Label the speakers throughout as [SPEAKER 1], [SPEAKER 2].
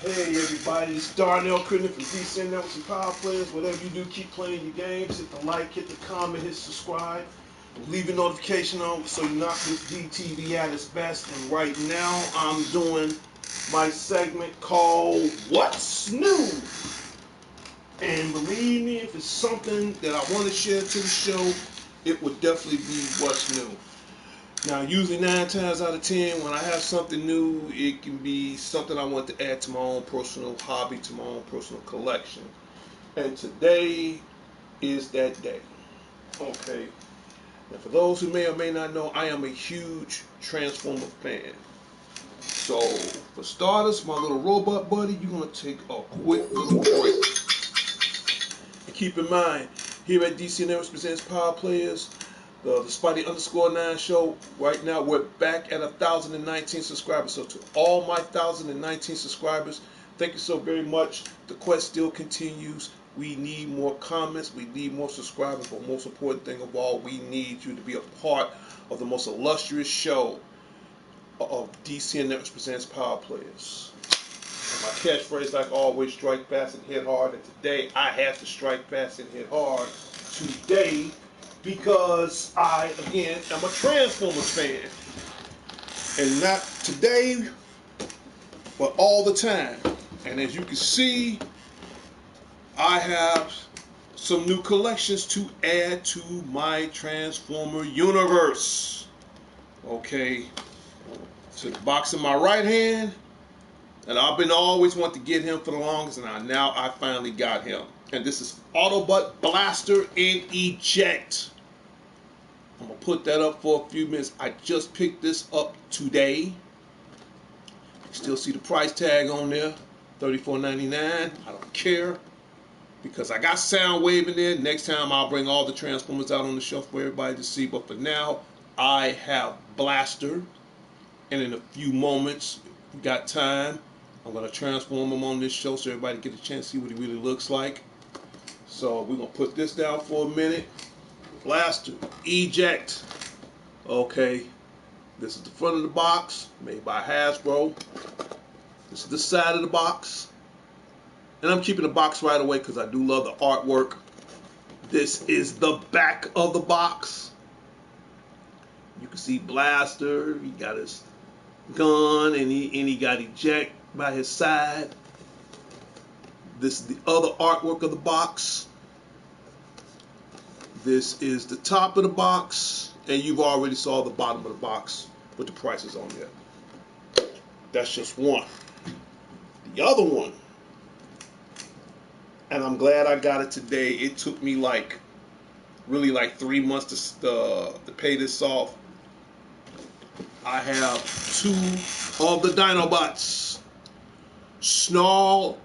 [SPEAKER 1] Hey everybody, it's Darnell Crittenden from DCN Networks and Power Players. Whatever you do, keep playing your games. Hit the like, hit the comment, hit subscribe. Leave your notification on so you not miss DTV at its best. And right now, I'm doing my segment called What's New? And believe me, if it's something that I want to share to the show, it would definitely be What's New. Now, usually 9 times out of 10, when I have something new, it can be something I want to add to my own personal hobby, to my own personal collection. And today is that day. Okay. Now, for those who may or may not know, I am a huge Transformer fan. So, for starters, my little robot buddy, you're going to take a quick little break. And keep in mind, here at DC Networks Presents Power Players, the Spidey_9 show, right now we're back at 1,019 subscribers. So to all my 1,019 subscribers, thank you so very much. The quest still continues. We need more comments. We need more subscribers. But most important thing of all, we need you to be a part of the most illustrious show of DC Networks Presents Power Players. And my catchphrase, like always, strike fast and hit hard. And today, I have to strike fast and hit hard. Today, because I, again, am a Transformers fan. And not today, but all the time. And as you can see, I have some new collections to add to my Transformer universe. Okay. So the box in my right hand, and I've been always wanting to get him for the longest, and now I finally got him. And this is Autobot Blaster and Eject. I'm going to put that up for a few minutes. I just picked this up today. You still see the price tag on there, $34.99. I don't care because I got Soundwave in there. Next time I'll bring all the Transformers out on the shelf for everybody to see. But for now, I have Blaster. And in a few moments, if we got time, I'm going to transform him on this show so everybody get a chance to see what he really looks like. So we're going to put this down for a minute. Blaster, Eject. Okay, this is the front of the box, made by Hasbro. This is the side of the box. And I'm keeping the box right away because I do love the artwork. This is the back of the box. You can see Blaster, he got his gun, and he got Eject by his side. This is the other artwork of the box. This is the top of the box, and you've already saw the bottom of the box with the prices on there. That's just one. The other one, and I'm glad I got it today. It took me really 3 months to pay this off. I have 2 of the Dinobots, Snarl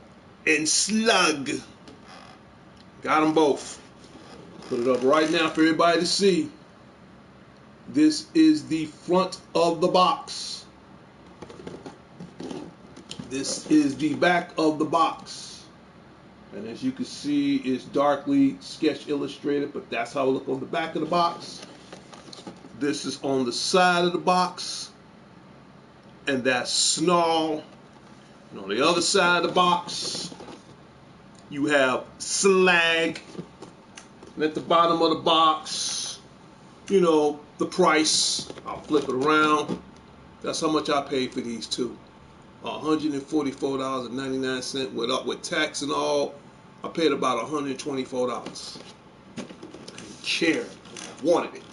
[SPEAKER 1] and Slug. Got them both. Put it up right now for everybody to see. This is the front of the box. This is the back of the box. And as you can see, it's darkly sketch illustrated, but that's how it looks on the back of the box. This is on the side of the box. And that's Snarl. And on the other side of the box, you have Slag. And at the bottom of the box, you know, the price. I'll flip it around. That's how much I paid for these two. $144.99 with tax and all. I paid about $124. I didn't care. I wanted it.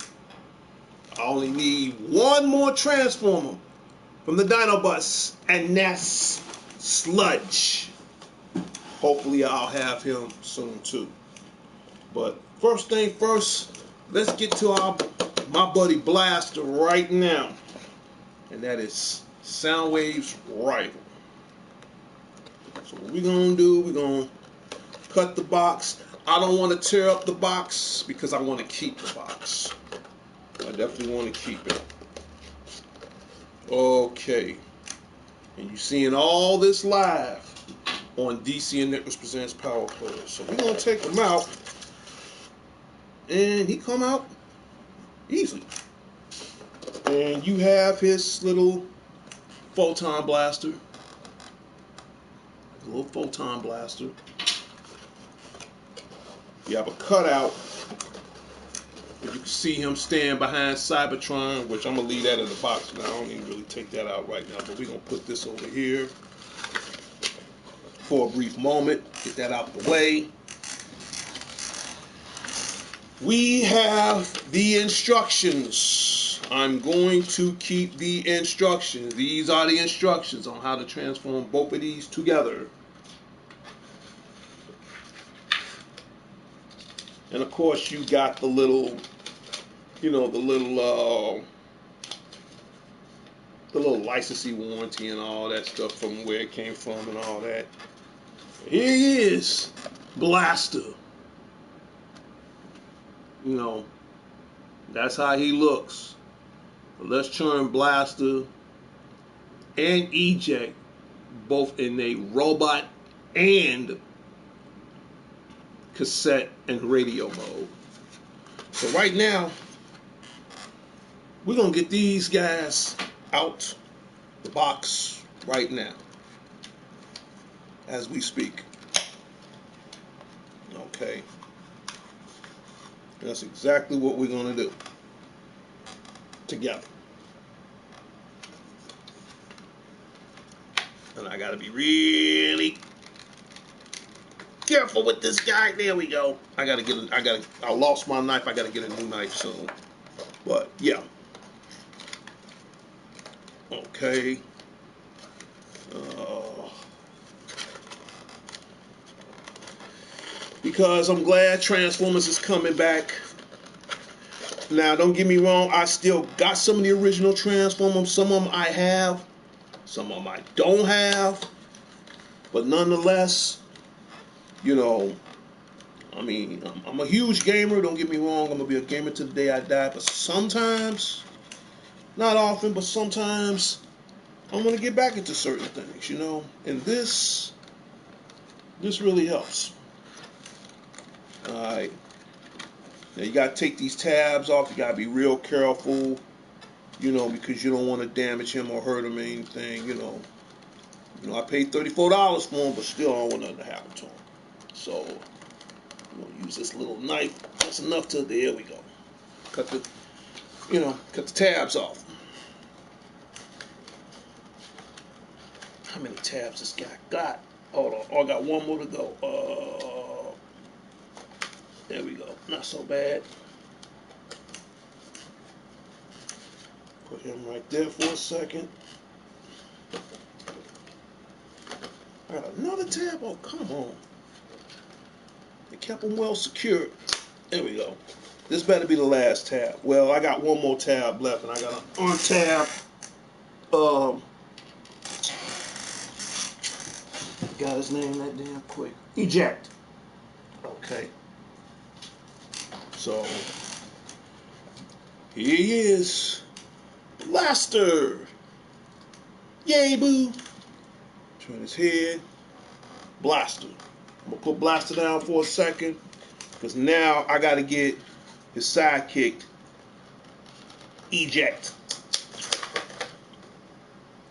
[SPEAKER 1] I only need one more transformer from the Dinobus, and that's Sludge. Hopefully I'll have him soon too. But first thing first, let's get to my buddy Blaster right now. And that is Soundwave's rival. So what we're gonna do, we're gonna cut the box. I don't want to tear up the box because I want to keep the box. I definitely want to keep it. Okay. And you're seeing all this live on DC and Networks Presents Power Players. So we're gonna take him out. And he come out easily. And you have his little photon blaster. A little photon blaster. You have a cutout. You can see him stand behind Cybertron, which I'm going to leave that in the box now. I don't even really take that out right now. But we're going to put this over here for a brief moment. Get that out the way. We have the instructions. I'm going to keep the instructions. These are the instructions on how to transform both of these together. And of course you got the little, the little licensing warranty and all that stuff from where it came from and all that. Here he is, Blaster. That's how he looks. Let's turn Blaster and Eject both in a robot and cassette and radio mode. So right now, we're going to get these guys out the box right now as we speak. Okay. That's exactly what we're going to do together. And I got to be really careful with this guy. There we go. I lost my knife. I got to get a new knife soon. But yeah. Okay. Because I'm glad Transformers is coming back. Now, don't get me wrong. I still got some of the original Transformers. Some of them I have. Some of them I don't have. But nonetheless, I'm a huge gamer. Don't get me wrong. I'm going to be a gamer to the day I die. But sometimes, not often, but sometimes, I'm going to get back into certain things, And this really helps. Alright. Now you gotta take these tabs off. You gotta be real careful, because you don't want to damage him or hurt him or anything, I paid $34 for him, but still I don't want nothing to happen to him. So, I'm gonna use this little knife. That's enough to, there we go. Cut the tabs off. How many tabs this guy got? Hold on. Oh, I got one more to go. There we go. Not so bad. Put him right there for a second. I got another tab. Oh, come on. They kept him well secured. There we go. This better be the last tab. Well, I got one more tab left, and I got to untab. Got his name that damn quick. Eject. Okay. So, here he is. Blaster. Yay, boo. Turn his head. Blaster. I'm going to put Blaster down for a second, because now I got to get his sidekick, Eject.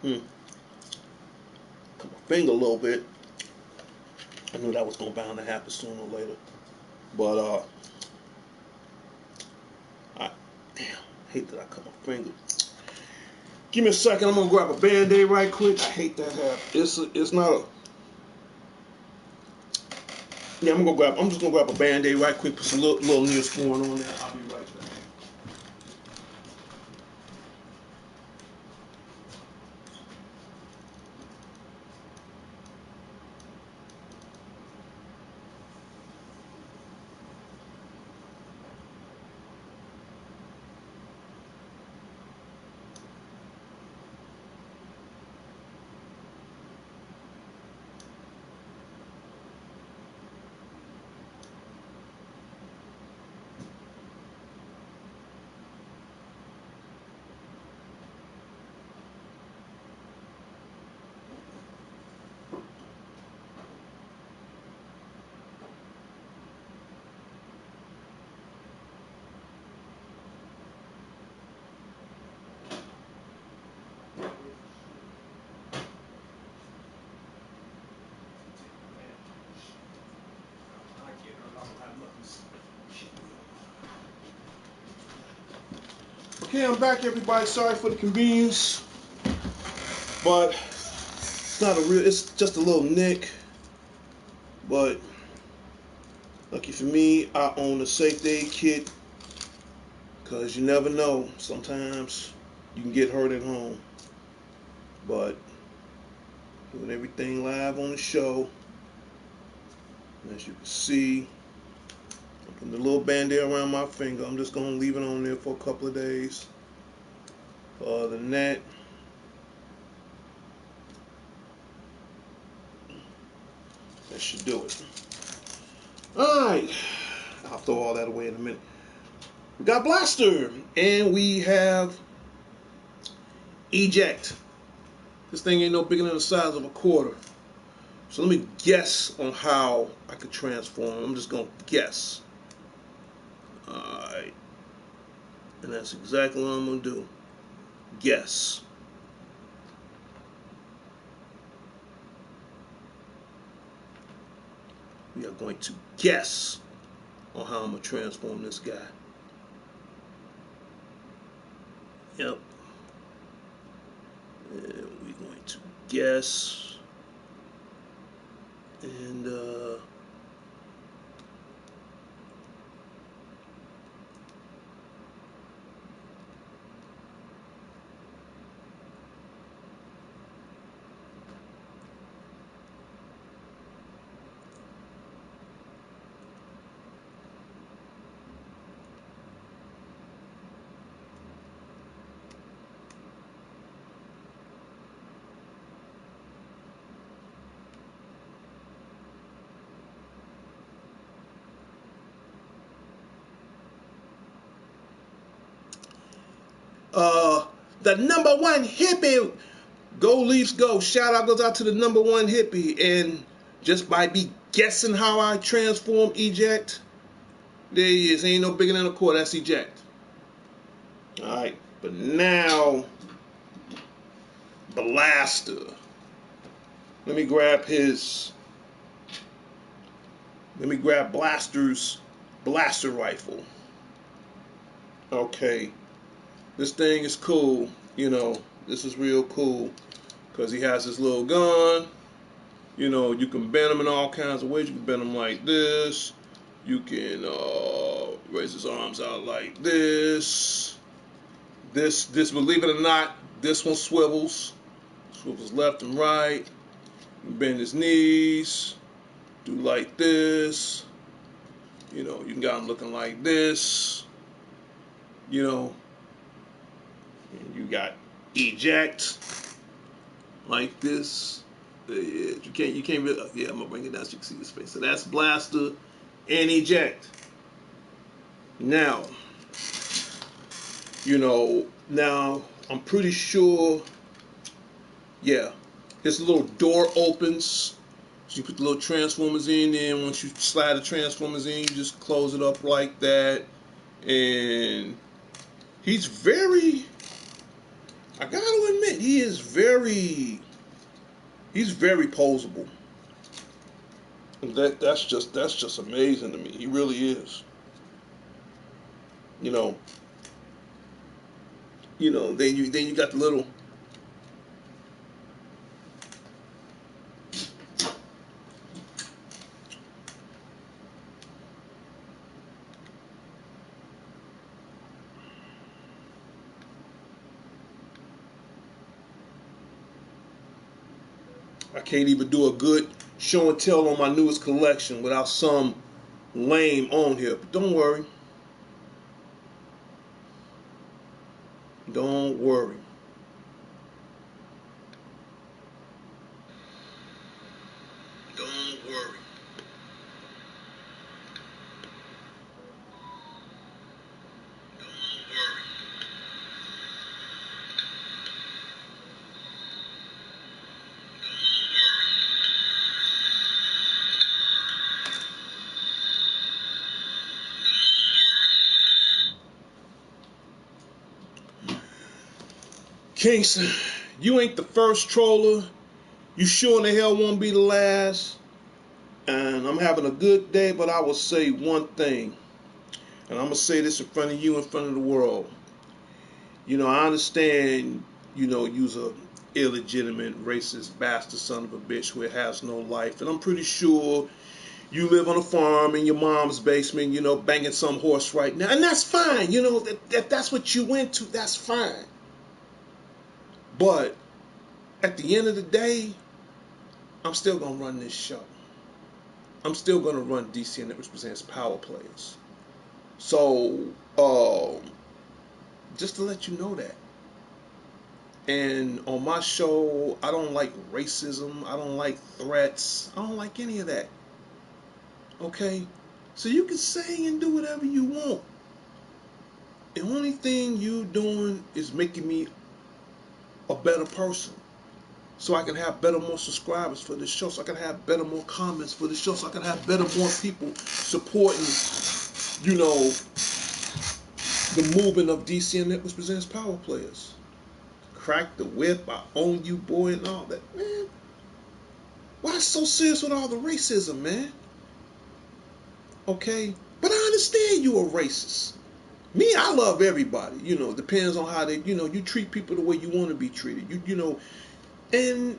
[SPEAKER 1] Cut my finger a little bit. I knew that was going to bound to happen sooner or later. But, damn, I hate that I cut my finger. Give me a second. I'm gonna grab a Band-Aid right quick. I hate that habit. It's not a. Yeah, I'm just gonna grab a Band-Aid right quick. Put some little Neosporin on there. I'll be right back. Okay, I'm back, everybody. Sorry for the convenience, but it's not a real. It's just a little nick. But lucky for me, I own a Safe Aid kit, because you never know. Sometimes you can get hurt at home. But doing everything live on the show. And as you can see, I'm putting the little Band-Aid around my finger. I'm just going to leave it on there for a couple of days. Other than that, that should do it. Alright, I'll throw all that away in a minute. We got Blaster, and we have Eject. This thing ain't no bigger than the size of a quarter. So let me guess on how I could transform. I'm just going to guess. Alright. And that's exactly what I'm going to do. Guess. We are going to guess on how I'm going to transform this guy. Yep. And we're going to guess. And, the number one hippie, go Leafs go. Shout out goes out to the number one hippie. And just by me guessing how I transform Eject, there he is. Ain't no bigger than a quarter. That's Eject. Alright, but now Blaster. Let me grab Blaster's blaster rifle. Okay. This thing is cool, this is real cool, because he has this little gun. You can bend him in all kinds of ways. You can bend him like this. You can raise his arms out like this. This, believe it or not, this one swivels left and right. You can bend his knees, do like this. You can got him looking like this. And you got Eject like this. You can't really. Yeah, I'm gonna bring it down so you can see his face. So that's Blaster and Eject. Now, now I'm pretty sure. Yeah, his little door opens. So you put the little transformers in there, and once you slide the transformers in, you just close it up like that. And he's very. I gotta admit, he's very posable. That's just amazing to me. He really is. Then you got the I can't even do a good show and tell on my newest collection without some lame on here. But don't worry. Don't worry. Don't worry. Don't worry. Kingston, you ain't the first troller. You sure in the hell won't be the last. And I'm having a good day, but I will say one thing. And I'm going to say this in front of you, in front of the world. You know, I understand, you know, you's a illegitimate, racist, bastard son of a bitch who has no life. And I'm pretty sure you live on a farm in your mom's basement, you know, banging some horse right now. And that's fine. You know, if that's what you went to, that's fine. But at the end of the day, I'm still going to run this show. I'm still going to run DCN Networks Presents Power Players. So, just to let you know that. And on my show, I don't like racism. I don't like threats. I don't like any of that. Okay? So you can say and do whatever you want. The only thing you doing is making me a better person. So I can have better, more subscribers for this show. So I can have better, more comments for this show. So I can have better, more people supporting, you know, the movement of DCN Networks Presents Power Players. Crack the whip, I own you, boy, and all that. Man, why so serious with all the racism, man? Okay? But I understand you a racist. Me, I love everybody. You know, depends on how they, you know, you treat people the way you want to be treated. You know, and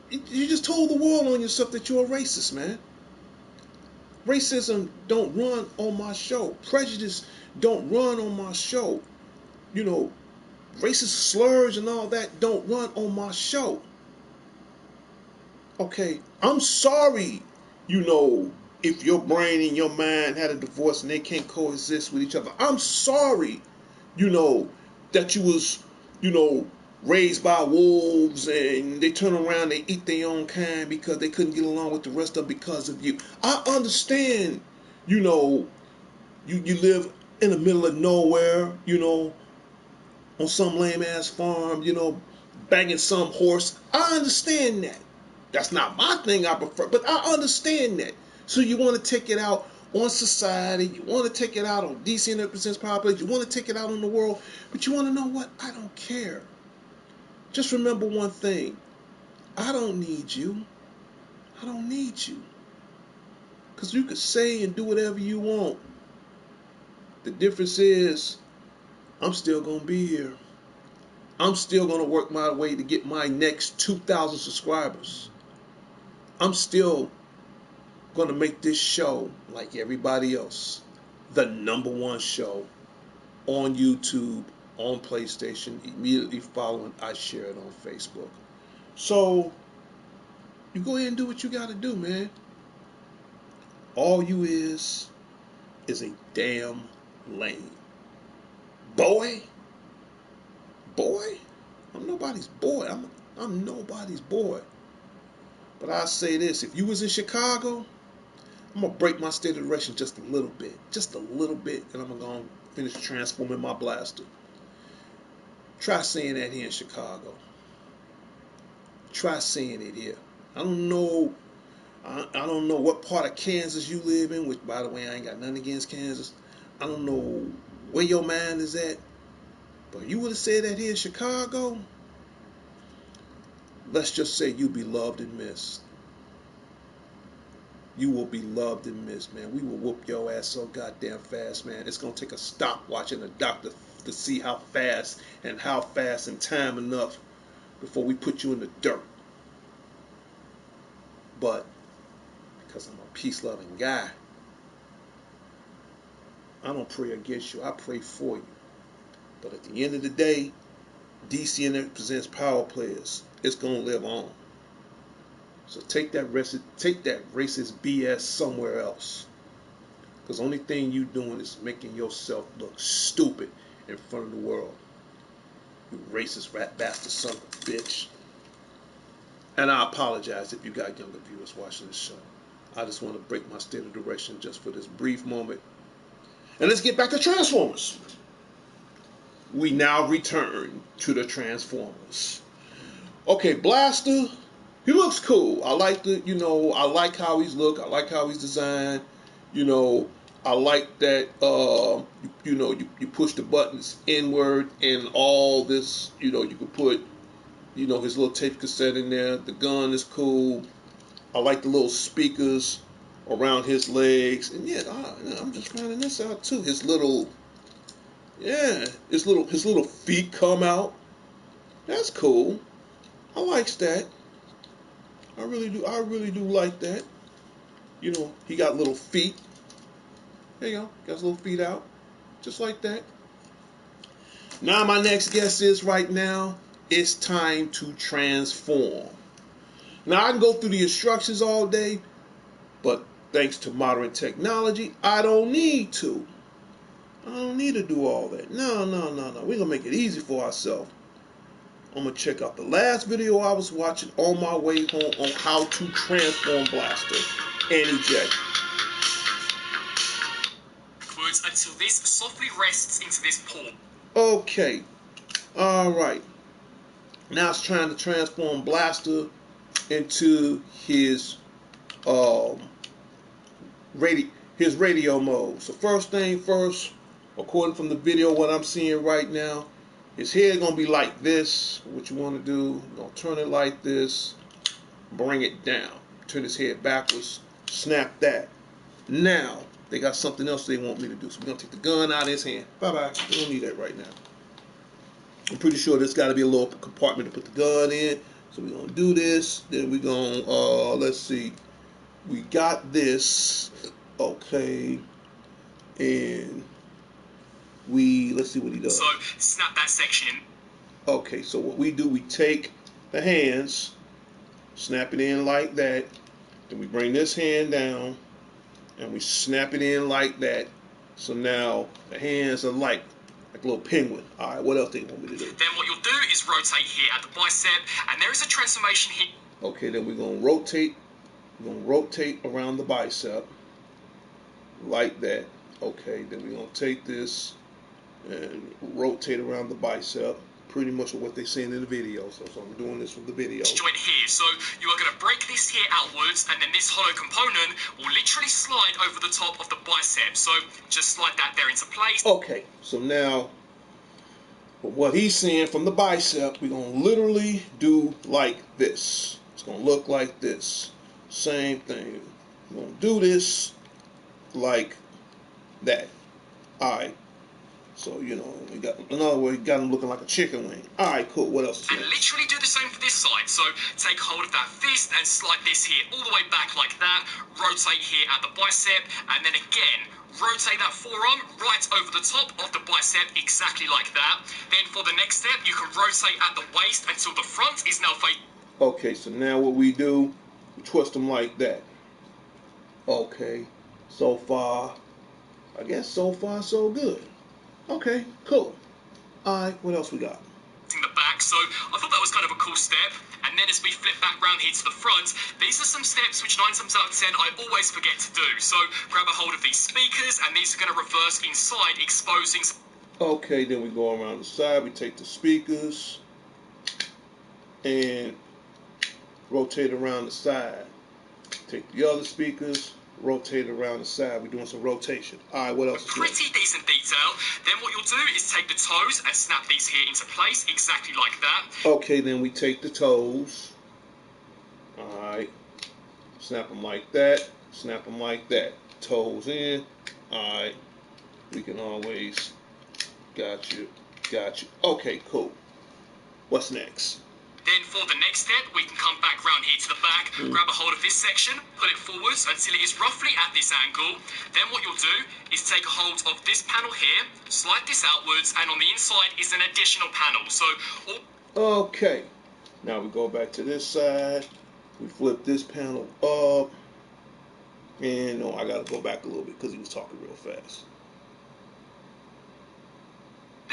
[SPEAKER 1] you just told the world on yourself that you're a racist, man. Racism don't run on my show. Prejudice don't run on my show. You know, racist slurs and all that don't run on my show. Okay, I'm sorry, you know, if your brain and your mind had a divorce and they can't coexist with each other. I'm sorry, you know, that you was, you know, raised by wolves and they turn around, they eat their own kind because they couldn't get along with the rest of them because of you. I understand, you know, you live in the middle of nowhere, you know, on some lame ass farm, you know, banging some horse. I understand that. That's not my thing I prefer, but I understand that. So you want to take it out on society, you want to take it out on DC and Presents Power Plays, you want to take it out on the world, but you want to know what? I don't care. Just remember one thing. I don't need you. I don't need you. Because you could say and do whatever you want. The difference is, I'm still going to be here. I'm still going to work my way to get my next 2,000 subscribers. I'm still going to make this show, like everybody else, the #1 show on YouTube, on PlayStation. Immediately following, I share it on Facebook. So, you go ahead and do what you got to do, man. All you is a damn lame. Boy, I'm nobody's boy. I'm nobody's boy. But I say this, if you was in Chicago, I'm going to break my state of direction just a little bit. Just a little bit. And I'm going to finish transforming my blaster. Try saying that here in Chicago. Try saying it here. I don't know what part of Kansas you live in, which, by the way, I ain't got nothing against Kansas. I don't know where your mind is at. But you would have said that here in Chicago, let's just say you be loved and missed. You will be loved and missed, man. We will whoop your ass so goddamn fast, man. It's going to take a stopwatch and a doctor to see how fast and time enough before we put you in the dirt. But because I'm a peace-loving guy, I don't pray against you. I pray for you. But at the end of the day, DCN Presents Power Players. It's going to live on. So take that racist BS somewhere else. Because the only thing you doing is making yourself look stupid in front of the world. You racist rat bastard son of a bitch. And I apologize if you got younger viewers watching this show. I just want to break my state of direction just for this brief moment. And let's get back to Transformers. We now return to the Transformers. Okay, Blaster, he looks cool. I like I like how he's look. I like how he's designed. I like that, you push the buttons inward and all this, you can put, his little tape cassette in there. The gun is cool. I like the little speakers around his legs. And yeah, I'm just finding this out too. His little feet come out. That's cool. I likes that. I really do like that. He got little feet. There you go. Got his little feet out. Just like that. Now my next guess is right now, it's time to transform. Now I can go through the instructions all day, but thanks to modern technology, I don't need to. I don't need to do all that. No. We're going to make it easy for ourselves. I'm going to check out the last video I was watching on my way home on how to transform Blaster and eject.
[SPEAKER 2] Until this softly rests into this port.
[SPEAKER 1] Okay. Alright. Now it's trying to transform Blaster into his radio mode. So first thing first, according from the video, what I'm seeing right now, his head gonna be like this. What you want to do? You're gonna turn it like this, bring it down, turn his head backwards, snap that. Now they got something else they want me to do. So we're gonna take the gun out of his hand. Bye. We don't need that right now. I'm pretty sure there's got to be a little compartment to put the gun in. So we're gonna do this. Then we're gonna let's see. We got this. Okay. And let's see what he does.
[SPEAKER 2] So snap that section.
[SPEAKER 1] Okay, so what we do, we take the hands, snap it in like that, then we bring this hand down, and we snap it in like that. So now the hands are like a little penguin. All right, what else do you want me to do?
[SPEAKER 2] Then what you'll do is rotate here at the bicep, and there is a transformation here.
[SPEAKER 1] Okay, then we're gonna rotate. We're gonna rotate around the bicep like that. Okay, then we're gonna take this and rotate around the bicep. Pretty much what they're saying in the video. So I'm doing this with the video.
[SPEAKER 2] Joint here. So you are going to break this here outwards, and then this hollow component will literally slide over the top of the bicep. So just slide that there into place.
[SPEAKER 1] Okay, so now what he's saying from the bicep, we're going to literally do like this. It's going to look like this. Same thing. We're going to do this like that. All right. So, we got, in other words, got him looking like a chicken wing. All right, cool. What else?
[SPEAKER 2] And literally do the same for this side. So take hold of that fist and slide this here all the way back like that. Rotate here at the bicep. And then again, rotate that forearm right over the top of the bicep, exactly like that. Then for the next step, you can rotate at the waist until the front is now facing.
[SPEAKER 1] Okay, so now what we do, we twist them like that. Okay, so far, I guess so far so good. Okay, cool. Alright, what else we got?
[SPEAKER 2] The back, so I thought that was kind of a cool step. And then as we flip back round here to the front, these are some steps which 9 times out of 10 I always forget to do. So grab a hold of these speakers, and these are going to reverse inside, exposing.
[SPEAKER 1] Okay, then we go around the side, we take the speakers and rotate around the side. Take the other speakers, rotate around the side. We're doing some rotation. All right, what else?
[SPEAKER 2] Pretty decent detail. Then what you'll do is take the toes and snap these here into place, exactly like that.
[SPEAKER 1] Okay, then we take the toes. All right, snap them like that. Snap them like that. Toes in. All right, we can always. Got you. Okay, cool. What's next?
[SPEAKER 2] Then for the next step, we can come back round here to the back, grab a hold of this section, pull it forwards until it is roughly at this angle. Then what you'll do is take a hold of this panel here, slide this outwards, and on the inside is an additional panel. So,
[SPEAKER 1] okay, now we go back to this side. We flip this panel up. And no, I gotta go back a little bit because he was talking real fast.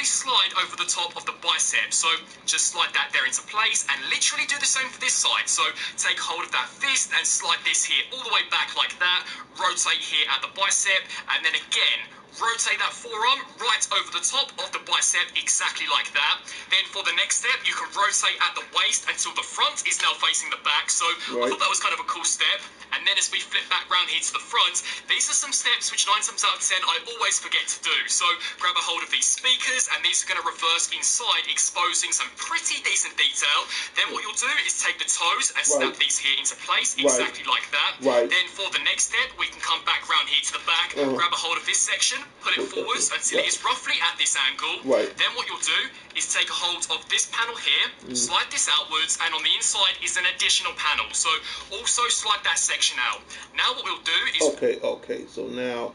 [SPEAKER 2] Slide over the top of the bicep, so just slide that there into place and literally do the same for this side. So take hold of that fist and slide this here all the way back like that, rotate here at the bicep, and then again rotate that forearm right over the top of the bicep, exactly like that. Then for the next step, you can rotate at the waist until the front is now facing the back. So I thought that was kind of a cool step. And then as we flip back round here to the front, these are some steps which 9 times out of 10 I always forget to do. So grab a hold of these speakers, and these are going to reverse inside, exposing some pretty decent detail. Then what you'll do is take the toes and snap these here into place, exactly like that. Then for the next step, we can come back round here to the back, grab a hold of this section, put it forwards until it is roughly at this angle. Then what you'll do is take a hold of this panel here, slide this outwards, and on the inside is an additional panel. So also slide that section out. Now what we'll do is...
[SPEAKER 1] Okay, so now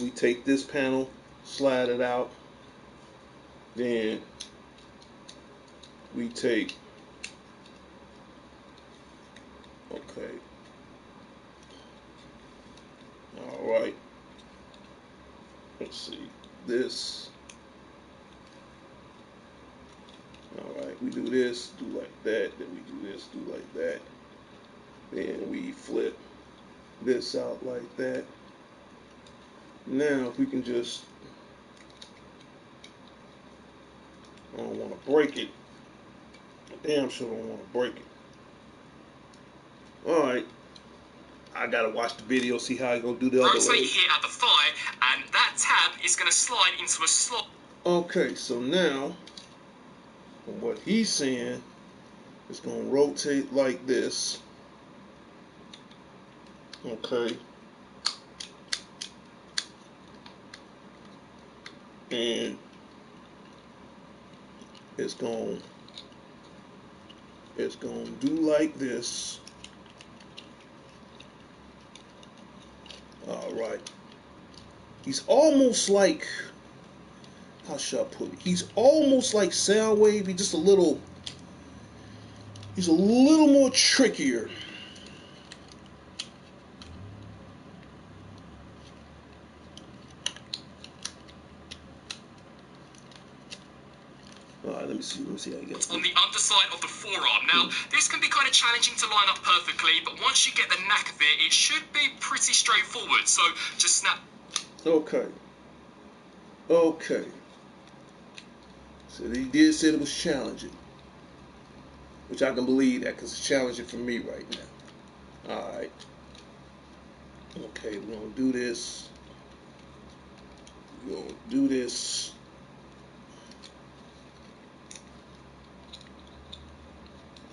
[SPEAKER 1] we take this panel, slide it out, then we take, alright, let's see, this, alright, we do this, do like that, then we do this, do like that, then we flip this out like that. Now if we can just, I don't want to break it, damn sure don't want to break it. Alright, I gotta watch the video, see how I go do the other way.
[SPEAKER 2] Rotate here at the thigh, and that tab is going to slide into a slot.
[SPEAKER 1] Okay, so now, from what he's saying, it's going to rotate like this. Okay. And it's going to do like this. All right. He's almost like, how should I put it? He's almost like Soundwave. He's a little more trickier. Alright, let me see how you get
[SPEAKER 2] on the underside of the forearm. Now, this can be kind of challenging to line up perfectly, but once you get the knack of it, it should be pretty straightforward. So just snap.
[SPEAKER 1] Okay. So he did say it was challenging, which I can believe that because it's challenging for me right now. Alright. Okay, we're going to do this. We're going to do this.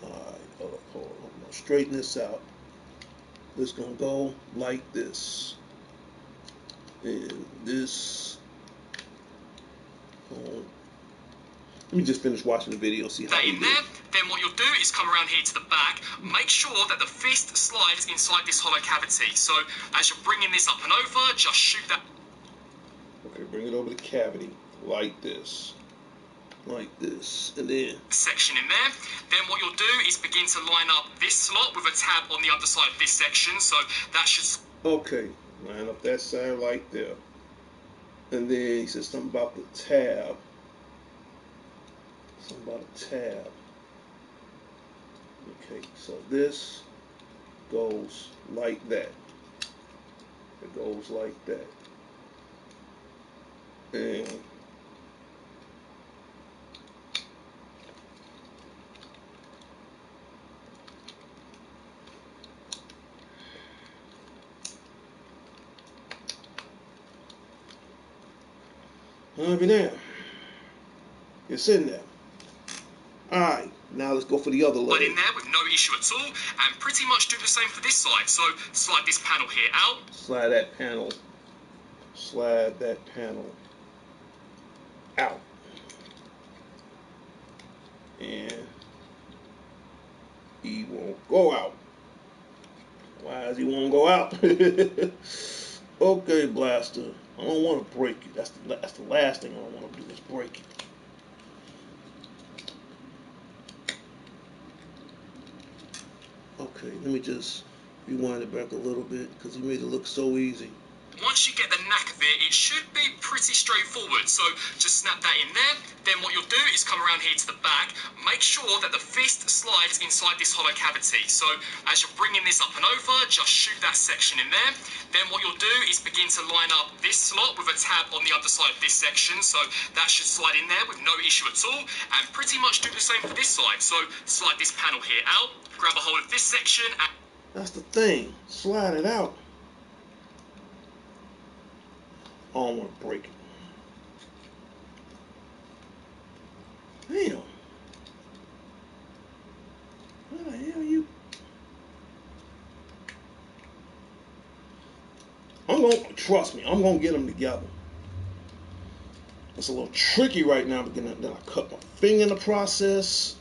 [SPEAKER 1] Alright, hold on. I'm going to straighten this out. It's going to go like this. And this. Let me just finish watching the video, see how
[SPEAKER 2] in there. Then what you'll do is come around here to the back. Make sure that the fist slides inside this hollow cavity. So as you're bringing this up and over, just shoot that.
[SPEAKER 1] Okay, bring it over the cavity like this. Like this, and then
[SPEAKER 2] section in there. Then what you'll do is begin to line up this slot with a tab on the underside of this section. So that should.
[SPEAKER 1] Okay, line up that side like there. And then he says something about the tab. Something about a tab. Okay, so this goes like that. It goes like that. And I'll be there. It's in there. Alright, now let's go for the other leg.
[SPEAKER 2] But in there with no issue at all, and pretty much do the same for this side. So slide this panel here out.
[SPEAKER 1] Slide that panel. Slide that panel out. And he won't go out. Why does he won't go out? Okay, Blaster. I don't want to break it. That's the last thing I don't want to do is break it. Okay. Okay, let me just rewind it back a little bit because he made it look so easy.
[SPEAKER 2] Once you get the knack of it, it should be pretty straightforward. So just snap that in there. Then what you'll do is come around here to the back. Make sure that the fist slides inside this hollow cavity. So as you're bringing this up and over, just shoot that section in there. Then what you'll do is begin to line up this slot with a tab on the underside of this section. So that should slide in there with no issue at all. And pretty much do the same for this side. So slide this panel here out, grab a hold of this section.
[SPEAKER 1] That's the thing. Slide it out. I don't want to break it. Damn. What the hell are you? Trust me, I'm gonna get them together. It's a little tricky right now because then I cut my finger in the process.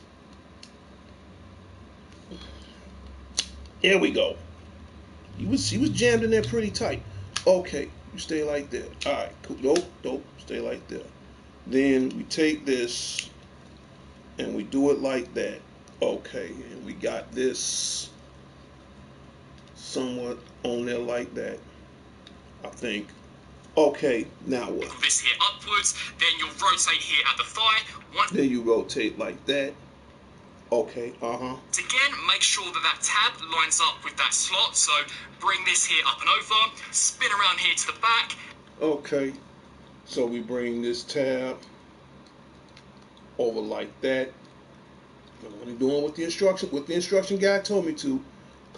[SPEAKER 1] Here we go. He was jammed in there pretty tight. Okay. You stay like that. Alright, cool. Nope. Stay like that. Then we take this and we do it like that. Okay, and we got this somewhat on there like that, I think. Okay, now what?
[SPEAKER 2] This here upwards, then you'll rotate here at the thigh.
[SPEAKER 1] Then you rotate like that. Okay,
[SPEAKER 2] Again, make sure that tab lines up with that slot. So bring this here up and over, spin around here to the back.
[SPEAKER 1] Okay, so we bring this tab over like that. I'm only doing what the instruction guy told me to.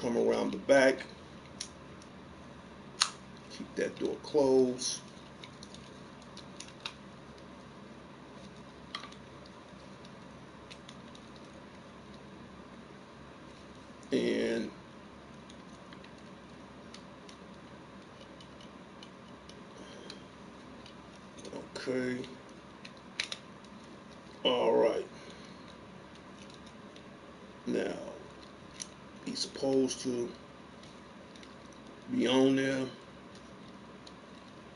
[SPEAKER 1] Come around the back. Keep that door closed. And okay. All right. Now he's supposed to be on there.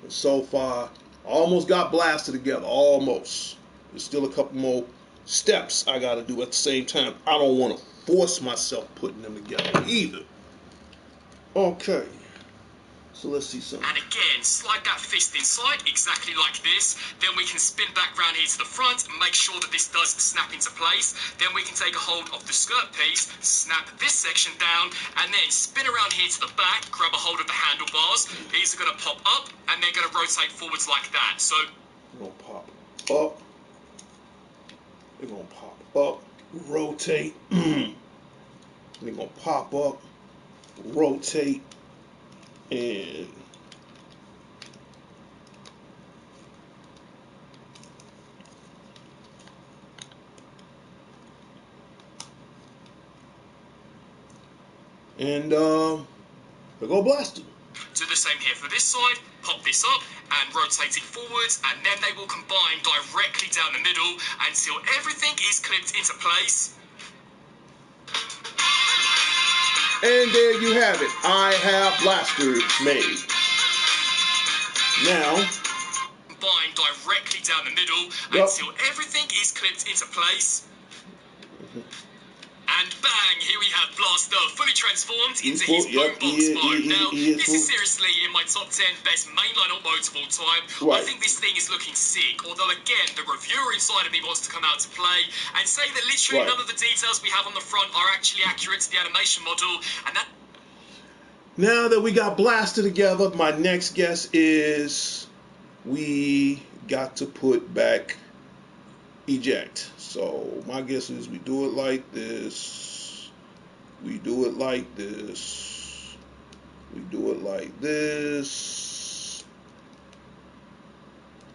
[SPEAKER 1] And so far, I almost got blasted together. Almost. There's still a couple more steps I got to do at the same time. I don't want to force myself putting them together either. Okay. So let's see something.
[SPEAKER 2] And again, slide that fist inside exactly like this. Then we can spin back round here to the front and make sure that this does snap into place. Then we can take a hold of the skirt piece, snap this section down, and then spin around here to the back, grab a hold of the handlebars. These are going to pop up and they're going to rotate forwards like that. So
[SPEAKER 1] they're going to pop up. They're going to pop up, rotate. They're going to pop up, rotate, and they go blasted.
[SPEAKER 2] Do the same here for this side, pop this up and rotate it forwards, and then they will combine directly down the middle until everything is clipped into place.
[SPEAKER 1] And there you have it. I have blasters made. Now,
[SPEAKER 2] combine directly down the middle until everything is clipped into place. And bang, here we have Blaster fully transformed into his Boombox mode. Now, this is seriously in my top 10 best mainline automotive of all time.
[SPEAKER 1] Right.
[SPEAKER 2] I think this thing is looking sick. Although, again, the reviewer inside of me wants to come out to play and say that literally none of the details we have on the front are actually accurate to the animation model. And that.
[SPEAKER 1] Now that we got Blaster together, my next guess is we got to put back eject. So my guess is we do it like this. We do it like this. We do it like this.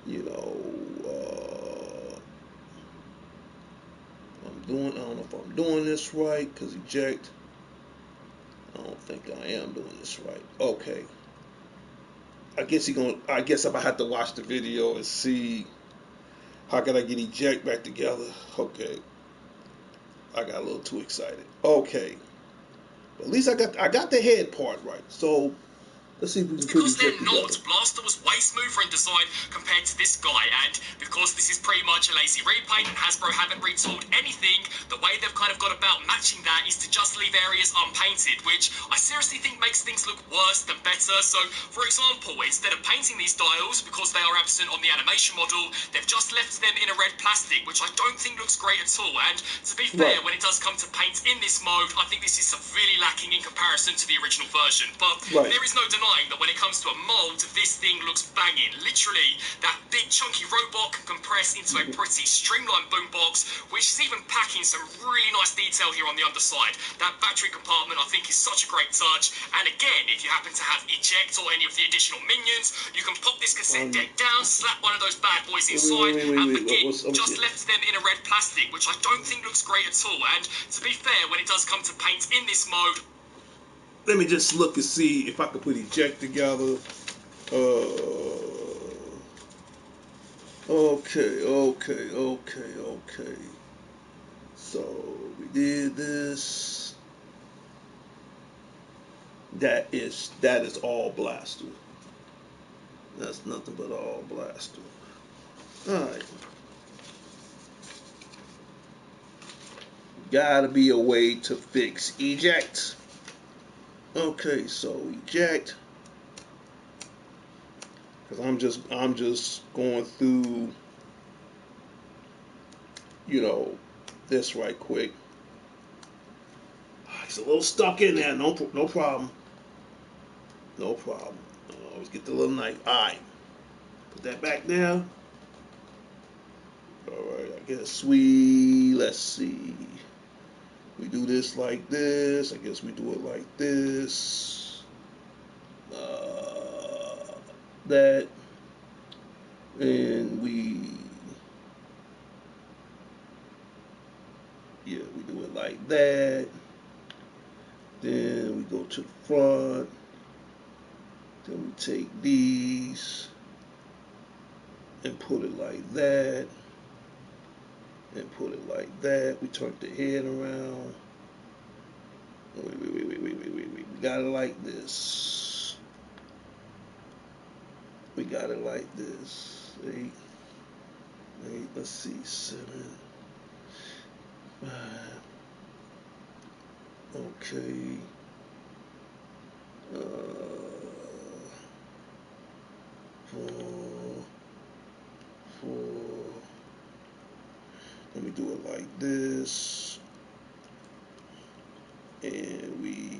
[SPEAKER 1] You know, I don't know if I'm doing this right, because eject. I don't think I am doing this right. Okay. I guess if I have to watch the video and see how can I get eject back together. Okay. I got a little too excited. Okay. But at least I got the head part right. So Let's see if we can put
[SPEAKER 2] Because they're
[SPEAKER 1] eject
[SPEAKER 2] not.
[SPEAKER 1] together.
[SPEAKER 2] Blaster was way smoother in design compared to this guy, and because this is pretty much a lazy repaint and Hasbro haven't retooled anything, the way they've kind of got about matching that is to just leave areas unpainted, which I seriously think makes things look worse than better. So, for example, instead of painting these dials, because they are absent on the animation model, they've just left them in a red plastic, which I don't think looks great at all. And to be fair, when it does come to paint in this mode, I think this is severely lacking in comparison to the original version. But there is no denying that when it comes to a mold, this thing looks banging. Literally, that big chunky robot can compress into a pretty streamlined boombox, which is even packing some really nice detail here on the underside. That battery compartment I think is such a great touch. And again, if you happen to have eject or any of the additional minions, you can pop this cassette deck down, slap one of those bad boys inside, and begin. Just left them in a red plastic, which I don't think looks great at all. And to be fair, when it does come to paint in this mode,
[SPEAKER 1] let me just look and see if I can put eject together. Okay. So we did this. That is all Blaster. That's nothing but all Blaster. Alright. Gotta be a way to fix eject. Okay, so eject. Because I'm just going through, this right quick. It's a little stuck in there. No problem. No problem. Always get the little knife. Alright. Put that back there. Alright, I guess let's see. We do this like this. I guess we do it like this. That. And we do it like that. Then we go to the front. Then we take these and put it like that. And put it like that. We turn the head around. Wait. We got it like this. We got it like this. 8, let's see, 7, 5. Okay. 4. Let me do it like this. And we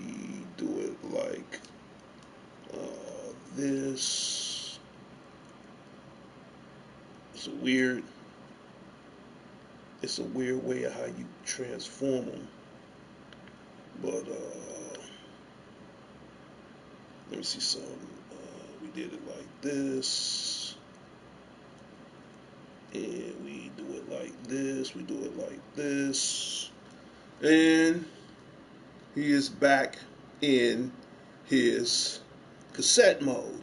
[SPEAKER 1] do it like this. It's a weird way of how you transform them. But let me see something. We did it like this. And we do it like this. We do it like this. And he is back in his cassette mode.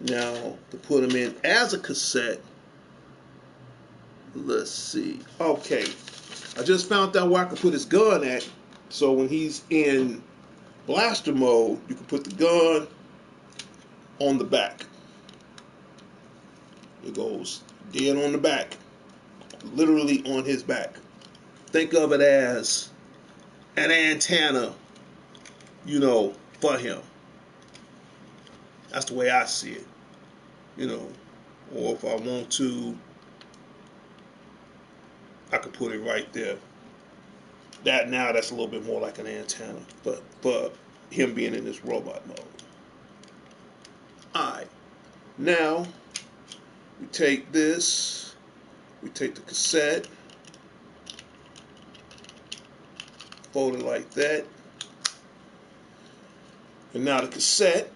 [SPEAKER 1] Now, to put him in as a cassette, let's see. Okay, I just found out where I can put his gun at. So when he's in Blaster mode, you can put the gun on the back. It goes dead on the back, literally on his back. Think of it as an antenna, for him. That's the way I see it, Or if I want to, I could put it right there. That's a little bit more like an antenna, but for him being in this robot mode. Alright, now we take this, we take the cassette, fold it like that, and now the cassette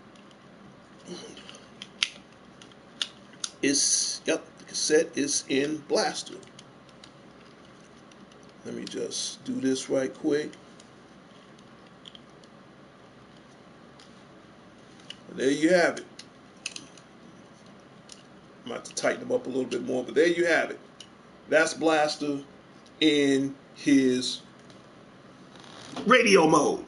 [SPEAKER 1] the cassette is in Blaster. Let me just do this right quick. And there you have it. I'm about to tighten them up a little bit more, but there you have it. That's Blaster in his radio mode.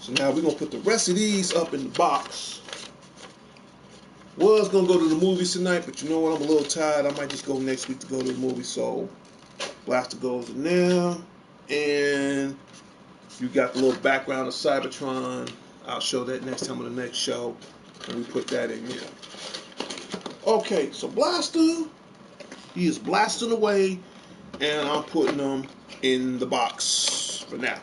[SPEAKER 1] So now we're gonna put the rest of these up in the box. Was gonna go to the movies tonight, but you know what? I'm a little tired. I might just go next week to go to the movies. So Blaster goes in there, and you got the little background of Cybertron. I'll show that next time on the next show, and we put that in here. Okay, so Blaster, he is blasting away, and I'm putting them in the box for now.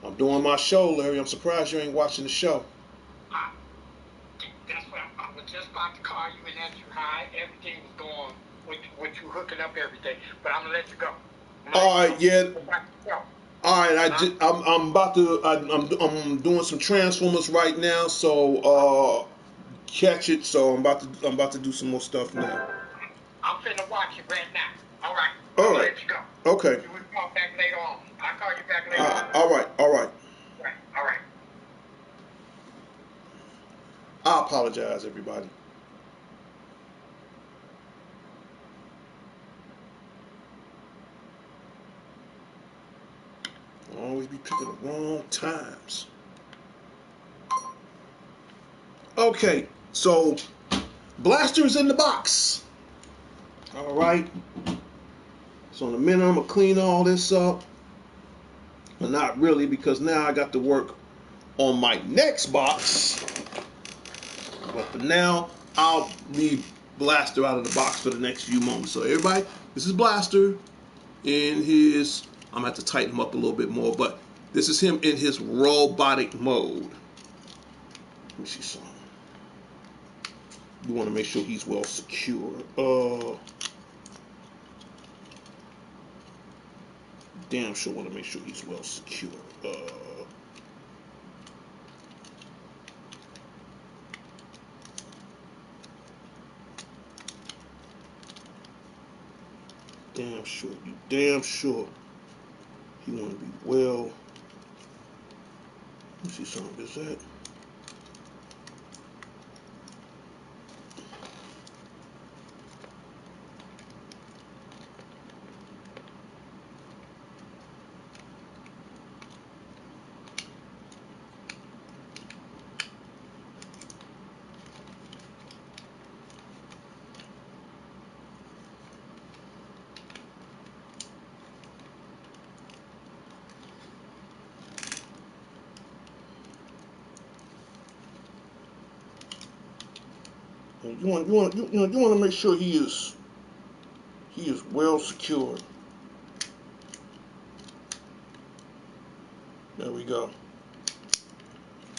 [SPEAKER 1] I'm doing my show, Larry. I'm surprised you ain't watching the show.
[SPEAKER 3] That's what I was just about to call you and ask you how everything was going with you hooking up everything. But I'm gonna let you go.
[SPEAKER 1] All right, yeah. All right, I'm about to. I'm doing some Transformers right now, so catch it. So I'm about to do some more stuff now.
[SPEAKER 3] I'm finna watch it right now. All right.
[SPEAKER 1] All right.
[SPEAKER 3] Let you go.
[SPEAKER 1] Okay.
[SPEAKER 3] You will call back later on. I'll call you back later on.
[SPEAKER 1] All right. All right.
[SPEAKER 3] All right.
[SPEAKER 1] I apologize, everybody. I always be picking the wrong times. Okay, so Blaster is in the box. All right. So in a minute, I'm gonna clean all this up, but not really, because now I got to work on my next box. But for now, I'll leave Blaster out of the box for the next few moments. So everybody, this is Blaster in his, I'm gonna have to tighten him up a little bit more, but this is him in his robotic mode. Let me see something. You want to make sure he's well secured. Damn sure want to make sure he's well secured. Damn sure, you damn sure he want to be well. Let me see something. Is that? You want to make sure he is well secured. There we go.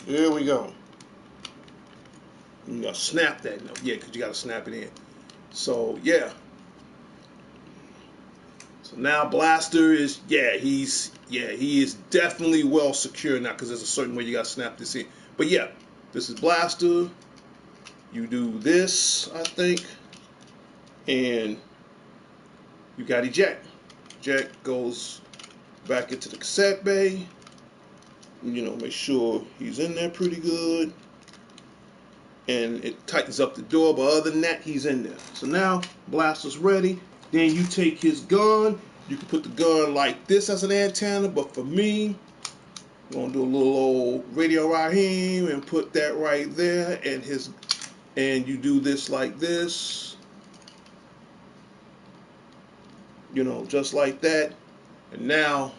[SPEAKER 1] There we go. You gotta snap that, yeah, because you gotta snap it in. So yeah. So now Blaster is, he is definitely well secure now, because there's a certain way you gotta snap this in. But yeah, this is Blaster. You do this, I think, and you got eject. Eject goes back into the cassette bay. Make sure he's in there pretty good. And it tightens up the door, but other than that, he's in there. So now, Blaster's ready. Then you take his gun. You can put the gun like this as an antenna, but for me, I'm gonna do a little old Radio Raheem and put that right there, and you do this like this. Just like that. And now,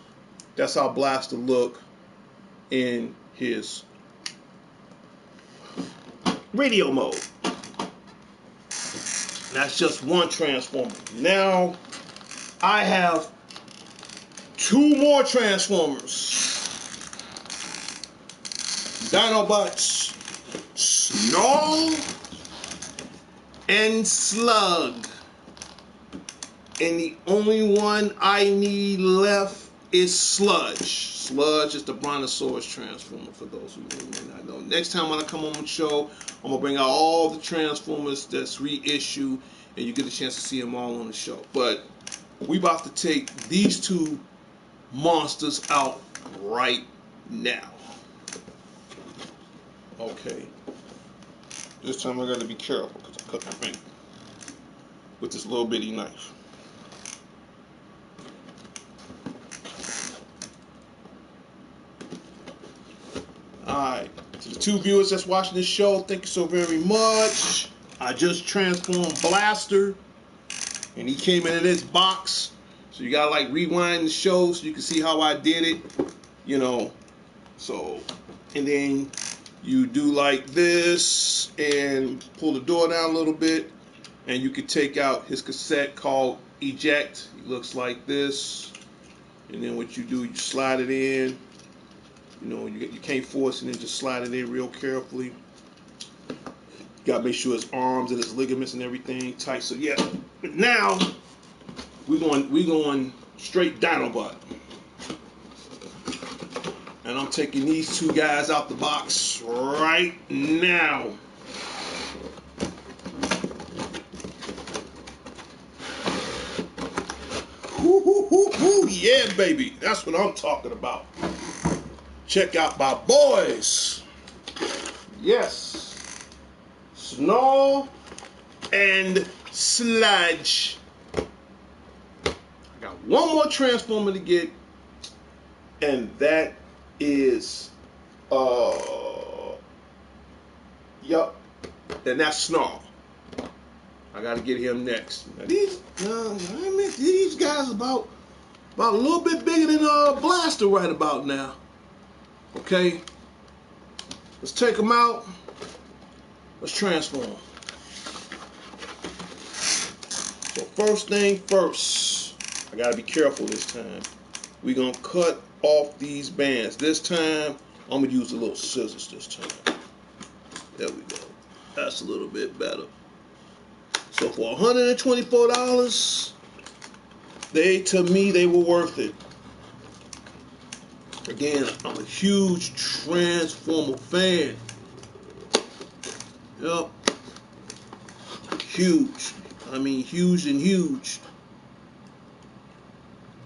[SPEAKER 1] that's how Blaster look in his radio mode. That's just one Transformer. Now, I have two more Transformers. Dinobots, Snarl, and Slug. And the only one I need left is Sludge. Sludge is the Brontosaurus Transformer, for those who may not know. Next time when I come on the show, I'm going to bring out all the Transformers that's reissued, and you get a chance to see them all on the show. But we about to take these two monsters out right now. Okay. This time I got to be careful because I cut my finger. with this little bitty knife. Alright, to the 2 viewers that's watching this show, thank you so very much. I just transformed Blaster, and he came into this box. So you gotta like rewind the show so you can see how I did it. You know, so, and then you do like this and pull the door down a little bit, and you can take out his cassette called Eject. It looks like this, and then what you do, you slide it in. You know, you can't force it in, just slide it in real carefully. You gotta make sure his arms and his ligaments and everything tight. So yeah, but now we're going straight Dinobot. And I'm taking these 2 guys out the box right now. Woo, yeah, baby. That's what I'm talking about. Check out my boys. Yes. Snarl and Sludge. I got one more Transformer to get, and that is yup, and that's Snarl. I gotta get him next. Now these guys about a little bit bigger than Blaster right about now. Okay, let's take them out. Let's transform. So first thing first, I gotta be careful this time. We're gonna cut off these bands. This time, I'm gonna use a little scissors this time. There we go. That's a little bit better. So for $124, to me, they were worth it. Again, I'm a huge Transformer fan. Yup. Huge. I mean, huge and huge.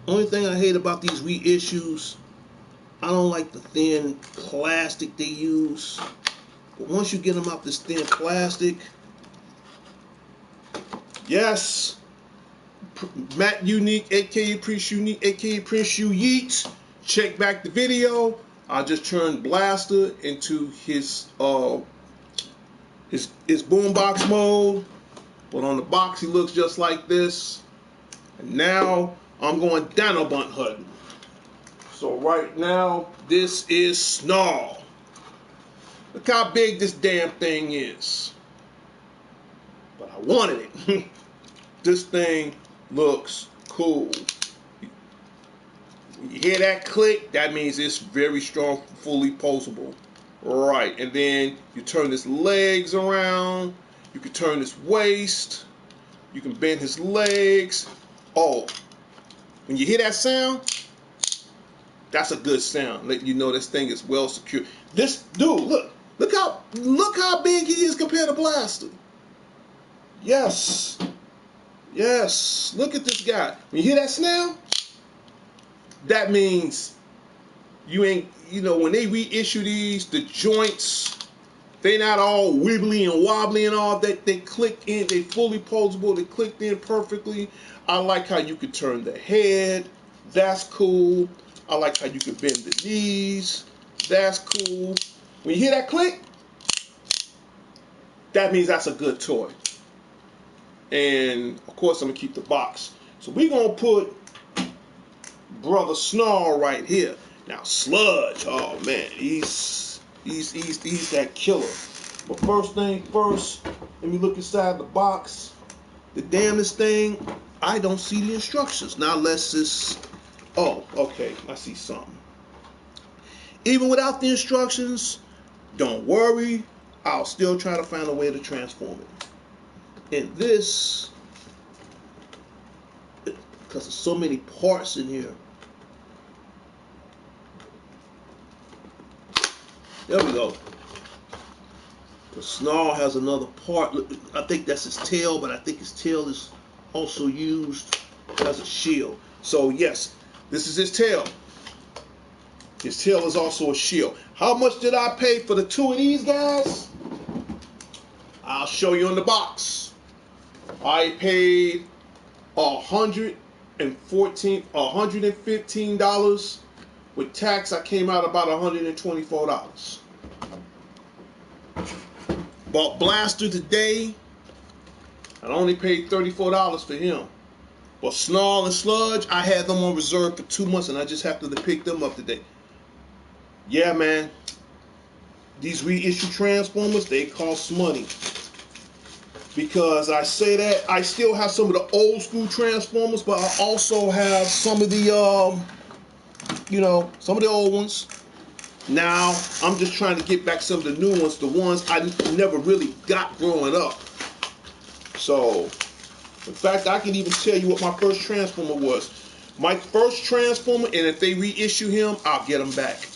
[SPEAKER 1] Only thing I hate about these reissues, I don't like the thin plastic they use. But once you get them out this thin plastic, yes, Matt Unique, aka Prince Unique, aka Prince U Yeet. Check back the video. I just turned Blaster into his boombox mode, but on the box he looks just like this. And now I'm going Dinobot hunting. So right now this is Snarl. Look how big this damn thing is. But I wanted it. This thing looks cool. You hear that click? That means it's very strong, fully posable. Right, and then you turn his legs around. You can turn his waist. You can bend his legs. Oh, when you hear that sound, that's a good sound. Letting you know this thing is well secured. This dude, look how big he is compared to Blaster. Yes, yes. Look at this guy. When you hear that sound, that means you ain't, when they reissue these, the joints, they're not all wibbly and wobbly and all that. They click in, they fully posable, they clicked in perfectly. I like how you can turn the head. That's cool. I like how you can bend the knees. That's cool. When you hear that click, that means that's a good toy. And of course I'm gonna keep the box. So we're gonna put Brother Snarl right here. Now Sludge, oh man, he's that killer. But first thing first, let me look inside the box. The damnest thing, I don't see the instructions. Now unless it's, oh, okay, I see something. Even without the instructions, don't worry, I'll still try to find a way to transform it. And this, because there's so many parts in here. There we go. The Snarl has another part. I think that's his tail, but I think his tail is also used as a shield. So yes, this is his tail. His tail is also a shield. How much did I pay for the 2 of these guys? I'll show you in the box. I paid $115. With tax, I came out about $124. Bought Blaster today. I only paid $34 for him. But Snarl and Sludge, I had them on reserve for 2 months, and I just happened to pick them up today. Yeah, man. These reissue Transformers, they cost money. Because I say that, I still have some of the old school Transformers, but I also have some of the, some of the old ones. Now, I'm just trying to get back some of the new ones, the ones I never really got growing up. So, in fact, I can even tell you what my first Transformer was. My first Transformer, and if they reissue him, I'll get him back.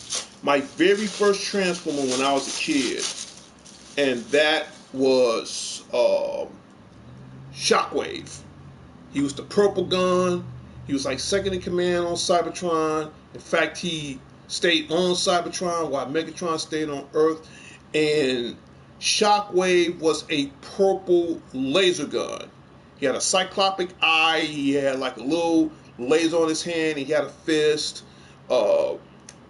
[SPEAKER 1] My very first Transformer when I was a kid, and that was Shockwave. He was the purple gun. He was like second in command on Cybertron. In fact, he stayed on Cybertron while Megatron stayed on Earth. And Shockwave was a purple laser gun. He had a cyclopic eye. He had like a little laser on his hand. He had a fist.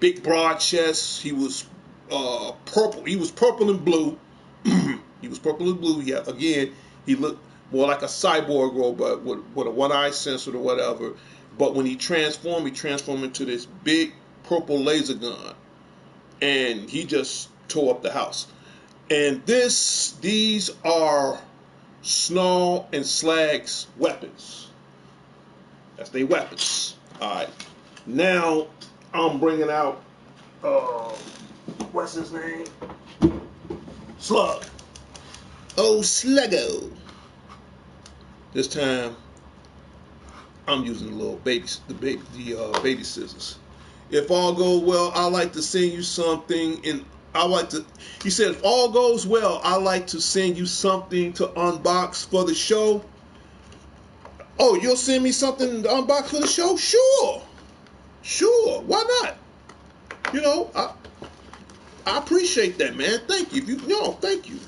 [SPEAKER 1] Big broad chest. He was purple. He was purple and blue. He was purple and blue. Yeah, again, he looked more like a cyborg robot with a one-eye sensor or whatever. But when he transformed into this big purple laser gun, and he just tore up the house. And these are Snarl and Slag's weapons. That's their weapons. All right. Now I'm bringing out what's his name? Slug. Oh, Sluggo. This time, I'm using the baby scissors. If all goes well, I like to send you something, and he said, if all goes well, I like to send you something to unbox for the show. Oh, you'll send me something to unbox for the show? Sure. Why not? I appreciate that, man. Thank you. Thank you.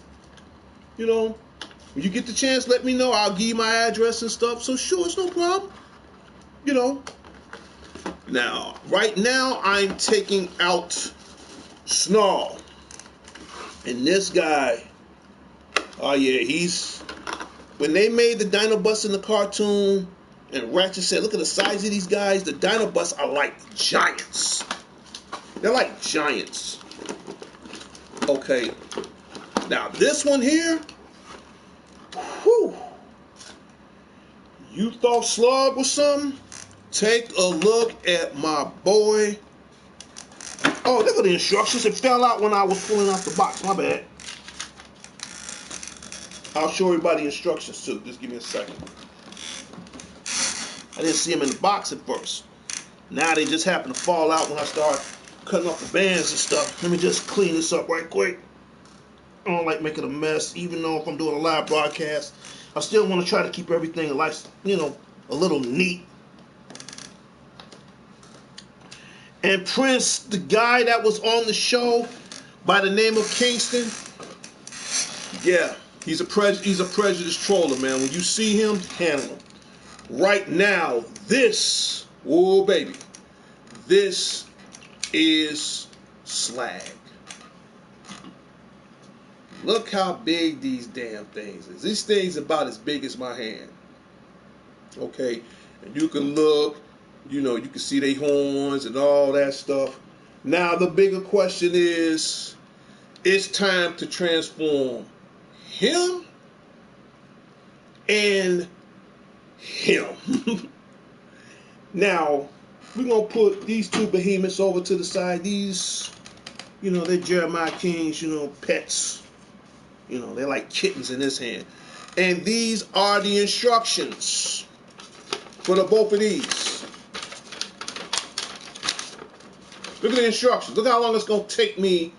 [SPEAKER 1] When you get the chance, let me know. I'll give you my address and stuff. So sure, it's no problem. Now, right now, I'm taking out Snarl. And this guy, oh yeah, when they made the Dinobusts in the cartoon, and Ratchet said, look at the size of these guys, the Dinobusts are like giants. They're like giants. Okay. Now, this one here, whew. You thought Slug was something? Take a look at my boy. Oh, look at the instructions. It fell out when I was pulling out the box. My bad. I'll show everybody the instructions too. Just give me a second. I didn't see them in the box at first. Now they just happen to fall out when I start cutting off the bands and stuff. Let me just clean this up right quick. I don't like making a mess, even though if I'm doing a live broadcast. I still want to try to keep everything a little neat. And Prince, the guy that was on the show by the name of Kingston, yeah, he's a prejudiced troller, man. When you see him, handle him. Right now, this is Slag. Look how big these damn things is. This thing's about as big as my hand. Okay, and you can look. You can see their horns and all that stuff. Now, the bigger question is, it's time to transform him and him. Now, we're going to put these two behemoths over to the side. These, they're Jeremiah King's, pets. They're like kittens in his hand. And these are the instructions for the both of these. Look at the instructions. Look how long it's going to take me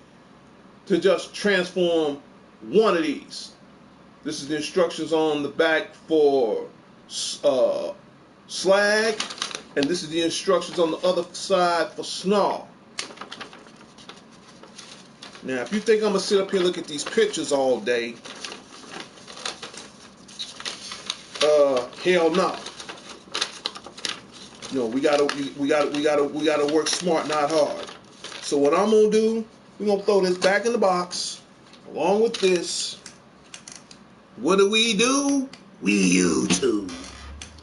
[SPEAKER 1] to just transform one of these. This is the instructions on the back for Slag. And this is the instructions on the other side for Snarl. Now, if you think I'm going to sit up here and look at these pictures all day, Hell no. No, we gotta work smart, not hard. So what I'm gonna do, we're gonna throw this back in the box, along with this. What do? We YouTube.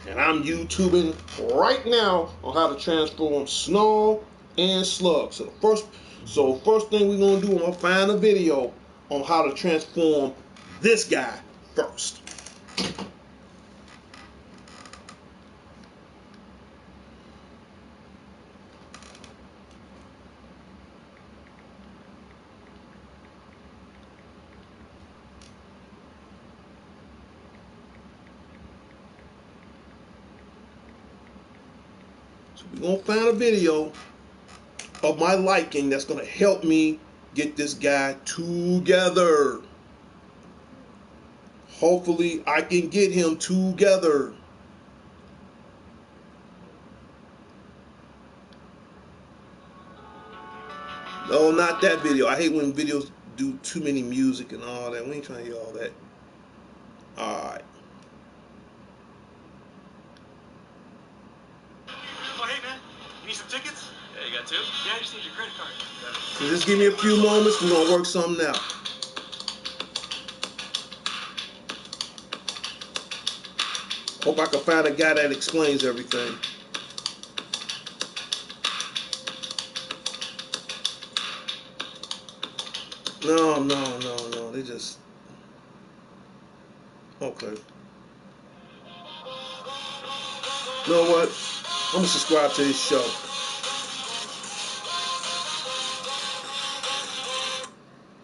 [SPEAKER 1] And I'm YouTubing right now on how to transform Snow and Slug. So first thing we're gonna do, I'm gonna find a video on how to transform this guy first. So we're gonna find a video of my liking that's gonna help me get this guy together. Hopefully I can get him together. No, not that video. I hate when videos do too many music and all that. We ain't trying to hear all that. Alright.
[SPEAKER 4] Oh, hey, man. You need some tickets?
[SPEAKER 2] Yeah, you got two?
[SPEAKER 4] Yeah, I just need your credit card.
[SPEAKER 1] So just give me a few moments. We're going to work something out. Hope I can find a guy that explains everything. No. They just... Okay. You know what? I'm going to subscribe to this show.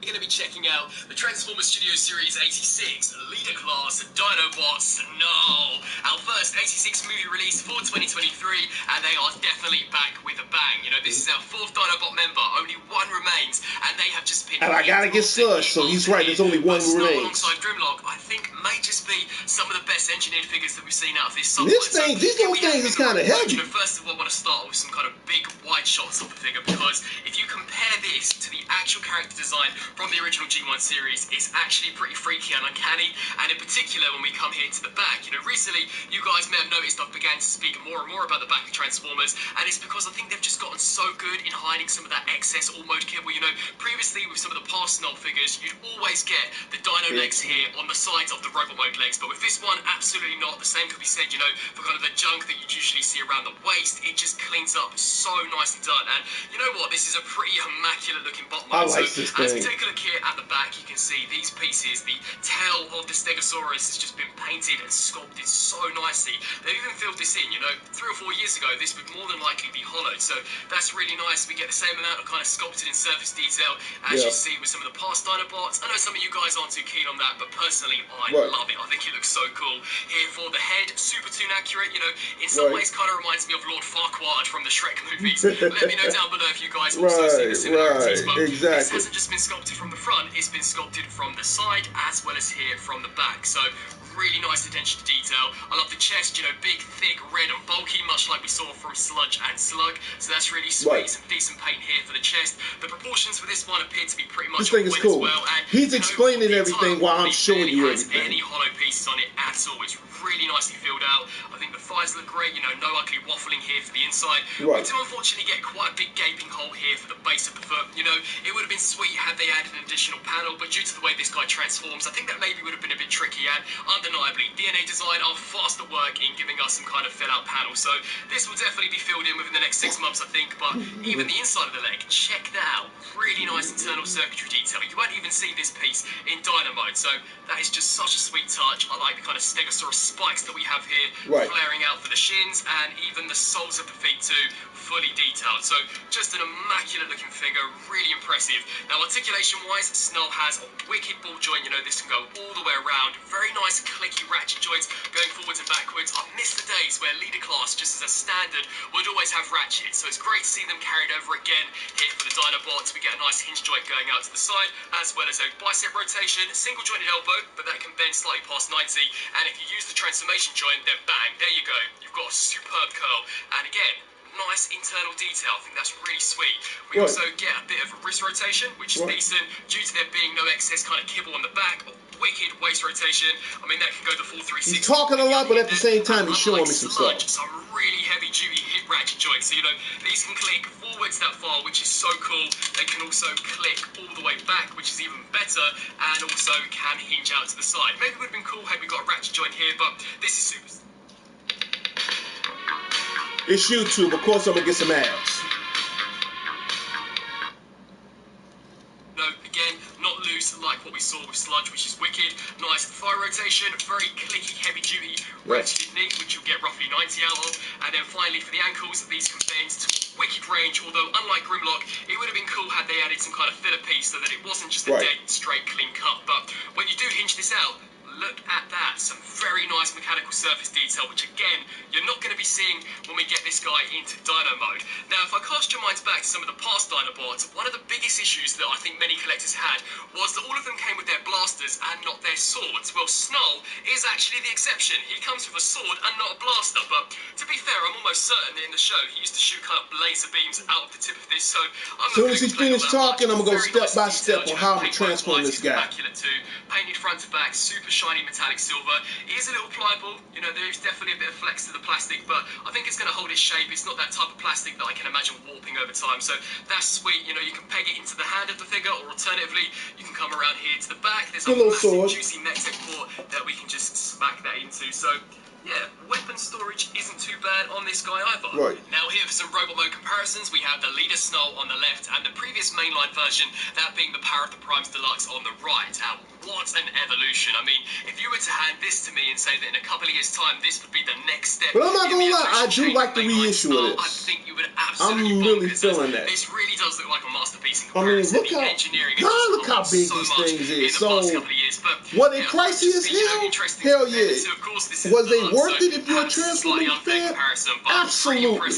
[SPEAKER 2] You're going to be checking out the Transformers Studio Series 86, Leader Class, Dinobots, no. Our first 86 movie release for 2023, and they are definitely back with a bang. You know, this is our 4th Dinobot member, only one remains, and they have just been...
[SPEAKER 1] And I gotta get Slush, so he's right, there's only one
[SPEAKER 2] Snow
[SPEAKER 1] remains.
[SPEAKER 2] alongside Grimlock, I think may just be some of the best engineered figures that we've seen out of this side.
[SPEAKER 1] These little things is kind of heavy.
[SPEAKER 2] You know, first of all, I want to start with some kind of big wide shots of the figure, because if you compare this to the actual character design from the original G1 series, it's actually pretty freaky and uncanny. And in particular, when we come here to the back, you know, recently you guys may have noticed I've began to speak more and more about the back of Transformers, and it's because I think they've just gotten so good in hiding some of that excess all-mode kibble. You know, previously with some of the past Snow figures, you'd always get the dino legs here on the sides of the robot mode legs, but with this one, absolutely not. The same could be said, you know, for kind of the junk that you'd usually see around the waist. It just cleans up so nicely done, and you know what? This is a pretty immaculate looking bot mode.
[SPEAKER 1] I like this thing.
[SPEAKER 2] As we take a look here at the back, you can see these pieces, the tail of the Stegosaurus has just been painted and sculpted so nicely. They've even filled this in, you know, 3 or 4 years ago, this would more than likely be hollowed, so that's really nice. We get the same amount of kind of sculpted in surface detail as you see with some of the past Dinobots. I know some of you guys aren't too keen on that, but personally, I love it. I think it looks so cool. Here for the head, super toon accurate, you know, in some ways kind of reminds me of Lord Farquaad from the Shrek movies. Let me know down below if you guys also see the similarities. But this hasn't just been sculpted from the front, it's been sculpted from the side as well as here from the back. So really nice attention to detail. I love the chest, you know, big, thick, red and bulky, much like we saw from Sludge and Slug. So that's really sweet. Some decent paint here for the chest. The proportions for this one appear to be pretty much
[SPEAKER 1] on point as well. And
[SPEAKER 2] he's
[SPEAKER 1] explaining everything while I'm showing you everything.
[SPEAKER 2] Any hollow pieces on it at all. It's really nicely filled out. I think the thighs look great. You know, no ugly waffling here for the inside. We do unfortunately get quite a big gaping hole here for the base of the foot. You know, it would have been sweet had they added an additional panel, but due to the way this guy transforms, I think that maybe would have been a bit tricky. And undeniably, DNA Design are fast at work in giving us some kind of fill-out panel. So this will definitely be filled in within the next 6 months, I think. But even the inside of the leg, check that out. Really nice internal circuitry detail. You won't even see this piece in Dyno mode. So that is just such a sweet touch. I like the kind of Stegosaurus spikes that we have here, flaring out for the shins, and even the soles of the feet too, fully detailed. So just an immaculate looking figure, really impressive. Now articulation wise, Snow has a wicked ball joint. You know, this can go all the way around. Very nice clicky ratchet joints going forwards and backwards. I miss the days where Leader Class, just as a standard, would always have ratchets. So it's great to see them carried over again here for the Dinobots. We get a nice hinge joint going out to the side, as well as a bicep rotation, single jointed elbow, but that can bend slightly past 90. And if you use the transformation joint, then bang, there you go. You've got a superb curl. And again, nice internal detail. I think that's really sweet. We also get a bit of a wrist rotation, which is decent due to there being no excess kind of kibble on the back. wicked waist rotation. I mean, that can go the full 360.
[SPEAKER 1] He's talking a lot, but at the same time, he's showing me some stuff.
[SPEAKER 2] Some really heavy-duty hip ratchet joints. So, you know, these can click forwards that far, which is so cool. They can also click all the way back, which is even better, and also can hinge out to the side. Maybe it would have been cool had we got a ratchet joint here, but this is super...
[SPEAKER 1] It's YouTube. Of course, I'm going to get some ads.
[SPEAKER 2] Again, not loose like what we saw with Sludge, which is wicked. Nice thigh rotation, very clicky, heavy-duty ratcheted knee, which you'll get roughly 90 out of. And then finally, for the ankles, these can bend to a wicked range, although unlike Grimlock, it would have been cool had they added some kind of filler piece so that it wasn't just a dead, straight, clean cut. But when you do hinge this out, look at that. Some very nice mechanical surface detail, which again, you're not going to be seeing when we get this guy into Dino mode. Now, if I cast your minds back to some of the past Dinobots, one of the biggest issues that I think many collectors had was that all of them came with their blasters and not their swords. Well, Snull is actually the exception. He comes with a sword and not a blaster, but to be fair, I'm almost certain that in the show he used to shoot kind of laser beams out of the tip of this, so I'm
[SPEAKER 1] as soon as he's finished talking, I'm going to go step by step on how I'm transforming this guy.
[SPEAKER 2] Painted front to back, super shiny metallic silver. It is a little pliable, you know, there is definitely a bit of flex to the plastic, but I think it's going to hold its shape. It's not that type of plastic that I can imagine warping over time, so that's sweet. You know, you can peg it into the hand of the figure, or alternatively, you can come around here to the back. There's a massive juicy mech-tech port that we can just smack that into, so yeah, weapon storage isn't too bad on this guy either.
[SPEAKER 1] Right.
[SPEAKER 2] Now here for some robot mode comparisons, we have the Leader Snull on the left and the previous mainline version, that being the Power of the Primes Deluxe on the right. Now, what an evolution. I mean, if you were to hand this to me and say that in a couple of years' time, this would be the next step.
[SPEAKER 1] But I'm not going to lie, I do like the reissue of this.
[SPEAKER 2] I think you would absolutely
[SPEAKER 1] I'm really feeling that.
[SPEAKER 2] This really does look like a masterpiece in
[SPEAKER 1] I mean,
[SPEAKER 2] comparison.
[SPEAKER 1] look how big these things is. So, were they pricey as hell? Hell yeah. Was they worth it if you're a Transforming fan? Absolutely.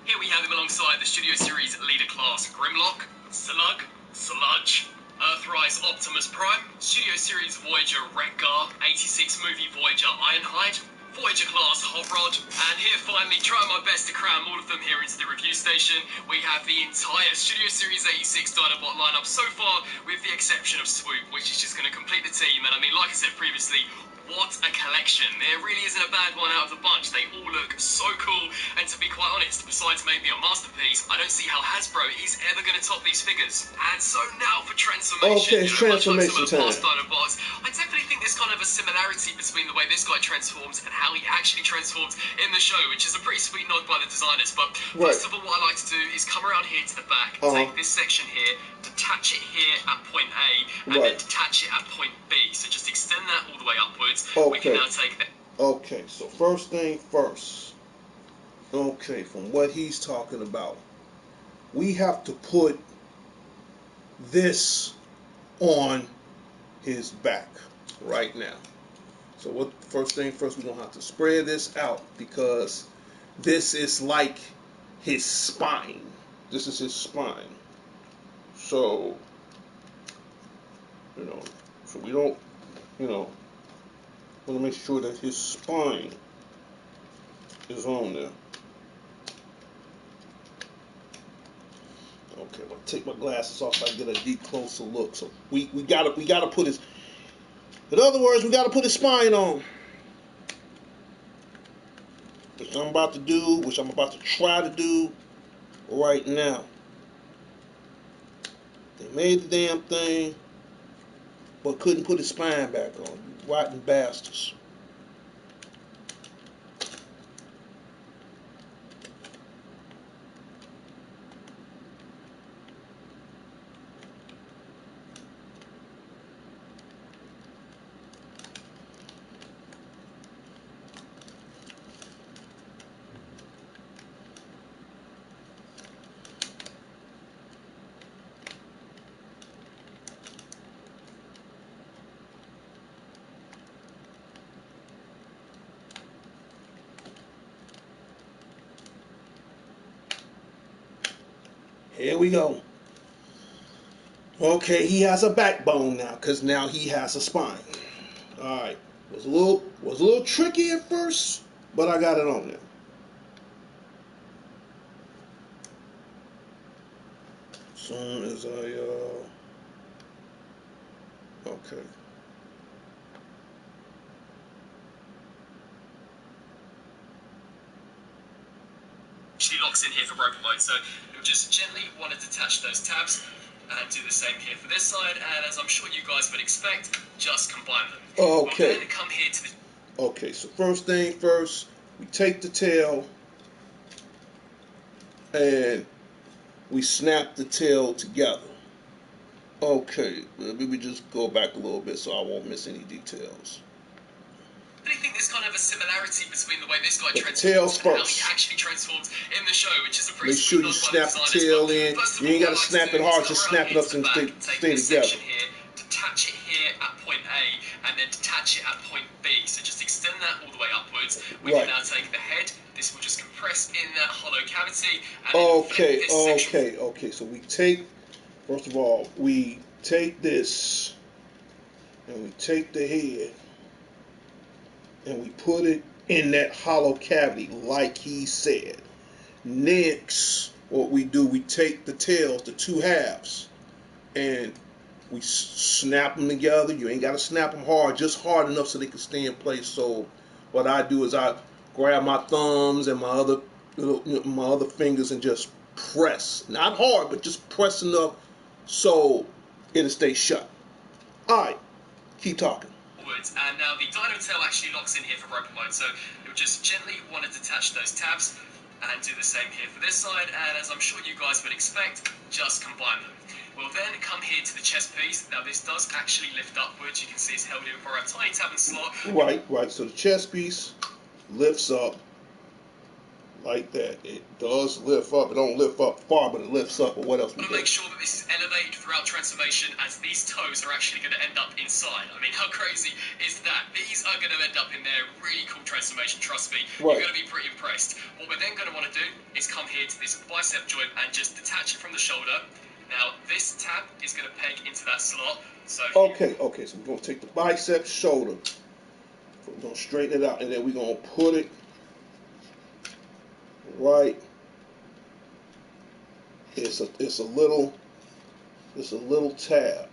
[SPEAKER 2] Here we have him alongside the Studio Series leader class Grimlock, Sludge, Earthrise Optimus Prime, Studio Series Voyager Wreck-Gar, 86 movie Voyager Ironhide, Voyager class Hot Rod, and here finally, trying my best to cram all of them here into the review station, we have the entire Studio Series 86 Dinobot lineup so far, with the exception of Swoop, which is just going to complete the team. And I mean, like I said previously, what a collection. There really isn't a bad one out of the bunch. They all look so cool, and to be quite honest, besides maybe a masterpiece, I don't see how Hasbro is ever going to top these figures. And so now for transformation.
[SPEAKER 1] Okay, it's transformation time.
[SPEAKER 2] Dinobots, I definitely think there's kind of a similarity between the way this guy transforms and how he actually transforms in the show, which is a pretty sweet nod by the designers. But first of all, what I like to do is come around here to the back, take this section here, detach it here at point A, and then detach it at point B. So just extend that all the way upwards. We can now take that.
[SPEAKER 1] Okay, so first thing first. Okay, from what he's talking about, we have to put this on his back right now. So what? First thing first, we're gonna have to spread this out because this is like his spine. This is his spine. So, you know, so we don't, you know, want to make sure that his spine is on there. Okay, I'm gonna take my glasses off so I can get a deep closer look. So we gotta put his. In other words, we gotta put his spine on. Which I'm about to do, which I'm about to try to do right now. They made the damn thing, but couldn't put his spine back on. You rotten bastards. Here we go. Okay, he has a backbone now, because now he has a spine. Alright. Was a little tricky at first, but I got it on there. Soon as I okay.
[SPEAKER 2] locks in here for robot mode. So you'll just gently want to detach those tabs and do the same here for this side. And as I'm sure you guys would expect, just combine them.
[SPEAKER 1] Okay.
[SPEAKER 2] We'll then come here to the...
[SPEAKER 1] Okay, so first thing first, we take the tail and we snap the tail together. Okay, let me just go back a little bit so I won't miss any details.
[SPEAKER 2] I really think there's kind of a similarity between the way this guy
[SPEAKER 1] But the
[SPEAKER 2] transforms
[SPEAKER 1] tail's
[SPEAKER 2] and how he
[SPEAKER 1] first.
[SPEAKER 2] actually transforms in the show, which is a pretty
[SPEAKER 1] Make sure you snap the tail in. You ain't got to snap it hard, just snap it up and stay together.
[SPEAKER 2] Here, detach it here at point A, and then detach it at point B. So just extend that all the way upwards. We can now take the head. This will just compress in that hollow cavity. And
[SPEAKER 1] Okay. So we take, first of all, we take this and we take the head and we put it in that hollow cavity like he said. Next, what we do, we take the tails, the two halves, and we snap them together. You ain't got to snap them hard, just hard enough so they can stay in place. So what I do is I grab my thumbs and my other fingers and just press. Not hard, but just press enough so it'll stay shut. All right, keep talking.
[SPEAKER 2] And now the Dino tail actually locks in here for robot mode, so you'll just gently want to detach those tabs and do the same here for this side, and as I'm sure you guys would expect, just combine them. We'll then come here to the chest piece. Now this does actually lift upwards. You can see it's held in for a tiny tab and slot.
[SPEAKER 1] Right. So the chest piece lifts up like that. It does lift up. It don't lift up far, but it lifts up. Or what else we
[SPEAKER 2] want to make sure that this is elevated throughout transformation, as these toes are actually going to end up inside. I mean, how crazy is that? These are going to end up in there. Really cool transformation, trust me.
[SPEAKER 1] Right.
[SPEAKER 2] You're going to be pretty impressed. What we're then going to want to do is come here to this bicep joint and just detach it from the shoulder. Now, this tab is going to peg into that slot. So
[SPEAKER 1] Okay, so we're going to take the bicep shoulder. We're going to straighten it out, and then we're going to put it right. It's a little tab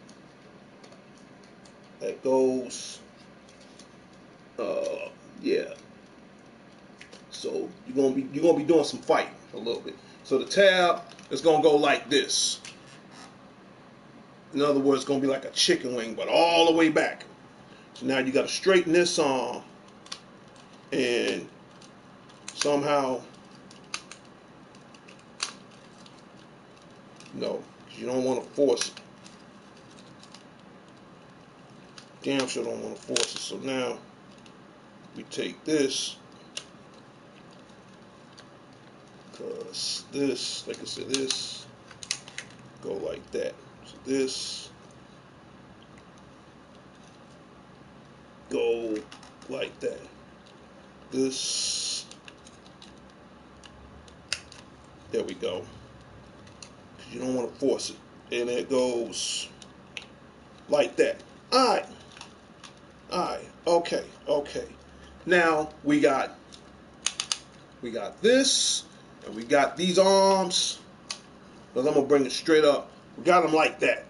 [SPEAKER 1] that goes. Yeah. So you're gonna be doing some fighting a little bit. So the tab is gonna go like this. In other words, it's gonna be like a chicken wing, but all the way back. So now you got to straighten this arm, and somehow, no, you don't want to force it. Damn sure don't want to force it. So now we take this, because this, like I said, this go like that. So this go like that. This, there we go. Because you don't want to force it. And it goes like that. Alright. Okay. Now we got this, and we got these arms. Because I'm gonna bring it straight up. We got them like that.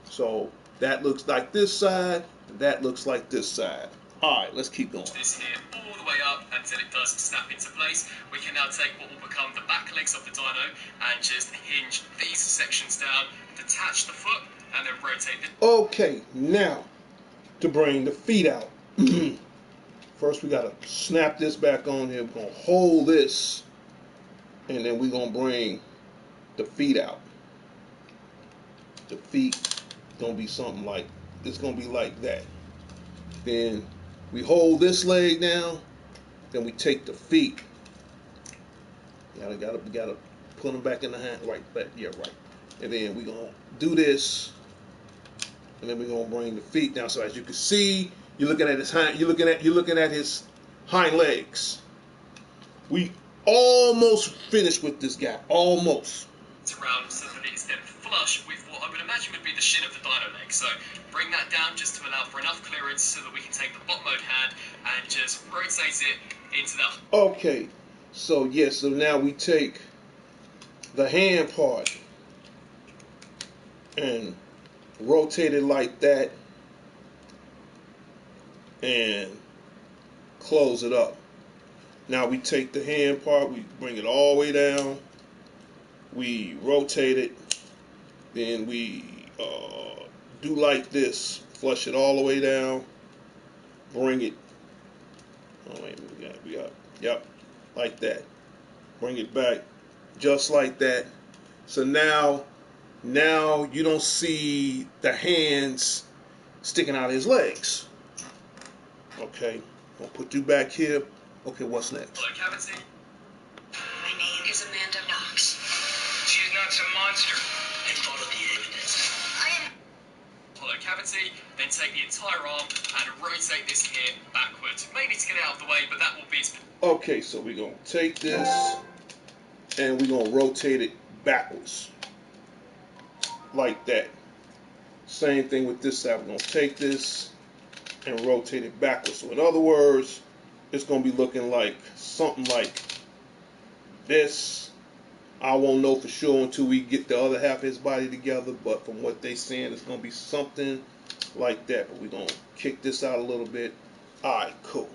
[SPEAKER 1] So that looks like this side, and that looks like this side. Alright, let's keep going.
[SPEAKER 2] This here all the way up until it does snap into place. We can now take what will become the back legs of the dino and just hinge these sections down, detach the foot, and then rotate it.
[SPEAKER 1] Okay, now to bring the feet out. First we gotta snap this back on here. We're gonna hold this, and then we're gonna bring the feet out. The feet gonna be something like, it's gonna be like that. Then we hold this leg down, then we take the feet. Gotta put them back in the hand, right back, yeah, right. And then we're gonna do this, and then we're gonna bring the feet down. So as you can see, you're looking at his hind legs. We almost finished with this guy, almost.
[SPEAKER 2] Around so that it's then flush with what I would imagine would be the shin of the dino leg. So bring that down just to allow for enough clearance so that we can take the bot mode hand and just rotate it into that.
[SPEAKER 1] Okay, so yes, so now we take the hand part and rotate it like that and close it up. Now we take the hand part, we bring it all the way down, we rotate it, then we do like this, flush it all the way down, bring it, oh wait, yep, like that. Bring it back, just like that. So now you don't see the hands sticking out of his legs. Okay, I'll put you back here. Okay, what's next?
[SPEAKER 2] Hello, cavity.
[SPEAKER 5] My name is Amanda Knox.
[SPEAKER 3] She's not some monster. And follow the evidence.
[SPEAKER 5] I am.
[SPEAKER 2] Hollow cavity, then take the entire arm and rotate this here backwards. Maybe to get it out of the way, but that will be its...
[SPEAKER 1] Okay, so we're going to take this and we're going to rotate it backwards. Like that. Same thing with this side. We're going to take this and rotate it backwards. So in other words, it's going to be looking like something like this. I won't know for sure until we get the other half of his body together, but from what they're saying, it's going to be something like that. But we're going to kick this out a little bit. Alright, cool.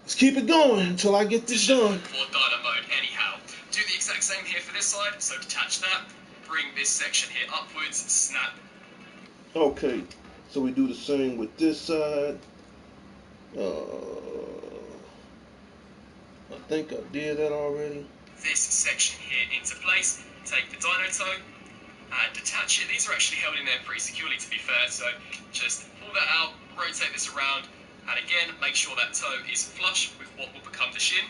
[SPEAKER 1] Let's keep it going until I get this done.
[SPEAKER 2] For Dino mode, anyhow. Do the exact same here for this side, so detach that, bring this section here upwards, snap.
[SPEAKER 1] Okay, so we do the same with this side. I think I did that already.
[SPEAKER 2] This section here into place, take the dino toe and detach it. These are actually held in there pretty securely, to be fair, so just pull that out, rotate this around, and again make sure that toe is flush with what will become the shin.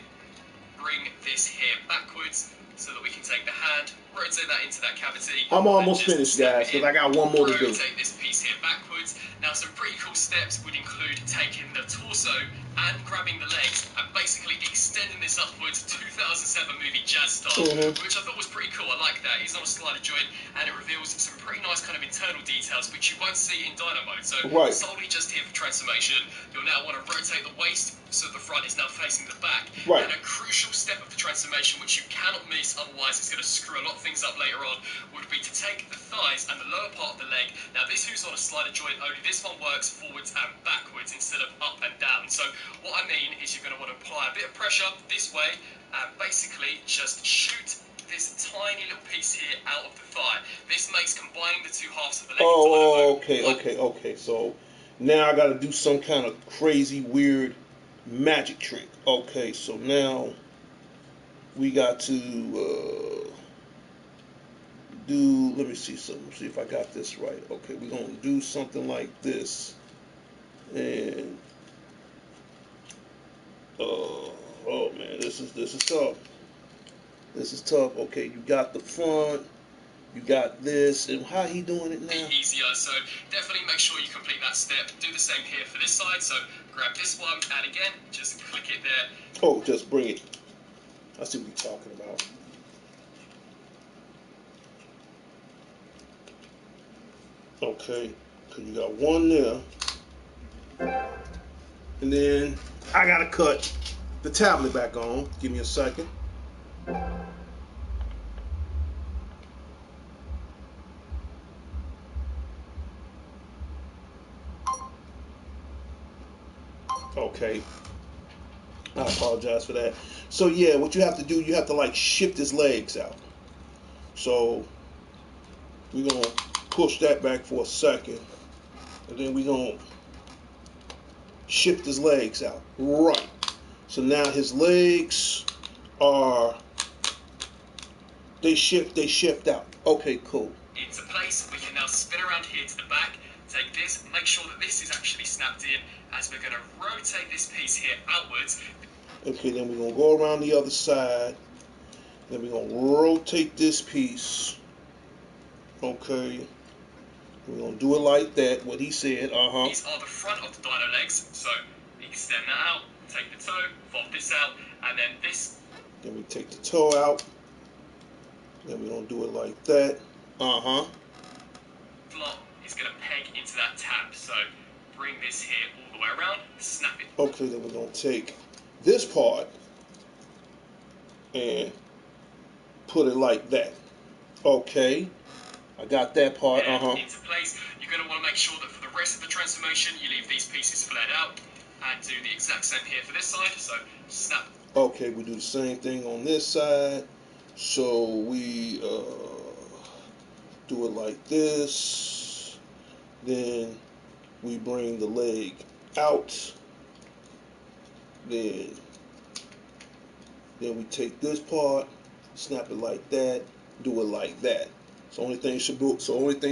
[SPEAKER 2] Bring this here backwards so that we can take the hand, rotate that into that cavity.
[SPEAKER 1] I'm almost finished, guys, because I got one more to do.
[SPEAKER 2] Rotate this piece here backwards. Now, some pretty cool steps would include taking the torso and grabbing the legs and basically extending this upwards, 2007 movie Jazz style, which I thought was pretty cool. I like that. He's on a slider joint and it reveals some pretty nice kind of internal details which you won't see in Dino mode. So solely just here for transformation, you'll now want to rotate the waist so the front is now facing the back. And a crucial step of the transformation which you cannot miss, otherwise it's going to screw a lot of things up later on, would be to take the thighs and the lower part of the leg. Now this who's on a slider joint, only this one works forwards and backwards instead of up and down. So what I mean is you're going to want to apply a bit of pressure this way and basically just shoot this tiny little piece here out of the thigh. This makes combining the two halves of the leg
[SPEAKER 1] okay. So now I got to do some kind of crazy, weird magic trick. Okay, so now we got to do, let me see something, see if I got this right. Okay, we're going to do something like this. And oh man, this is tough. This is tough. Okay, you got the front, you got this, and how he doing it now?
[SPEAKER 2] Easier, so definitely make sure you complete that step. Do the same here for this side, so grab this one, and again, just click it there.
[SPEAKER 1] Oh, just bring it. I see what you're talking about. Okay, so you got one there. And then I gotta cut the tablet back on. Give me a second. Okay. I apologize for that. So yeah, what you have to do, you have to like shift his legs out. So we're gonna push that back for a second, and then we're gonna shift his legs out. Right. So now his legs are, they shift out. Okay, cool.
[SPEAKER 2] Into place, we can now spin around here to the back. Take this, make sure that this is actually snapped in, as we're going to rotate this piece here outwards.
[SPEAKER 1] Okay, then we're going to go around the other side. Then we're going to rotate this piece. Okay. We're going to do it like that, what he said.
[SPEAKER 2] These are the front of the dino legs, so extend that out, take the toe, fold this out, and then this.
[SPEAKER 1] Then we take the toe out. Then we're going to do it like that.
[SPEAKER 2] Flop is going to peg into that tab, so bring this here all the way around, snap it.
[SPEAKER 1] Okay, then we're going to take this part and put it like that. Okay, I got that part.
[SPEAKER 2] Into place. You're going to want to make sure that for the rest of the transformation, you leave these pieces flared out. and do the exact same here for this side. So snap.
[SPEAKER 1] Okay, we do the same thing on this side. So we do it like this. Then we bring the leg out. Then we take this part, snap it like that, do it like that. So only thing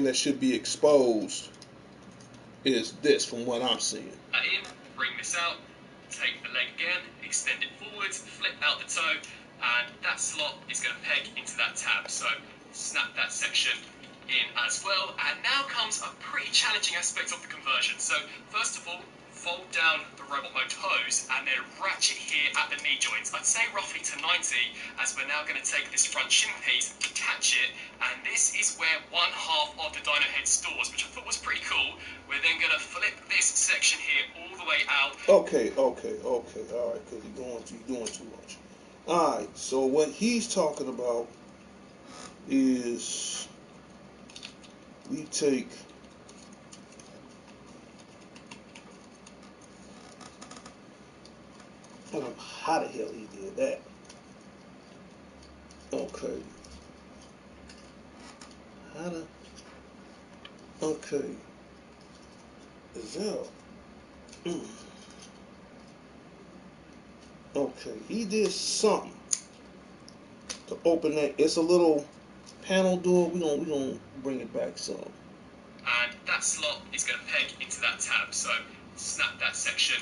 [SPEAKER 1] that should be exposed is this, from what I'm seeing.
[SPEAKER 2] In, bring this out, take the leg again, extend it forwards, flip out the toe, and that slot is going to peg into that tab. So snap that section in as well. And now comes a pretty challenging aspect of the conversion. So first of all, fold down the robot mode hose and then ratchet here at the knee joints. I'd say roughly to 90, as we're now going to take this front shin piece, attach it, and this is where one half of the dyno head stores, which I thought was pretty cool. We're then going to flip this section here all the way out.
[SPEAKER 1] Okay, all right, because you're doing too much. All right, so what he's talking about is we take I don't know how the hell he did that. Okay. Okay. Is that? Okay, he did something to open that. It's a little panel door. We gonna bring it back some.
[SPEAKER 2] And that slot is going to peg into that tab. So snap that section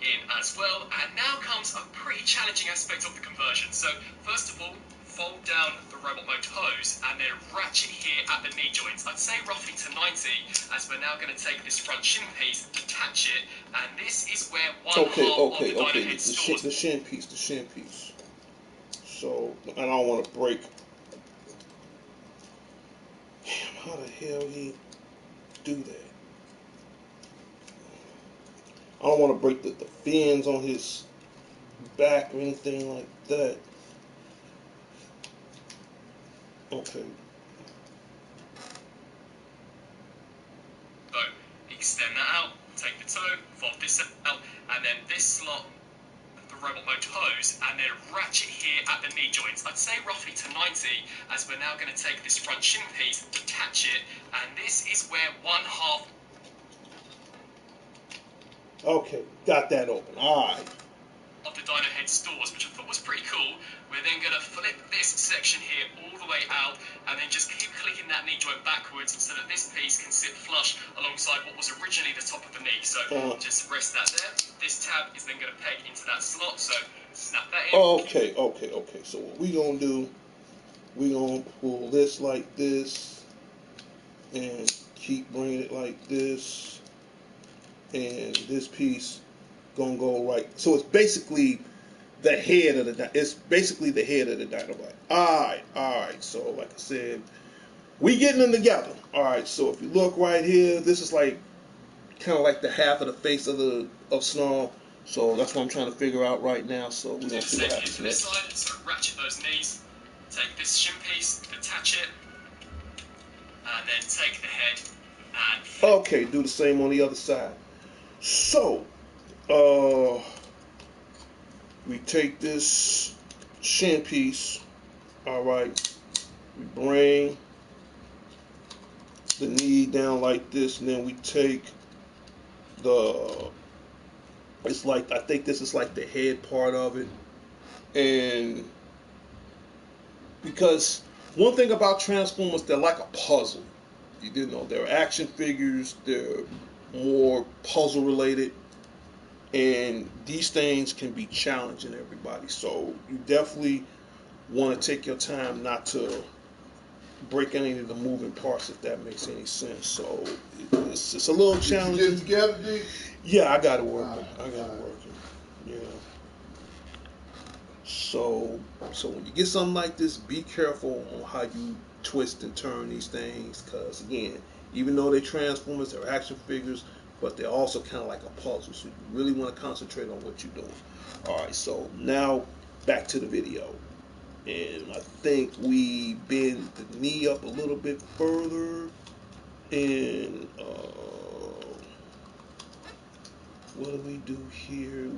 [SPEAKER 2] in as well. And now comes a pretty challenging aspect of the conversion. So first of all, fold down the robot mode hose and then ratchet here at the knee joints. I'd say roughly to 90, as we're now going to take this front shin piece, attach it, and this is where one half of the dyno head stores.
[SPEAKER 1] The shin piece. So, and I don't want to break. Damn, how the hell he do that? I don't want to break the fins on his back or anything like that. Okay.
[SPEAKER 2] So extend that out, take the toe, fold this out, and then this slot, the robot mode hose, and then ratchet here at the knee joints. I'd say roughly to 90, as we're now going to take this front shin piece, attach it, and this is where one half.
[SPEAKER 1] Okay, got that open. All right.
[SPEAKER 2] Of the dyno head stores, which I thought was pretty cool. We're then going to flip this section here all the way out and then just keep clicking that knee joint backwards so that this piece can sit flush alongside what was originally the top of the knee. So just rest that there. This tab is then going to peg into that slot, so snap that in.
[SPEAKER 1] Okay. So what we going to do, we going to pull this like this and keep bringing it like this, and this piece gonna go right. So it's basically the head of the Dynobot. All right. So like I said, we getting them together. All right. So if you look right here, this is like kind of like the half of the face of Snarl. So that's what I'm trying to figure out right now. So we're gonna see what happens next.
[SPEAKER 2] Side, so ratchet those knees, take this shin piece, detach it, and then take the head and.
[SPEAKER 1] Okay, do the same on the other side. So. We take this shin piece, all right, we bring the knee down like this, and then we take it's like, I think this is like the head part of it, and because one thing about Transformers, they're like a puzzle. You know, they're action figures, they're more puzzle related. And these things can be challenging, everybody. So you definitely want to take your time not to break any of the moving parts, if that makes any sense. So it's a little challenging.
[SPEAKER 6] Did you get it together, D?
[SPEAKER 1] Yeah, I got it working. Yeah. So when you get something like this, be careful on how you twist and turn these things, because again, even though they're Transformers, they're action figures, but they're also kind of like a puzzle, so you really want to concentrate on what you're doing. All right, so now back to the video. And I think we bend the knee up a little bit further, and what do we do here?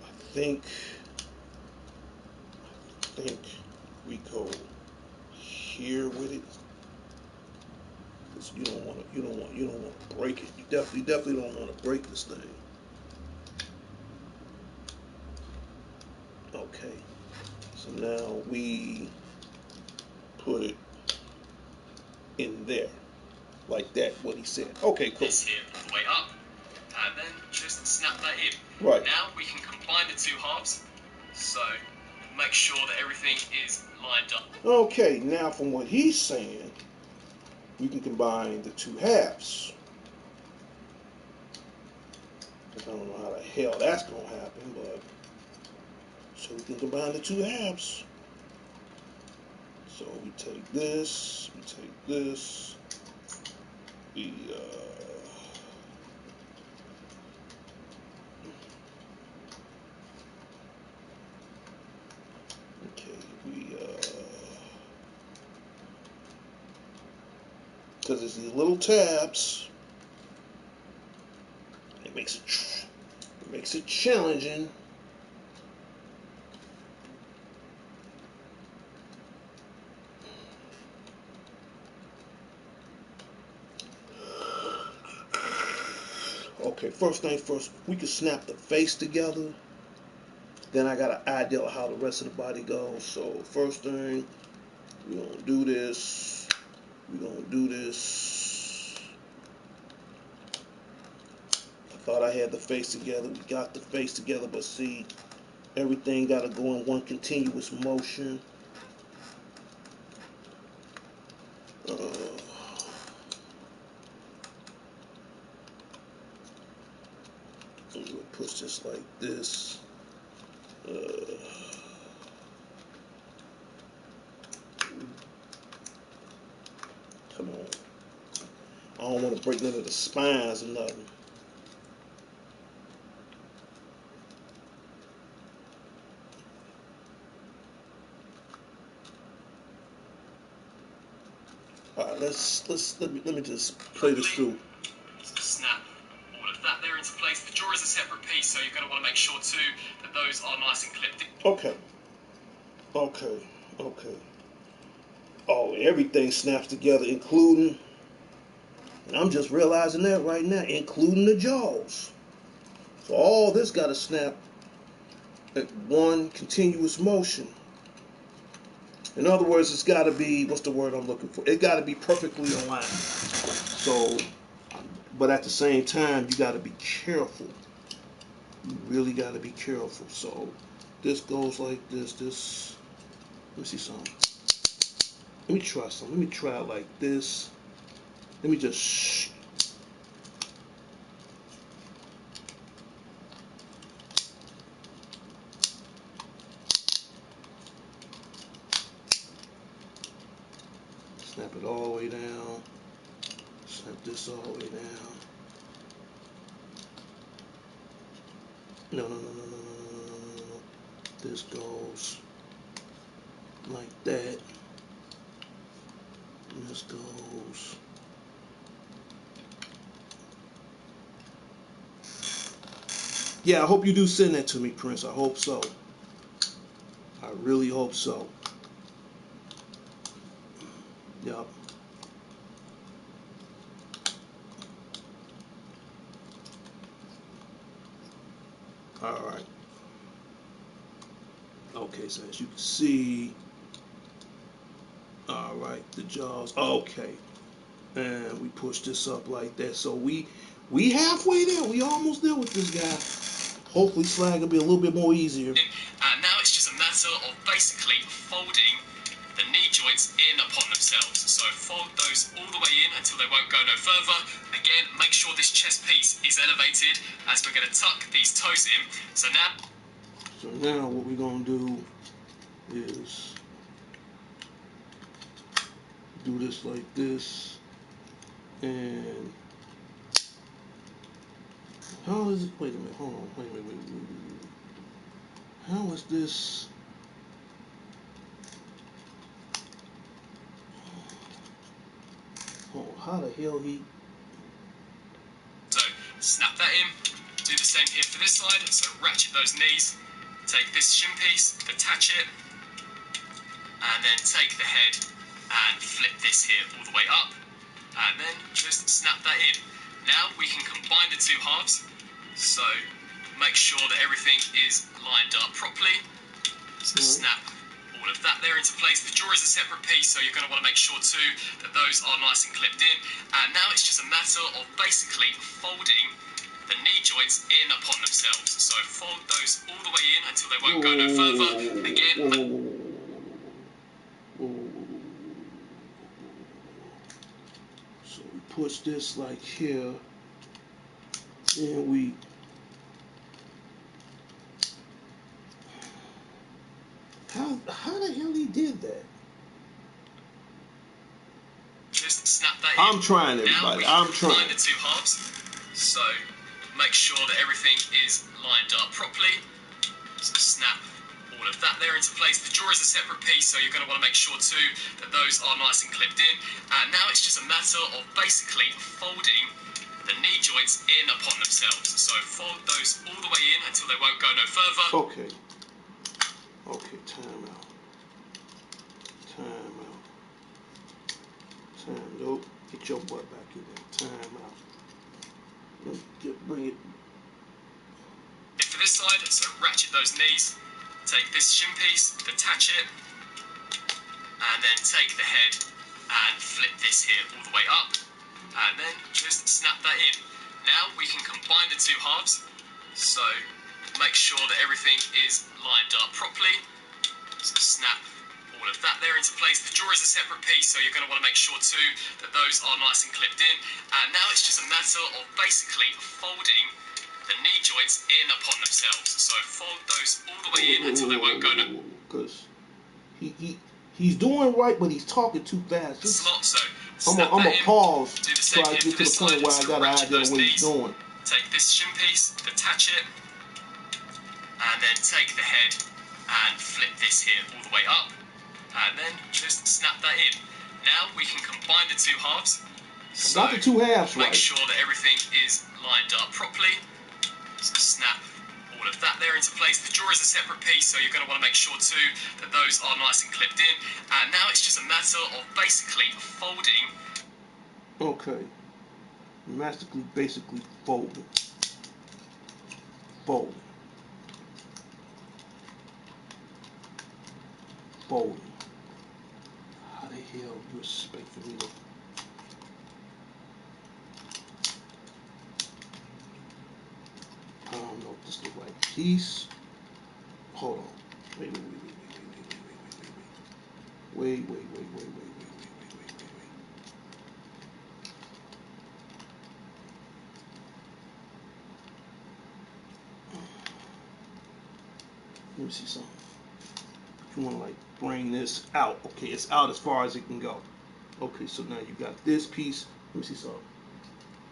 [SPEAKER 1] I think we go here with it. You don't want to break it. You definitely don't want to break this thing. Okay. So now we put it in there, like that. What he said. Okay, cool.
[SPEAKER 2] This here all the way up, and then just snap that in.
[SPEAKER 1] Right.
[SPEAKER 2] Now we can combine the two halves. So make sure that everything is lined up.
[SPEAKER 1] Okay. Now from what he's saying, we can combine the two halves. I don't know how the hell that's gonna happen, but so we can combine the two halves. So we take this, we okay, because it's these little tabs, it makes it challenging. Okay, first thing first, we can snap the face together. Then I got an idea of how the rest of the body goes. So first thing, we're gonna do this. I thought I had the face together. We got the face together, but see, everything gotta go in one continuous motion. We'll push this like this. Come on. I don't want to break none of the spines or nothing. All right, let me just play this through.
[SPEAKER 2] Snap all of that there into place. The jaw is a separate piece, so you're going to want to make sure too that those are nice and clipped.
[SPEAKER 1] Okay. Oh, everything snaps together, including, and I'm just realizing that right now, including the jaws. So all this got to snap at one continuous motion. In other words, it's got to be, what's the word I'm looking for? It got to be perfectly aligned. So, but at the same time, you got to be careful. You really got to be careful. So, this goes like this. Let me see something. Let me try something. Let me try it like this. Let me just snap it all the way down. Snap this all the way down. No. This goes like that. And this goes. Yeah, I hope you do send that to me, Prince. I hope so. I really hope so. Yep. Alright. Okay, so as you can see, alright, the jaws, okay. And we push this up like that. So we halfway there. We almost there with this guy. Hopefully slag will be a little bit more easier.
[SPEAKER 2] Now it's just a matter of basically folding the knee joints in upon themselves. So fold those all the way in until they won't go no further. Again, make sure this chest piece is elevated as we're going to tuck these toes in. So
[SPEAKER 1] now what we're going to do is do this like this. And how is it? Wait a minute. Hold on. Wait. How is this? Oh, how the hell he?
[SPEAKER 2] snap that in. Do the same here for this side, so ratchet those knees. Take this shin piece, attach it, and then take the head and flip this here all the way up, and then just snap that in. Now we can combine the two halves, so make sure that everything is lined up properly. So snap all of that there into place. The jaw is a separate piece, so you're going to want to make sure too that those are nice and clipped in. And now it's just a matter of basically folding the knee joints in upon themselves. So fold those all the way in until they won't go no further. Again,
[SPEAKER 1] so we push this like here, and we how the hell he did that?
[SPEAKER 2] just snap that in.
[SPEAKER 1] I'm trying, everybody. I'm trying.
[SPEAKER 2] Combine the two halves. So make sure that everything is lined up properly. So snap all of that there into place. The jaw is a separate piece, so you're going to want to make sure too that those are nice and clipped in. And now it's just a matter of basically folding the knee joints in upon themselves. So fold those all the way in until they won't go no further.
[SPEAKER 1] Okay. Okay, time out. Time out. Time out. Get your butt back in there. Time out. Let's bring it.
[SPEAKER 2] For this side, so ratchet those knees. Take this shin piece, attach it, and then take the head and flip this here all the way up, and then just snap that in. Now we can combine the two halves, so make sure that everything is lined up properly. So snap all of that there into place. The jaw is a separate piece, so you're going to want to make sure too that those are nice and clipped in. And now it's just a matter of basically folding the knee joints in upon themselves. So fold those all the way in until they won't go no.
[SPEAKER 1] Because he's doing right, but he's talking too fast.
[SPEAKER 2] Slot, so
[SPEAKER 1] I'm gonna pause
[SPEAKER 2] do the
[SPEAKER 1] so
[SPEAKER 2] same
[SPEAKER 1] I
[SPEAKER 2] here
[SPEAKER 1] get
[SPEAKER 2] for
[SPEAKER 1] to the
[SPEAKER 2] this
[SPEAKER 1] point
[SPEAKER 2] side.
[SPEAKER 1] where I
[SPEAKER 2] So
[SPEAKER 1] got an
[SPEAKER 2] ratchet
[SPEAKER 1] idea of
[SPEAKER 2] those
[SPEAKER 1] what he's
[SPEAKER 2] knees.
[SPEAKER 1] doing.
[SPEAKER 2] Take this shin piece, attach it, and then take the head and flip this here all the way up, and then just snap that in. Now we can combine the two halves. So
[SPEAKER 1] Not the two halves,
[SPEAKER 2] make
[SPEAKER 1] right?
[SPEAKER 2] sure that everything is lined up properly. So snap all of that there into place. The jaw is a separate piece, so you're going to want to make sure too that those are nice and clipped in. And now it's just a matter of basically folding.
[SPEAKER 1] Okay. Basically folding. Folding. Folding. How the hell you expect for me to... I don't know if this is the right piece. Hold on. Wait. Let me see something. If you want to like bring this out, okay, it's out as far as it can go. Okay, so now you got this piece. Let me see something.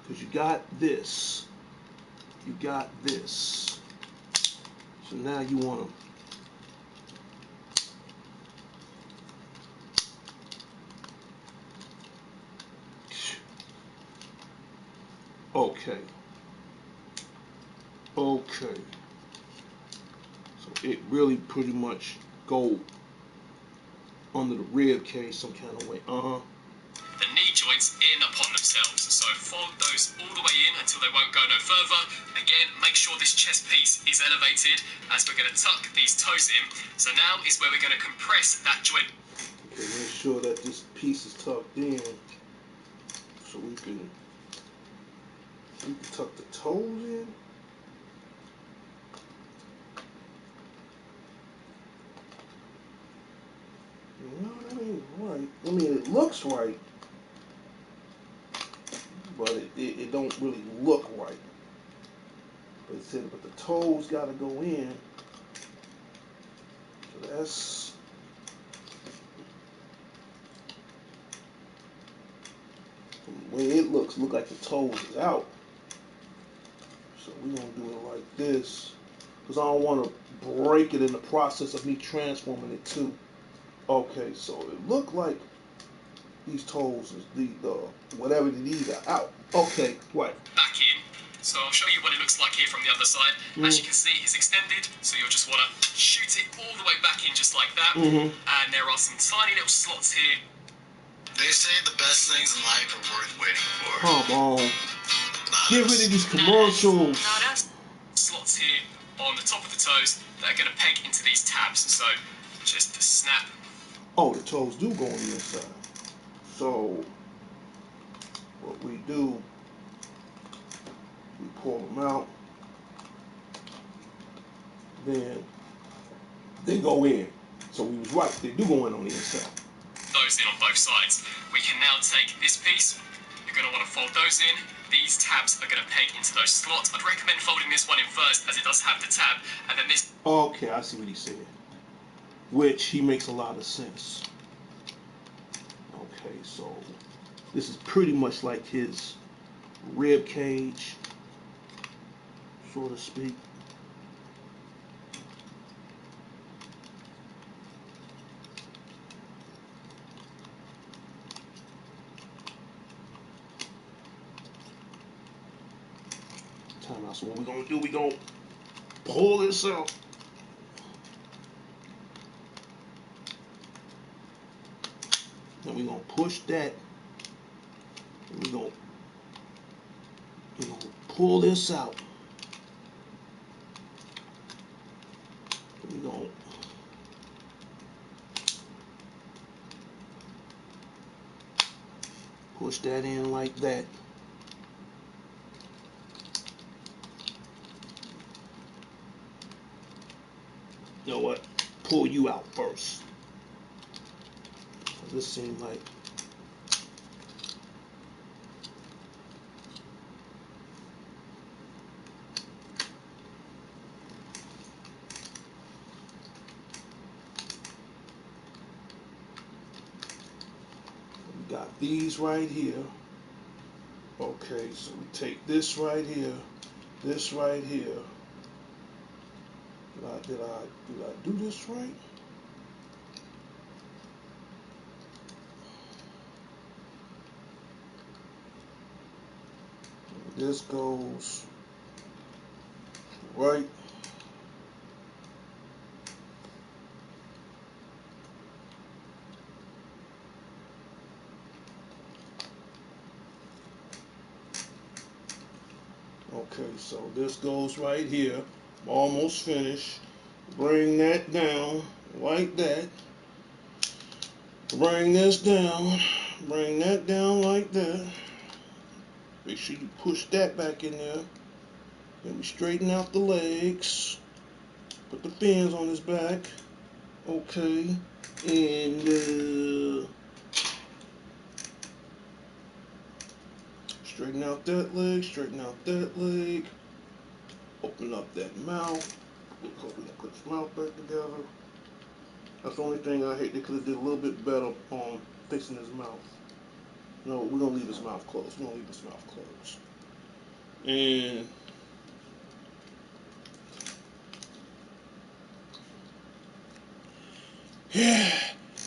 [SPEAKER 1] Because you got this. You got this. So now you want to. Okay. Okay. So it really pretty much go under the rib cage some kind of way.
[SPEAKER 2] The knee joints in upon themselves. So fold those all the way in until they won't go no further. Again, make sure this chest piece is elevated as we're going to tuck these toes in. So now is where we're going to compress that joint.
[SPEAKER 1] Okay, make sure that this piece is tucked in so we can tuck the toes in. No, that ain't right. I mean, it looks right, but it don't really look right. But it said, but the toes got to go in. So that's from the way it looks like the toes is out. So we're gonna do it like this, because I don't want to break it in the process of me transforming it too. Okay, so it looked like these toes is the whatever these are out. Okay, right.
[SPEAKER 2] Back in. So I'll show you what it looks like here from the other side. As you can see, it's extended, so you'll just want to shoot it all the way back in just like that. And there are some tiny little slots here.
[SPEAKER 6] They say the best things in life are worth waiting for.
[SPEAKER 1] Come on. Get rid of these commercials.
[SPEAKER 2] Slots here on the top of the toes that are going to peg into these tabs. So just snap.
[SPEAKER 1] Oh, the toes do go on the inside. So what we do, we pull them out, then they go in. So we was right, they do go in on the inside.
[SPEAKER 2] Those in on both sides. We can now take this piece. You're going to want to fold those in. These tabs are going to peg into those slots. I'd recommend folding this one in first, as it does have the tab, and then this.
[SPEAKER 1] Okay, I see what he's saying. Which he makes a lot of sense. Okay, so this is pretty much like his rib cage, so to speak. Time out. So what we're gonna do, we're gonna pull this out. And we're gonna push that. And we're gonna pull this out. We're gonna push that in like that. You know what? Pull you out first. This seems like we got these right here. Okay, so we take this right here, this right here. Did I do this right? This goes right. Okay, so this goes right here. I'm almost finished. Bring that down like that. Bring this down. Bring that down like that. Make sure you push that back in there. Then we straighten out the legs. Put the fins on his back. Okay. And straighten out that leg. Straighten out that leg. Open up that mouth. So we can put his mouth back together. That's the only thing I hate. They could have did a little bit better on fixing his mouth. No, we're gonna leave his mouth closed. We're gonna leave his mouth closed. And yeah,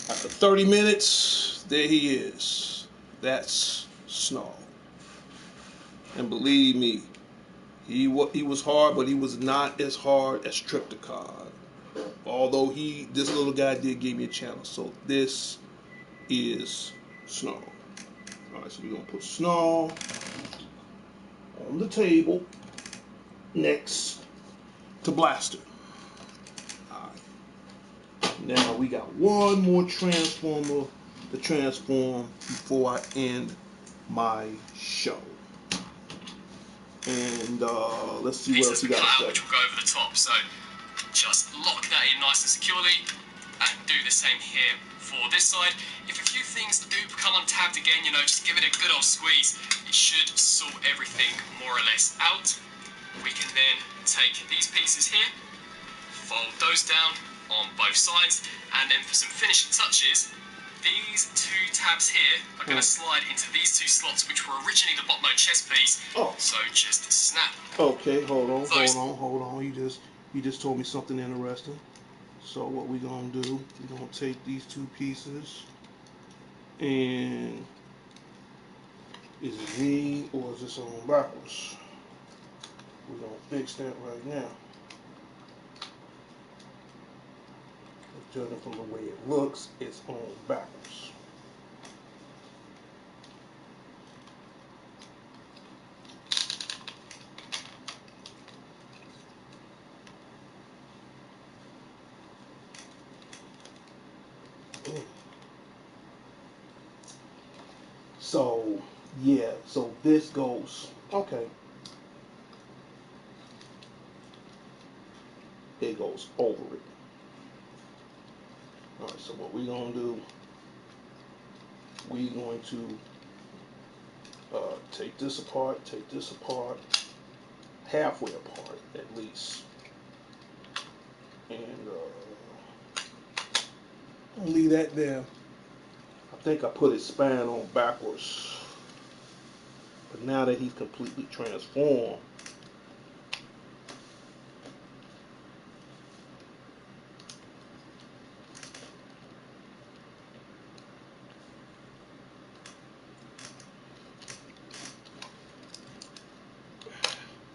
[SPEAKER 1] after 30 minutes, there he is. That's Snarl. And believe me, he was hard, but he was not as hard as Trypticon. Although this little guy did give me a channel. So this is Snarl. Alright, so we're going to put Snarl on the table next to Blaster. Alright. Now we got one more Transformer to transform before I end my show. And let's see what else we got to say.
[SPEAKER 2] Which will go over the top. So just lock that in nice and securely and do the same here for this side. If a few things do become untabbed again, just give it a good old squeeze. It should sort everything more or less out. We can then take these pieces here, fold those down on both sides, and then for some finishing touches, these two tabs here are going to slide into these two slots, which were originally the Botmo chest piece.
[SPEAKER 1] Oh.
[SPEAKER 2] So just snap.
[SPEAKER 1] Okay, hold on. You just told me something interesting. So what we're gonna do? We're gonna take these two pieces, and is it me or is this on backwards? We're going to fix that right now. Judging from the way it looks, it's on backwards. So, yeah, so this goes, okay. It goes over it. Alright, so what we're going to do, we're going to take this apart, halfway apart at least. And I'll leave that there. I think I put his span on backwards. But now that he's completely transformed,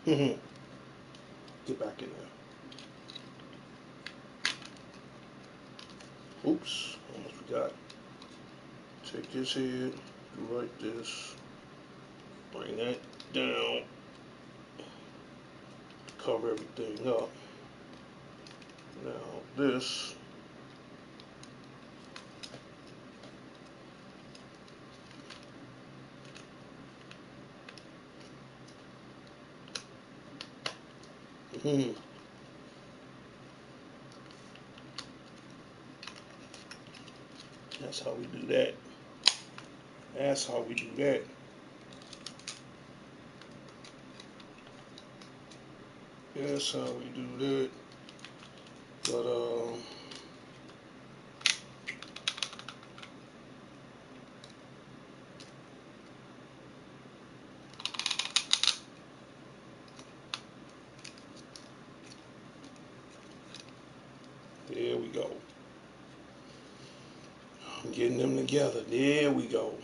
[SPEAKER 1] get back in there. Oops, almost forgot. Take this head, do like this, bring that down, cover everything up. Now this, that's how we do that. That's how we do that. That's how we do that. But there we go. I'm getting them together. There we go.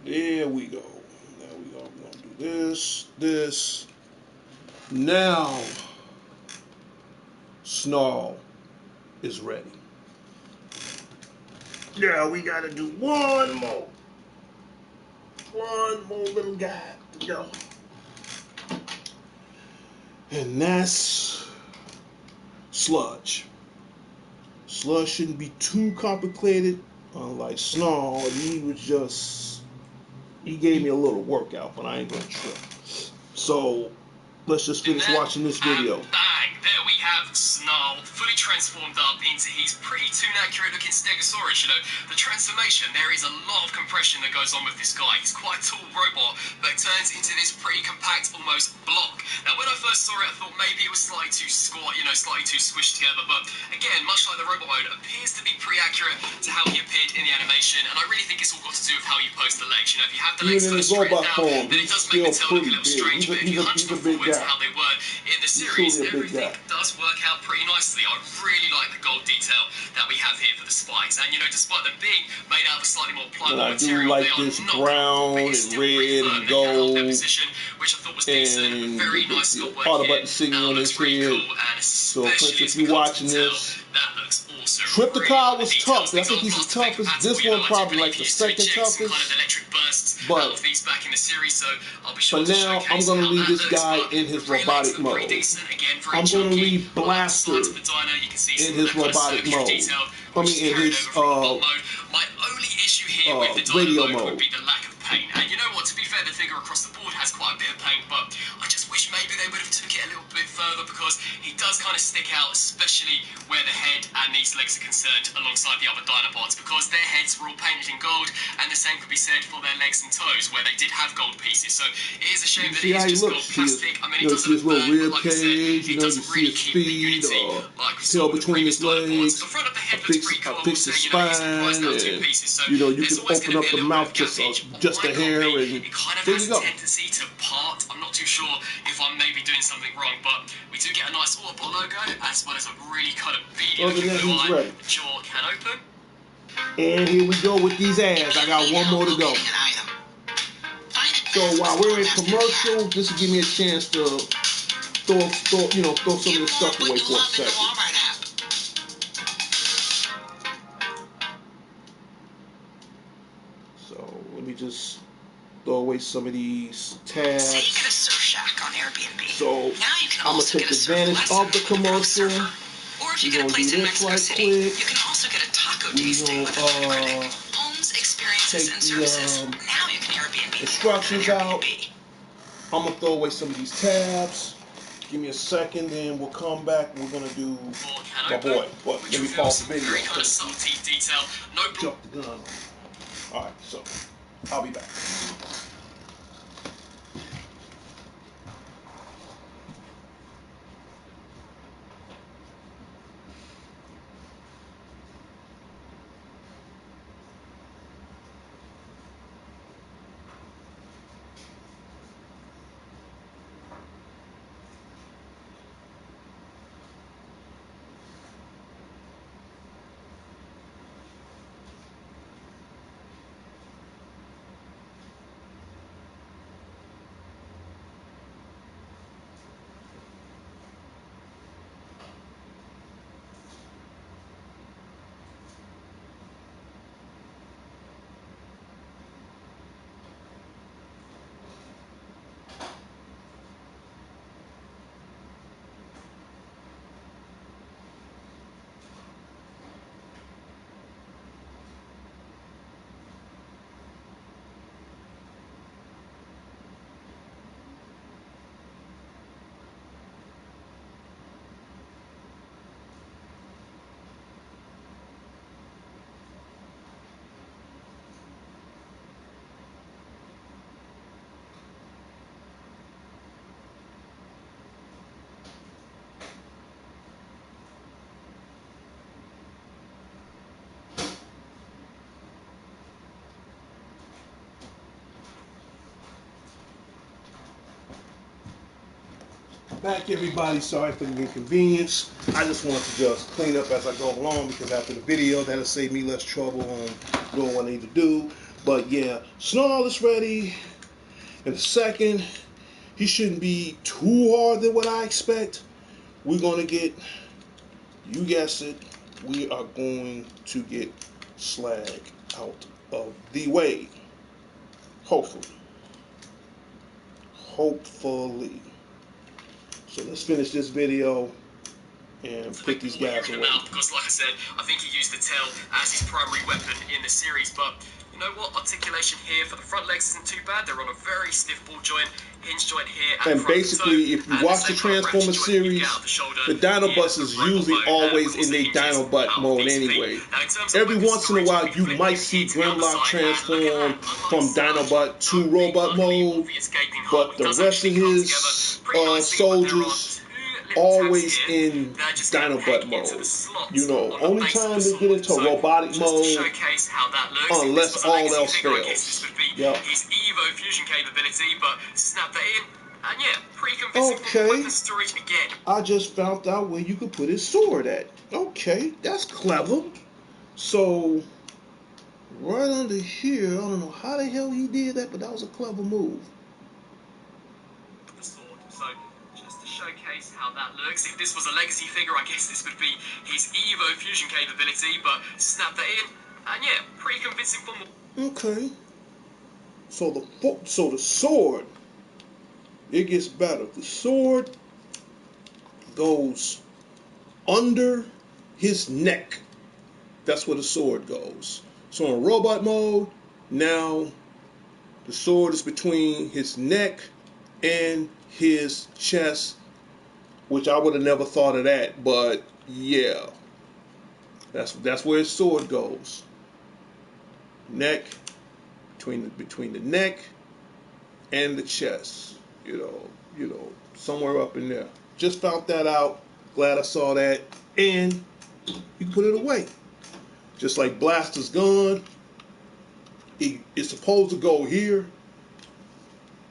[SPEAKER 1] There we go. There we go. We're gonna do this. Now, Snarl is ready. Yeah, we gotta do one more. One more little guy to go. And that's Sludge. Sludge shouldn't be too complicated. Unlike Snarl, he gave me a little workout, but I ain't gonna trip. So, let's just finish watching this video.
[SPEAKER 2] Bang! There we have Snarl, fully transformed up into his pretty toon accurate looking Stegosaurus. You know, the transformation, there is a lot of compression that goes on with this guy. He's quite a tall robot, but it turns into this pretty compact, almost block. Now, when I first saw it, I thought maybe it was slightly too squat, you know, slightly too squished together. But again, much like the robot mode, it appears to be pretty accurate to how he appeared in the animation. And I really think it's all got to do with how you pose the legs. You know, if you have the legs kind of straight down, then it does make the tail look a little strange. But if you hunch them forward to how they were in the series, everything does work out pretty nicely. I really like the gold detail that we have here for the spikes. And, you know, despite them being made out of a slightly more pliable material,
[SPEAKER 1] like
[SPEAKER 2] they are
[SPEAKER 1] this
[SPEAKER 2] not
[SPEAKER 1] brown and red and gold,
[SPEAKER 2] which I thought was decent. Very nice sculpt work
[SPEAKER 1] part
[SPEAKER 2] here.
[SPEAKER 1] about the singing on his head.
[SPEAKER 2] Cool, and
[SPEAKER 1] So, if you're watching this,
[SPEAKER 2] that looks awesome.
[SPEAKER 1] Trip the Car was tough. I think he's the toughest. This one probably like the second toughest. But for now, I'm going to leave this guy in his robotic mode. I'm going to leave Blaster in his robotic mode. I mean, in his radio mode.
[SPEAKER 2] Would be the lack of paint. And you know what? To be fair, the figure across the board has quite a bit of paint, but I just wish maybe they would have took it a little bit further, because he does kind of stick out, especially where the head and these legs are concerned, alongside the other Dinobots, because their heads were all painted in gold, and the same could be said for their legs and toes, where they did have gold pieces. So it is a shame that it is just gold plastic. I mean, it doesn't look bad, but like I said, it doesn't really keep the unity like we saw with the previous Dinobots. The front of the head looks pretty cool.
[SPEAKER 1] Fix the spine, and you know, you can open up the mouth just a hair, and
[SPEAKER 2] it kind of
[SPEAKER 1] there
[SPEAKER 2] has
[SPEAKER 1] you go.
[SPEAKER 2] a tendency to part. I'm not too sure if I'm maybe doing something wrong, but we do get a nice Autobot logo, as well as a really kind of beady looking blue eye. Jaw can open.
[SPEAKER 1] And here we go with these ads. I got one more to go. So while we're in commercial, this will give me a chance to throw some of this stuff away for a second. So let me just throw away some of these tabs.
[SPEAKER 5] Say you get a surf shack on Airbnb.
[SPEAKER 1] So
[SPEAKER 5] now you can
[SPEAKER 1] I'm gonna
[SPEAKER 5] also
[SPEAKER 1] take
[SPEAKER 5] get a
[SPEAKER 1] advantage
[SPEAKER 5] surf
[SPEAKER 1] of the commercial.
[SPEAKER 5] Or if you
[SPEAKER 1] We're
[SPEAKER 5] get a
[SPEAKER 1] gonna
[SPEAKER 5] place
[SPEAKER 1] do
[SPEAKER 5] in
[SPEAKER 1] this
[SPEAKER 5] Mexico
[SPEAKER 1] right
[SPEAKER 5] City,
[SPEAKER 1] quick.
[SPEAKER 5] you can also get a taco
[SPEAKER 1] We
[SPEAKER 5] tasting with a food
[SPEAKER 1] gonna
[SPEAKER 5] critic. Homes, experiences, and
[SPEAKER 1] take
[SPEAKER 5] services.
[SPEAKER 1] the
[SPEAKER 5] Now you can Airbnb
[SPEAKER 1] instructions
[SPEAKER 5] more than
[SPEAKER 1] out.
[SPEAKER 5] Airbnb.
[SPEAKER 1] I'm gonna throw away some of these tabs. Give me a second, then we'll come back. We're gonna do my boy. But let me pause the video.
[SPEAKER 2] Very kind of subtlety, detail. No
[SPEAKER 1] Jump the gun. All right, so I'll be back. Back, everybody. Sorry for the inconvenience. I just wanted to just clean up as I go along because after the video, that'll save me less trouble on doing what I need to do. But yeah, Snarl is ready. In a second, he shouldn't be too hard than what I expect. We're going to get, you guessed it, we are going to get Slag out of the way. Hopefully. Hopefully. So let's finish this video and put these guys away.
[SPEAKER 2] Because, like I said, I think he used the tail as his primary weapon in the series. But you know what? Articulation here for the front legs isn't too bad. They're on a very stiff ball joint, hinge joint here.
[SPEAKER 1] And basically, if you watch the Transformers series, the Dinobots is usually always in their Dinobot mode anyway. Every once in a while, you might see Grimlock transform from Dinobot to Robot mode, but the rest of his soldiers always in Dinobot mode. You know, only time they get into robotic mode, unless all else fails. Yep.
[SPEAKER 2] His Evo fusion capability, but snap that in, and yeah, pretty convincing weapon storage again.
[SPEAKER 1] I just found out where you could put his sword at. Okay, that's clever. So, right under here, I don't know how the hell he did that, but that was a clever move.
[SPEAKER 2] The sword. So, just to showcase how that looks, if this was a legacy figure, I guess this would be his Evo fusion capability, but snap that in, and yeah, pretty convincing for more.
[SPEAKER 1] Okay. So the sword, it gets better. The sword goes under his neck. That's where the sword goes. So in robot mode, now the sword is between his neck and his chest, which I would have never thought of that, but yeah. That's where his sword goes. Neck, between the neck and the chest, you know, somewhere up in there. Just found that out. Glad I saw that, and you can put it away. Just like Blaster's gun, it's supposed to go here,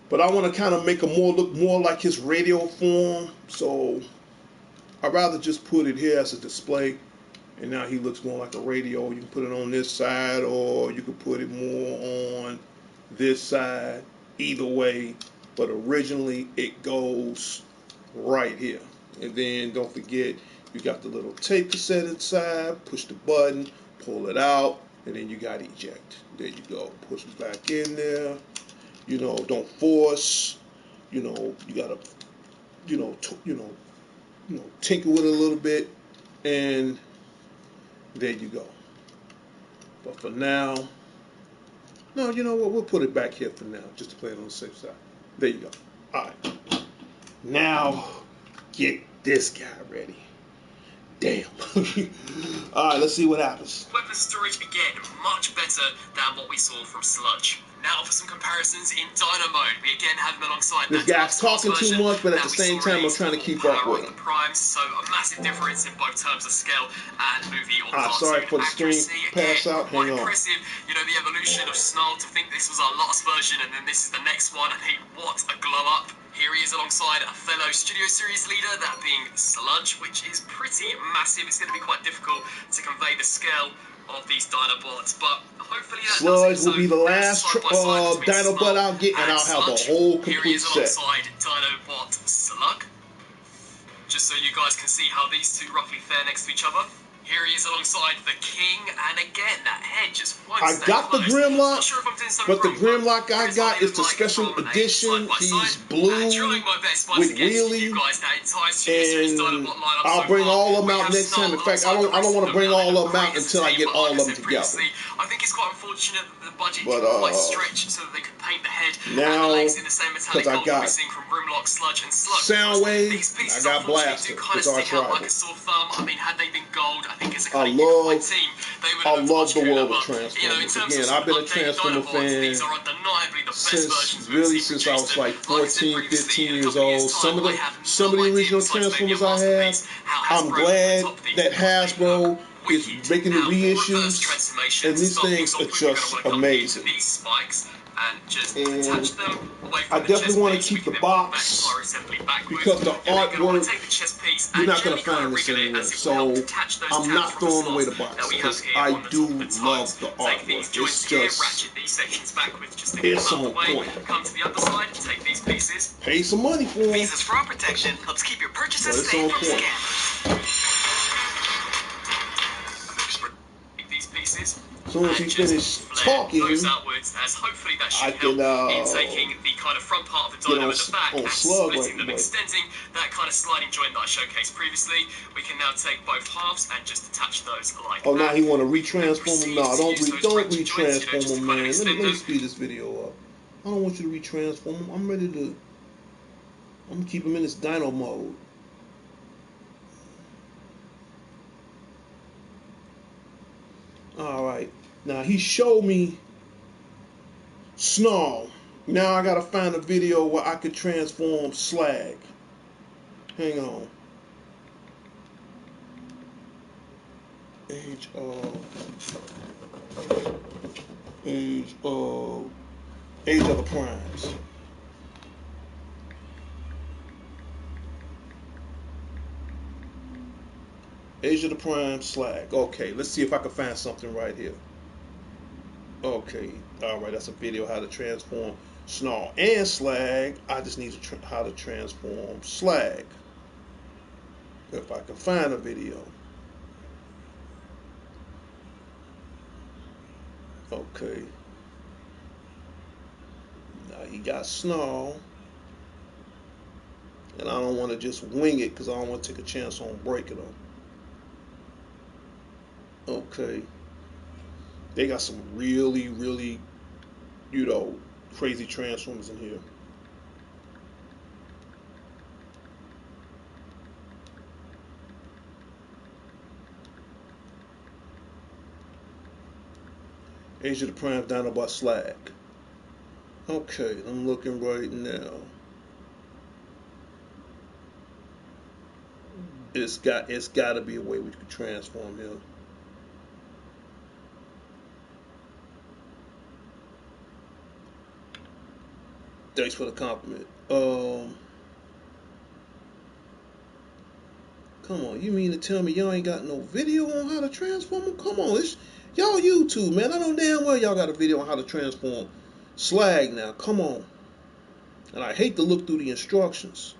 [SPEAKER 1] but I want to kind of make him look more like his radio form, so I'd rather just put it here as a display. And now he looks more like a radio. You can put it on this side, or you could put it more on this side. Either way, but originally it goes right here. And then don't forget, you got the little tape cassette inside. Push the button, pull it out, and then you got eject. There you go. Push it back in there. You know, don't force. You know, you gotta, tinker with it a little bit, and there you go. But for now, no, you know what? We'll put it back here for now, just to play it on the safe side. There you go. All right. Now, get this guy ready. Damn. All right, let's see what happens.
[SPEAKER 2] Weapon storage, again, much better than what we saw from Sludge. Now for some comparisons in Dino mode. We again have him alongside
[SPEAKER 1] This
[SPEAKER 2] that
[SPEAKER 1] guy's talking too
[SPEAKER 2] version
[SPEAKER 1] much, but at
[SPEAKER 2] that
[SPEAKER 1] the
[SPEAKER 2] we
[SPEAKER 1] same
[SPEAKER 2] saw
[SPEAKER 1] time, I'm
[SPEAKER 2] released
[SPEAKER 1] trying to
[SPEAKER 2] for
[SPEAKER 1] keep up
[SPEAKER 2] Power
[SPEAKER 1] with
[SPEAKER 2] of
[SPEAKER 1] him.
[SPEAKER 2] the Primes, so a massive difference in both terms of scale and movie or cartoon
[SPEAKER 1] sorry for the screen
[SPEAKER 2] accuracy.
[SPEAKER 1] pass
[SPEAKER 2] Again,
[SPEAKER 1] out.
[SPEAKER 2] quite
[SPEAKER 1] Hang on.
[SPEAKER 2] impressive. You know, the evolution of Snarl to think this was our last version and then this is the next one. I think what a glow up. Here he is alongside a fellow Studio Series leader, that being Sludge, which is pretty massive. It's going to be quite difficult to convey the scale of these Dinobots, but hopefully that
[SPEAKER 1] Sludge
[SPEAKER 2] does it.
[SPEAKER 1] will be the last Dinobot I'll get, and I'll have a whole
[SPEAKER 2] Here he
[SPEAKER 1] complete
[SPEAKER 2] is
[SPEAKER 1] set.
[SPEAKER 2] alongside Dinobot Slug. Just so you guys can see how these two roughly fare next to each other. Here he is alongside the King, and again, that head just won't
[SPEAKER 1] I
[SPEAKER 2] stay
[SPEAKER 1] got the
[SPEAKER 2] closed.
[SPEAKER 1] Grimlock,
[SPEAKER 2] Not sure if I'm doing something
[SPEAKER 1] but the
[SPEAKER 2] wrong,
[SPEAKER 1] Grimlock I
[SPEAKER 2] here's
[SPEAKER 1] got
[SPEAKER 2] what
[SPEAKER 1] is
[SPEAKER 2] it
[SPEAKER 1] the
[SPEAKER 2] like
[SPEAKER 1] special
[SPEAKER 2] from a
[SPEAKER 1] edition.
[SPEAKER 2] side-by-side.
[SPEAKER 1] He's
[SPEAKER 2] And
[SPEAKER 1] blue
[SPEAKER 2] trying my best once
[SPEAKER 1] with
[SPEAKER 2] again to give
[SPEAKER 1] wheelie,
[SPEAKER 2] you guys that entire Studio Series
[SPEAKER 1] and
[SPEAKER 2] Dinobot lineup
[SPEAKER 1] I'll
[SPEAKER 2] so
[SPEAKER 1] bring
[SPEAKER 2] far.
[SPEAKER 1] all of them
[SPEAKER 2] We
[SPEAKER 1] out
[SPEAKER 2] have
[SPEAKER 1] next time. In
[SPEAKER 2] Snarl
[SPEAKER 1] fact, I don't
[SPEAKER 2] alongside
[SPEAKER 1] want to bring
[SPEAKER 2] the
[SPEAKER 1] all of them
[SPEAKER 2] rest
[SPEAKER 1] out
[SPEAKER 2] the
[SPEAKER 1] until I
[SPEAKER 2] team,
[SPEAKER 1] get
[SPEAKER 2] but
[SPEAKER 1] all
[SPEAKER 2] like
[SPEAKER 1] of
[SPEAKER 2] I
[SPEAKER 1] them
[SPEAKER 2] said
[SPEAKER 1] together.
[SPEAKER 2] previously, I think it's quite unfortunate that the budget
[SPEAKER 1] But,
[SPEAKER 2] didn't quite stretch so that they could paint the head and
[SPEAKER 1] now,
[SPEAKER 2] the legs in the same metallic
[SPEAKER 1] 'cause I
[SPEAKER 2] gold that we're
[SPEAKER 1] got
[SPEAKER 2] seeing from Grimlock, Sludge, and Slug.
[SPEAKER 1] Soundwave,
[SPEAKER 2] These pieces
[SPEAKER 1] I got
[SPEAKER 2] unfortunately do
[SPEAKER 1] Blaster,
[SPEAKER 2] kind of
[SPEAKER 1] it's our
[SPEAKER 2] stick out
[SPEAKER 1] tribal.
[SPEAKER 2] like a sore thumb. I mean, had they been gold, I think as a
[SPEAKER 1] I
[SPEAKER 2] kind of unified
[SPEAKER 1] love-
[SPEAKER 2] team, they would
[SPEAKER 1] I
[SPEAKER 2] have looked
[SPEAKER 1] love
[SPEAKER 2] much
[SPEAKER 1] the
[SPEAKER 2] cooler,
[SPEAKER 1] world of
[SPEAKER 2] but, you know, in
[SPEAKER 1] Transformers.
[SPEAKER 2] terms
[SPEAKER 1] Again,
[SPEAKER 2] of
[SPEAKER 1] I've been a
[SPEAKER 2] updated
[SPEAKER 1] Transformer
[SPEAKER 2] Dinobots,
[SPEAKER 1] fan
[SPEAKER 2] these are undeniably the best versions
[SPEAKER 1] since
[SPEAKER 2] we've seen
[SPEAKER 1] since I was
[SPEAKER 2] produced.
[SPEAKER 1] like
[SPEAKER 2] And like I said
[SPEAKER 1] 14,
[SPEAKER 2] previously,
[SPEAKER 1] 15
[SPEAKER 2] in a
[SPEAKER 1] years
[SPEAKER 2] couple of
[SPEAKER 1] old.
[SPEAKER 2] years'
[SPEAKER 1] Some
[SPEAKER 2] time,
[SPEAKER 1] of
[SPEAKER 2] I
[SPEAKER 1] the
[SPEAKER 2] have
[SPEAKER 1] some of
[SPEAKER 2] no
[SPEAKER 1] the
[SPEAKER 2] idea,
[SPEAKER 1] original
[SPEAKER 2] besides maybe a
[SPEAKER 1] Transformers I have,
[SPEAKER 2] masterpiece, how
[SPEAKER 1] I'm
[SPEAKER 2] Hasbro
[SPEAKER 1] glad
[SPEAKER 2] can top these.
[SPEAKER 1] that
[SPEAKER 2] They look
[SPEAKER 1] Hasbro is
[SPEAKER 2] wicked.
[SPEAKER 1] making the
[SPEAKER 2] Now, for reverse
[SPEAKER 1] reissues,
[SPEAKER 2] transformation,
[SPEAKER 1] and these
[SPEAKER 2] to start
[SPEAKER 1] things
[SPEAKER 2] off
[SPEAKER 1] are
[SPEAKER 2] with, we're gonna
[SPEAKER 1] just
[SPEAKER 2] wanna come
[SPEAKER 1] amazing.
[SPEAKER 2] into these spikes and just
[SPEAKER 1] And
[SPEAKER 2] attach them away
[SPEAKER 1] I
[SPEAKER 2] from the
[SPEAKER 1] definitely
[SPEAKER 2] chest
[SPEAKER 1] want to
[SPEAKER 2] piece.
[SPEAKER 1] keep
[SPEAKER 2] We can
[SPEAKER 1] the
[SPEAKER 2] then put
[SPEAKER 1] box,
[SPEAKER 2] that entire assembly backwards.
[SPEAKER 1] because the
[SPEAKER 2] You're then gonna wanna
[SPEAKER 1] artwork,
[SPEAKER 2] take the chest piece
[SPEAKER 1] you're
[SPEAKER 2] and
[SPEAKER 1] not gonna
[SPEAKER 2] gently kind
[SPEAKER 1] find
[SPEAKER 2] of
[SPEAKER 1] this
[SPEAKER 2] wriggle it
[SPEAKER 1] anywhere.
[SPEAKER 2] as it will help
[SPEAKER 1] So
[SPEAKER 2] detach those
[SPEAKER 1] I'm
[SPEAKER 2] tabs
[SPEAKER 1] not
[SPEAKER 2] from
[SPEAKER 1] throwing away the
[SPEAKER 2] slots
[SPEAKER 1] box
[SPEAKER 2] that we have
[SPEAKER 1] because
[SPEAKER 2] here
[SPEAKER 1] I
[SPEAKER 2] on the
[SPEAKER 1] do
[SPEAKER 2] top of the
[SPEAKER 1] love
[SPEAKER 2] toes.
[SPEAKER 1] the
[SPEAKER 2] Take these
[SPEAKER 1] artwork.
[SPEAKER 2] joints
[SPEAKER 1] It's
[SPEAKER 2] here,
[SPEAKER 1] just
[SPEAKER 2] ratchet these sections backwards just to get
[SPEAKER 1] it's
[SPEAKER 2] them out of
[SPEAKER 1] on
[SPEAKER 2] the way.
[SPEAKER 1] point.
[SPEAKER 2] Come to the other side, take these pieces.
[SPEAKER 1] Pay some money for them,
[SPEAKER 5] Visa's fraud protection helps keep your
[SPEAKER 1] but
[SPEAKER 5] purchases
[SPEAKER 1] it's
[SPEAKER 5] safe
[SPEAKER 1] on
[SPEAKER 5] from
[SPEAKER 1] point.
[SPEAKER 5] scammers.
[SPEAKER 2] Take these pieces.
[SPEAKER 1] As soon as he
[SPEAKER 2] And just
[SPEAKER 1] finished
[SPEAKER 2] flare
[SPEAKER 1] talking,
[SPEAKER 2] those outwards, as hopefully that should
[SPEAKER 1] I
[SPEAKER 2] help
[SPEAKER 1] can
[SPEAKER 2] in taking the kind of front part of the
[SPEAKER 1] get
[SPEAKER 2] dino
[SPEAKER 1] on
[SPEAKER 2] at the back
[SPEAKER 1] on
[SPEAKER 2] and
[SPEAKER 1] Slug
[SPEAKER 2] splitting
[SPEAKER 1] right
[SPEAKER 2] them,
[SPEAKER 1] away.
[SPEAKER 2] extending that kind of sliding joint that I showcased previously. We can now take both halves and just attach those like
[SPEAKER 1] Oh,
[SPEAKER 2] that.
[SPEAKER 1] now he want to
[SPEAKER 2] We can then
[SPEAKER 1] retransform him?
[SPEAKER 2] proceed
[SPEAKER 1] No,
[SPEAKER 2] to
[SPEAKER 1] don't
[SPEAKER 2] use those
[SPEAKER 1] don't
[SPEAKER 2] ratchet joints,
[SPEAKER 1] retransform
[SPEAKER 2] just
[SPEAKER 1] him,
[SPEAKER 2] to kind of
[SPEAKER 1] man. Let
[SPEAKER 2] extend
[SPEAKER 1] me
[SPEAKER 2] them.
[SPEAKER 1] speed this video up. I don't want you to retransform him. I'm ready to. I'm gonna keep him in this dino mode. All right. Now he showed me Snarl. Now I gotta find a video where I could transform Slag. Hang on. Age of the Primes. Age of the Prime Slag. Okay, let's see if I can find something right here. Okay, all right, that's a video how to transform Snarl and Slag. I just need to how to transform Slag. If I can find a video. Okay. Now he got Snarl. And I don't want to just wing it because I don't want to take a chance on breaking them. Okay. They got some really, really, crazy Transformers in here. Age of the Prime Dinobot Slag. Okay, I'm looking right now. It's got to be a way we can transform him. Thanks for the compliment. Come on, you mean to tell me y'all ain't got no video on how to transform him? Come on, y'all YouTube, man. I know damn well y'all got a video on how to transform Slag now. Come on. And I hate to look through the instructions.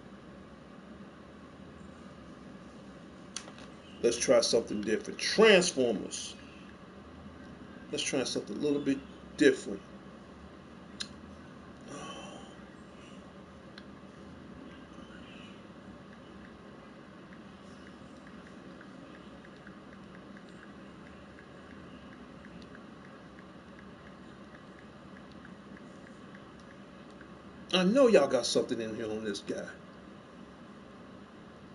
[SPEAKER 1] Let's try something different. Transformers. Let's try something a little bit different. I know y'all got something in here on this guy.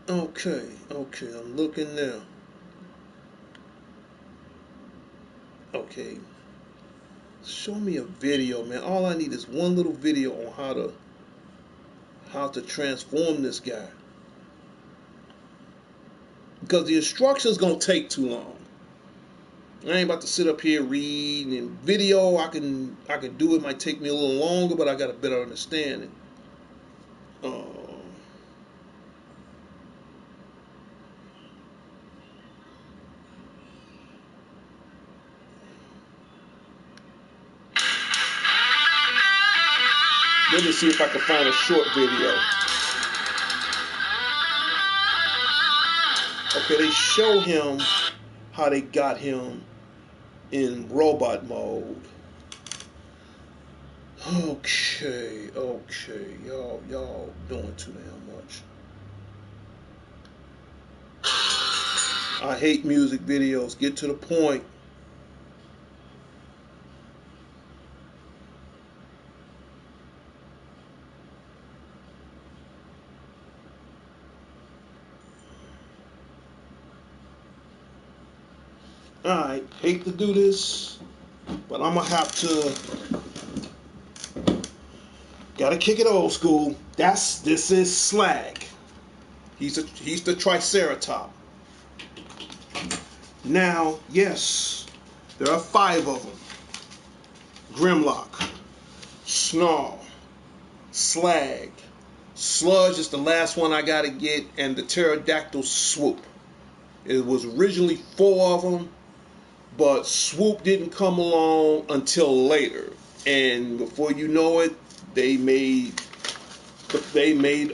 [SPEAKER 1] Okay, I'm looking now. Okay. Show me a video, man. All I need is one little video on how to transform this guy. Because the instructions gonna take too long. I ain't about to sit up here reading and video. I can do it. Might take me a little longer, but I got a better understanding. Let me see if I can find a short video. Okay, they show him how they got him in robot mode. Okay, y'all doing too damn much. I hate music videos. Get to the point. Alright, hate to do this, but I'm gonna have to. Gotta kick it old school. This is Slag. He's the Triceratops. Now, yes, there are 5 of them. Grimlock, Snarl, Slag, Sludge is the last one I gotta get, and the Pterodactyl Swoop. It was originally 4 of them, but Swoop didn't come along until later, and before you know it, they made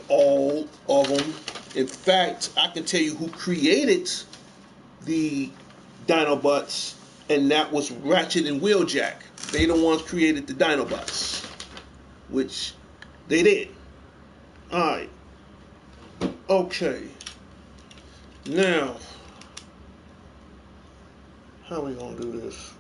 [SPEAKER 1] all of them. In fact, I can tell you who created the Dinobots, and that was Ratchet and Wheeljack. They the ones created the Dinobots, which they did. Alright. Okay. Now, how are we gonna do this?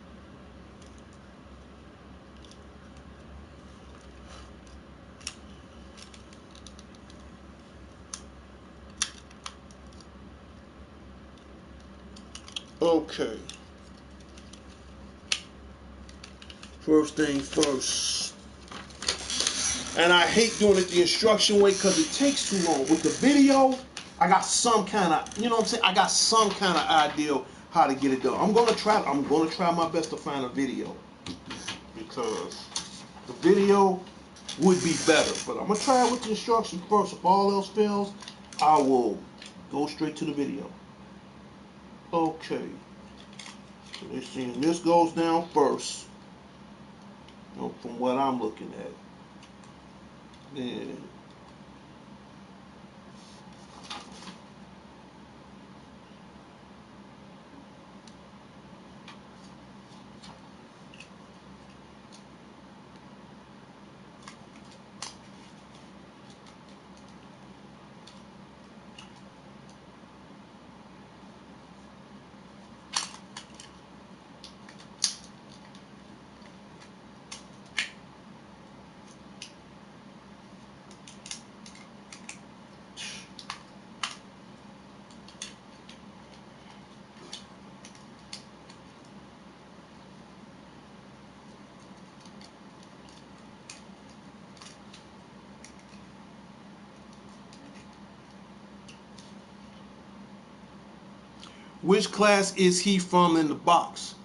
[SPEAKER 1] Okay. First thing first. And I hate doing it the instruction way because it takes too long. With the video, I got some kind of, you know what I'm saying? I got some kind of idea how to get it done. I'm gonna try my best to find a video, because the video would be better. But I'm gonna try it with the instruction first. If all else fails, I will go straight to the video. Okay. So they're seeing this goes down first. You know, from what I'm looking at. Then which class is he from in the box?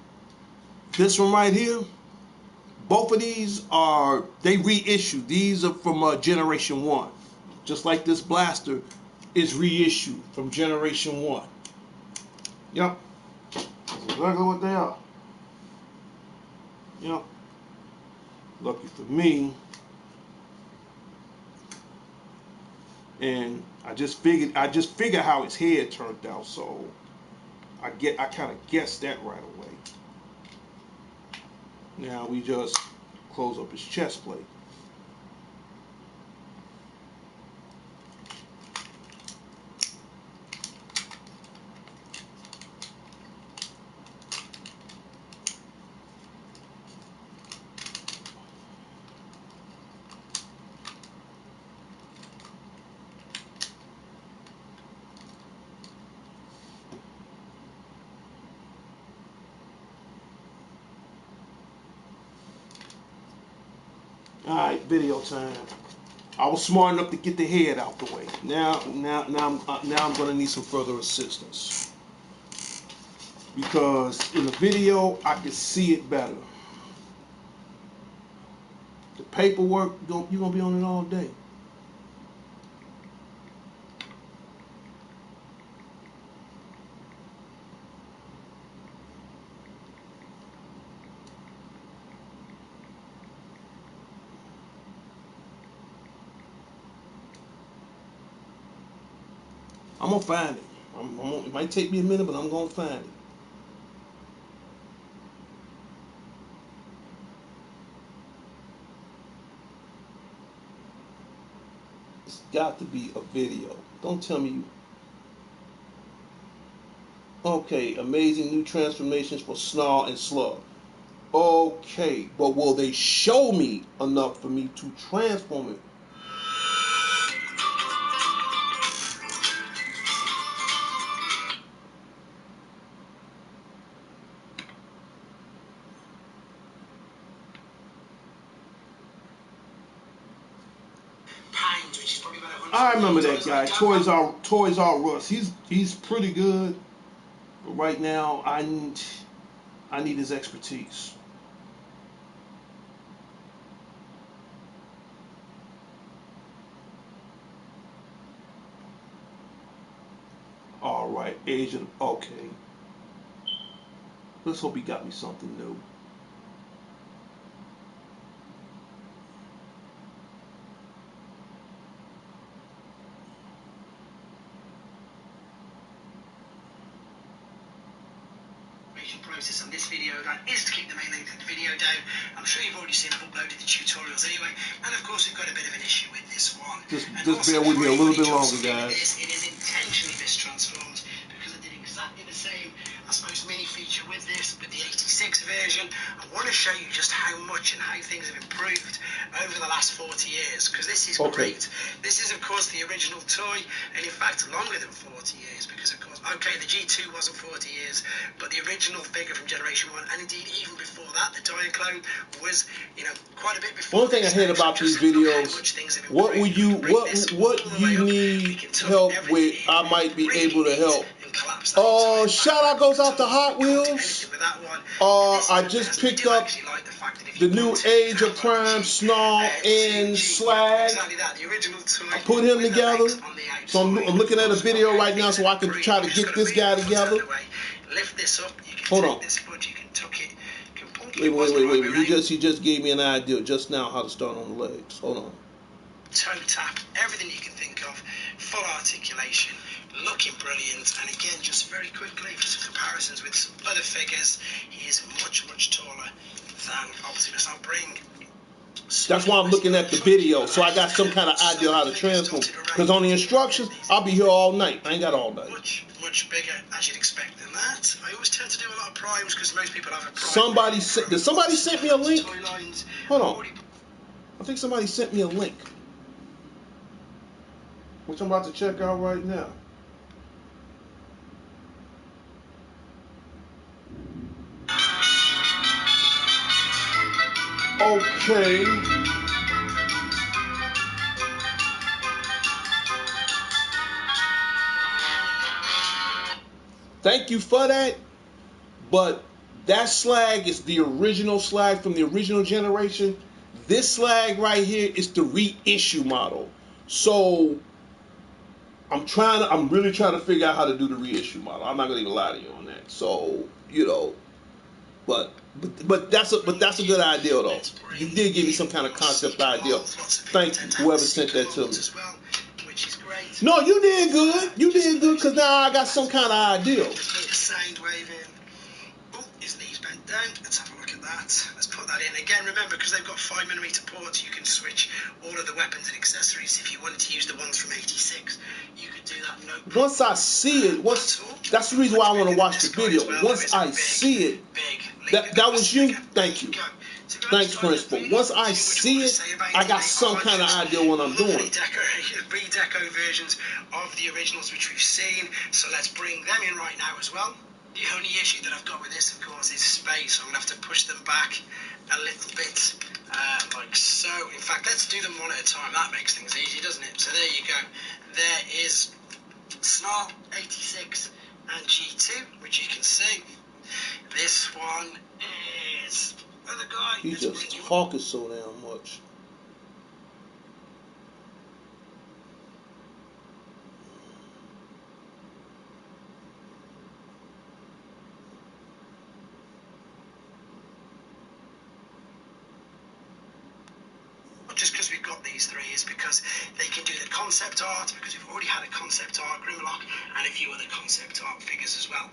[SPEAKER 1] This one right here. Both of these are, they reissued. These are from Generation 1. Just like this blaster is reissued from Generation 1. Yep. That's exactly what they are. Yep. Lucky for me. And I just figured how his head turned out, so I kind of guessed that right away. Now we just close up his chest plate. All right, video time. I was smart enough to get the head out the way. Now I'm gonna need some further assistance because in the video I can see it better. The paperwork, you're gonna be on it all day. I'm gonna find it. It might take me a minute, but I'm gonna find it. It's got to be a video. Don't tell me you. Okay, amazing new transformations for Snarl and Slug. Okay, but will they show me enough for me to transform it? I remember that guy, Toys R Us. He's pretty good, but right now I need his expertise. All right, Agent. Okay, let's hope he got me something new.
[SPEAKER 5] Process on this video that is to keep the main length of the video down. I'm sure you've already seen I've uploaded the tutorials anyway, and of course we've got a bit of an issue with this one.
[SPEAKER 1] Just bear with me a little bit longer, guys.
[SPEAKER 5] It is intentionally mistransformed because I did exactly the same, I suppose, mini feature with this, with the 86 version. I want to show you just how much and how things have improved over the last 40 years, because this is great. This is, of course, the original toy, and in fact longer than 40 years, because of course, okay, the G2 wasn't 40 years, but the original figure from Generation 1, and indeed even before that, the Diaclone was, you know, quite a bit before.
[SPEAKER 1] One thing I hate about these videos, what you need help with, I might be able to help. Shout out goes out to Hot Wheels. I just picked up the new Age of Prime Snarl and Slag. I put him together. So I'm looking at a video right now so I can try to get this guy together. Hold on. Wait. He just gave me an idea just now how to start on the legs. Hold on.
[SPEAKER 5] Toe tap, everything you can think of, full articulation, looking brilliant, and again, just very quickly, for some comparisons with some other figures, he is much, much taller than Optimus. I'll bring...
[SPEAKER 1] That's why I'm looking at the video, so I got some kind of idea how to transform. Because on the instructions, I'll be here all night. I ain't got all night.
[SPEAKER 5] Much bigger, as you'd expect, than that. I always tend to do a lot of primes, because most people have a prime.
[SPEAKER 1] Did somebody send me a link? Hold on. I think somebody sent me a link, which I'm about to check out right now. Okay. Thank you for that. But that Slag is the original Slag from the original generation. This Slag right here is the reissue model. So I'm really trying to figure out how to do the reissue model. I'm not gonna even lie to you on that. So, you know, but that's a good idea though. You did give me some kind of concept idea. Thank you, whoever sent that to me. No, you did good. You did good because now I got some kind of idea.
[SPEAKER 5] Sound that in. Again, remember, because they've got 5mm ports, you can switch all of the weapons and accessories. If you wanted to use the ones from 86, you could do that. No problem.
[SPEAKER 1] Once I see it, that's the reason why I want to watch the video. Once I see it, that was you. Thank you. Thanks, Principal. Once I see it, I got some kind of idea what I'm doing.
[SPEAKER 5] Redeco versions of the originals which we've seen, so let's bring them in right now as well. The only issue that I've got with this, of course, is space. So I'm going to have to push them back a little bit, like so. In fact, let's do them one at a time. That makes things easy, doesn't it? So there you go. There is Snarl 86 and G2, which you can see. This one is other guy.
[SPEAKER 1] He's just talking so damn much.
[SPEAKER 5] Just because we've got these three is because they can do the concept art, because we've already had a concept art Grimlock and a few other concept art figures as well.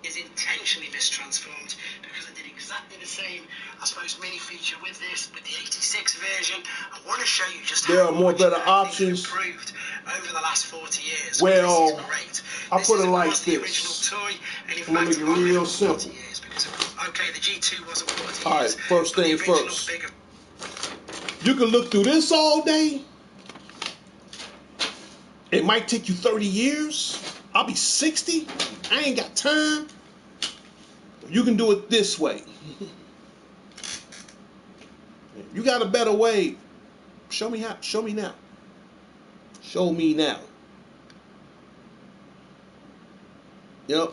[SPEAKER 5] Is intentionally mistransformed because I did exactly the same, I suppose, mini feature with this, with the 86 version. I want to show you just
[SPEAKER 1] there
[SPEAKER 5] how
[SPEAKER 1] are more
[SPEAKER 5] much
[SPEAKER 1] better
[SPEAKER 5] things
[SPEAKER 1] options.
[SPEAKER 5] have improved over the last 40 years.
[SPEAKER 1] Well,
[SPEAKER 5] this is great.
[SPEAKER 1] I
[SPEAKER 5] This
[SPEAKER 1] put it
[SPEAKER 5] is, of
[SPEAKER 1] like
[SPEAKER 5] course, the
[SPEAKER 1] this.
[SPEAKER 5] original toy, and in
[SPEAKER 1] I'm gonna
[SPEAKER 5] fact,
[SPEAKER 1] make it
[SPEAKER 5] longer
[SPEAKER 1] real
[SPEAKER 5] than 40
[SPEAKER 1] simple.
[SPEAKER 5] years because, okay, the G2 wasn't 40
[SPEAKER 1] All right,
[SPEAKER 5] years.
[SPEAKER 1] first
[SPEAKER 5] but the
[SPEAKER 1] thing
[SPEAKER 5] original
[SPEAKER 1] first.
[SPEAKER 5] bigger.
[SPEAKER 1] You can look through this all day. It might take you 30 years. I'll be 60. I ain't got time. You can do it this way. You got a better way. Show me how. Show me now. Show me now. Yep.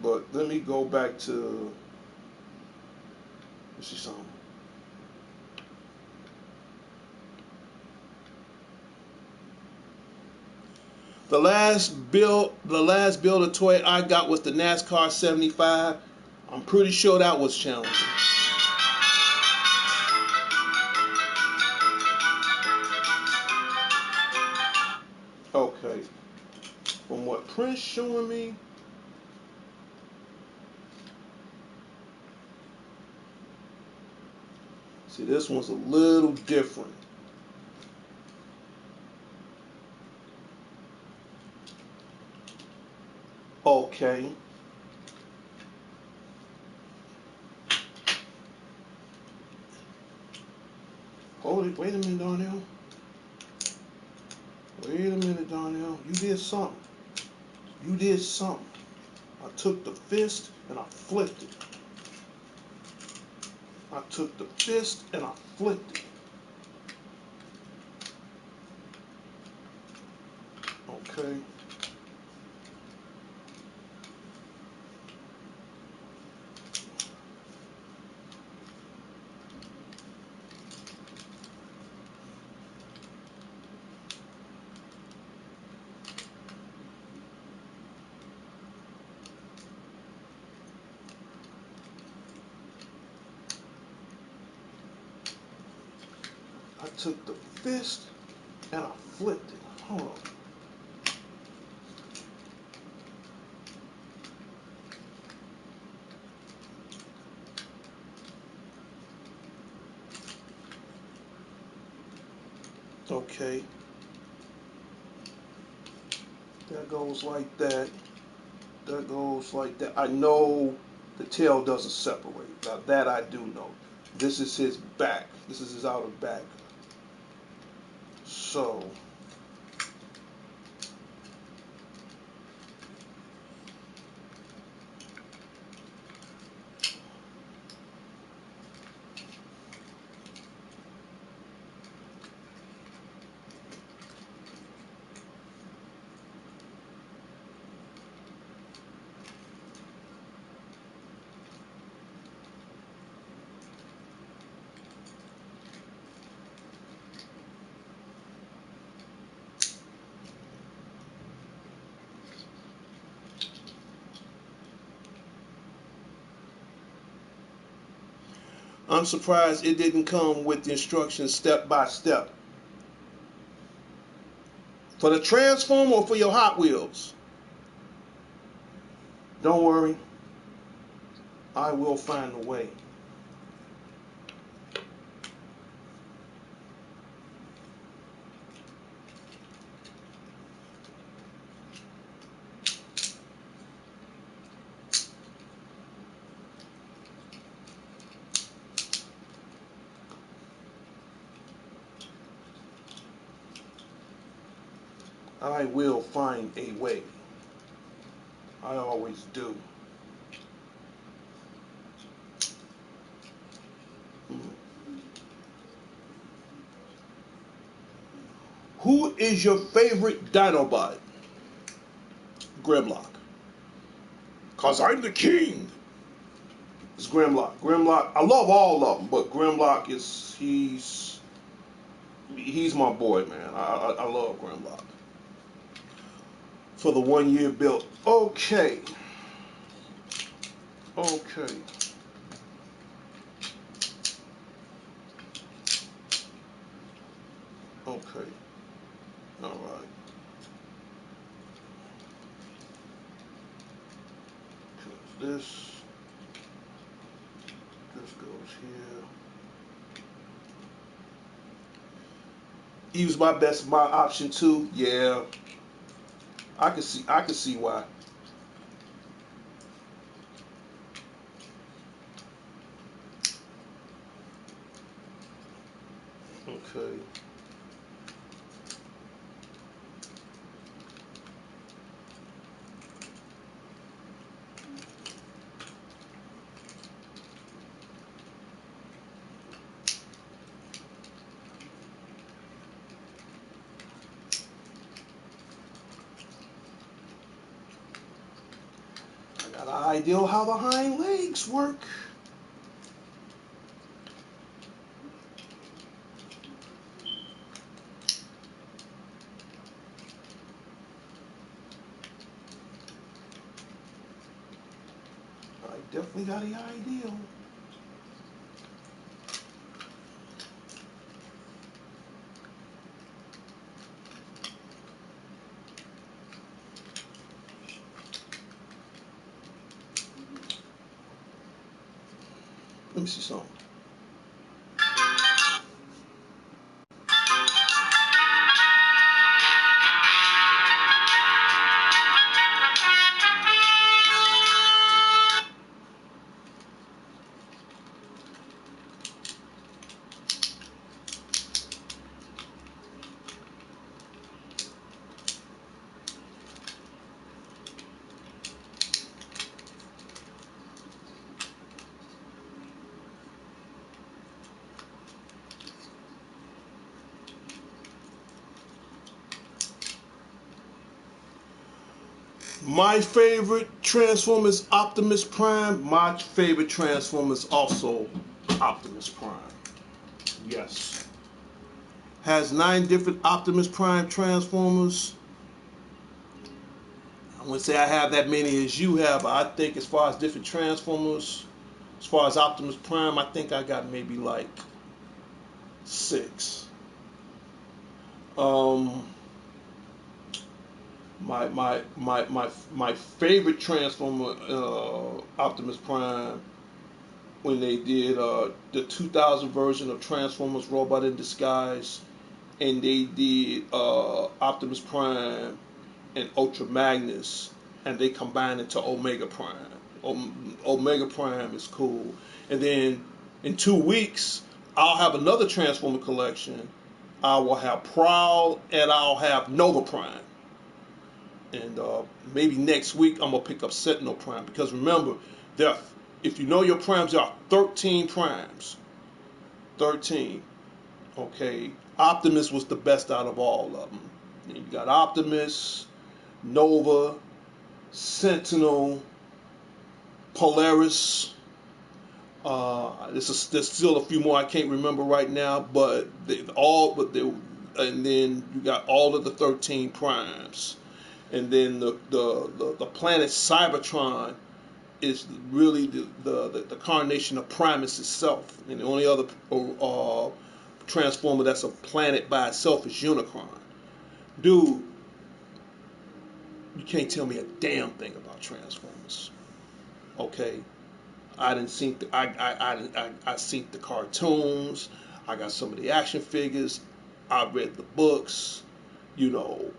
[SPEAKER 1] But let me go back to, let's see something. The last build of toy I got was the NASCAR 75. I'm pretty sure that was challenging. Okay. From what Prince showing me, see, this one's a little different. Okay. Hold it. Wait a minute, Darnell. Wait a minute, Darnell. You did something. You did something. I took the fist and I flipped it. I took the fist and I flipped it. Okay. I took the fist and I flipped it. Hold on. Okay. That goes like that. That goes like that. I know the tail doesn't separate. Now that I do know. This is his back. This is his outer back. So I'm surprised it didn't come with the instructions step by step. For the Transformer or for your Hot Wheels? Don't worry. I will find a way. I will find a way. I always do. Who is your favorite Dinobot? Grimlock. Cause I'm the king. It's Grimlock. Grimlock. I love all of them, but Grimlock is he's my boy, man. I love Grimlock. For the 1 year build. Okay. Okay. Okay. All right. This goes here. Use my best buy option too. Yeah. I can see why. Okay. I got an idea how the hind legs work. I definitely got an idea. Let me see something. My favorite Transformer is Optimus Prime. My favorite Transformer is also Optimus Prime. Yes. Has 9 different Optimus Prime Transformers. I wouldn't say I have that many as you have, but I think as far as different Transformers, as far as Optimus Prime, I think I got maybe like 6. My favorite Transformer, Optimus Prime, when they did the 2000 version of Transformers Robot in Disguise, and they did Optimus Prime and Ultra Magnus, and they combined it to Omega Prime. Omega Prime is cool. And then in 2 weeks, I'll have another Transformer collection. I will have Prowl and I'll have Nova Prime. And maybe next week I'm gonna pick up Sentinel Prime, because remember, if you know your primes, there are 13 primes. 13. Okay. Optimus was the best out of all of them. And you got Optimus, Nova, Sentinel, Polaris. There's still a few more I can't remember right now, but and then you got all of the 13 primes. And then the planet Cybertron is really the carnation of Primus itself. And the only other Transformer that's a planet by itself is Unicron. Dude, you can't tell me a damn thing about Transformers. Okay, I didn't see I seen the cartoons. I got some of the action figures. I read the books. You know,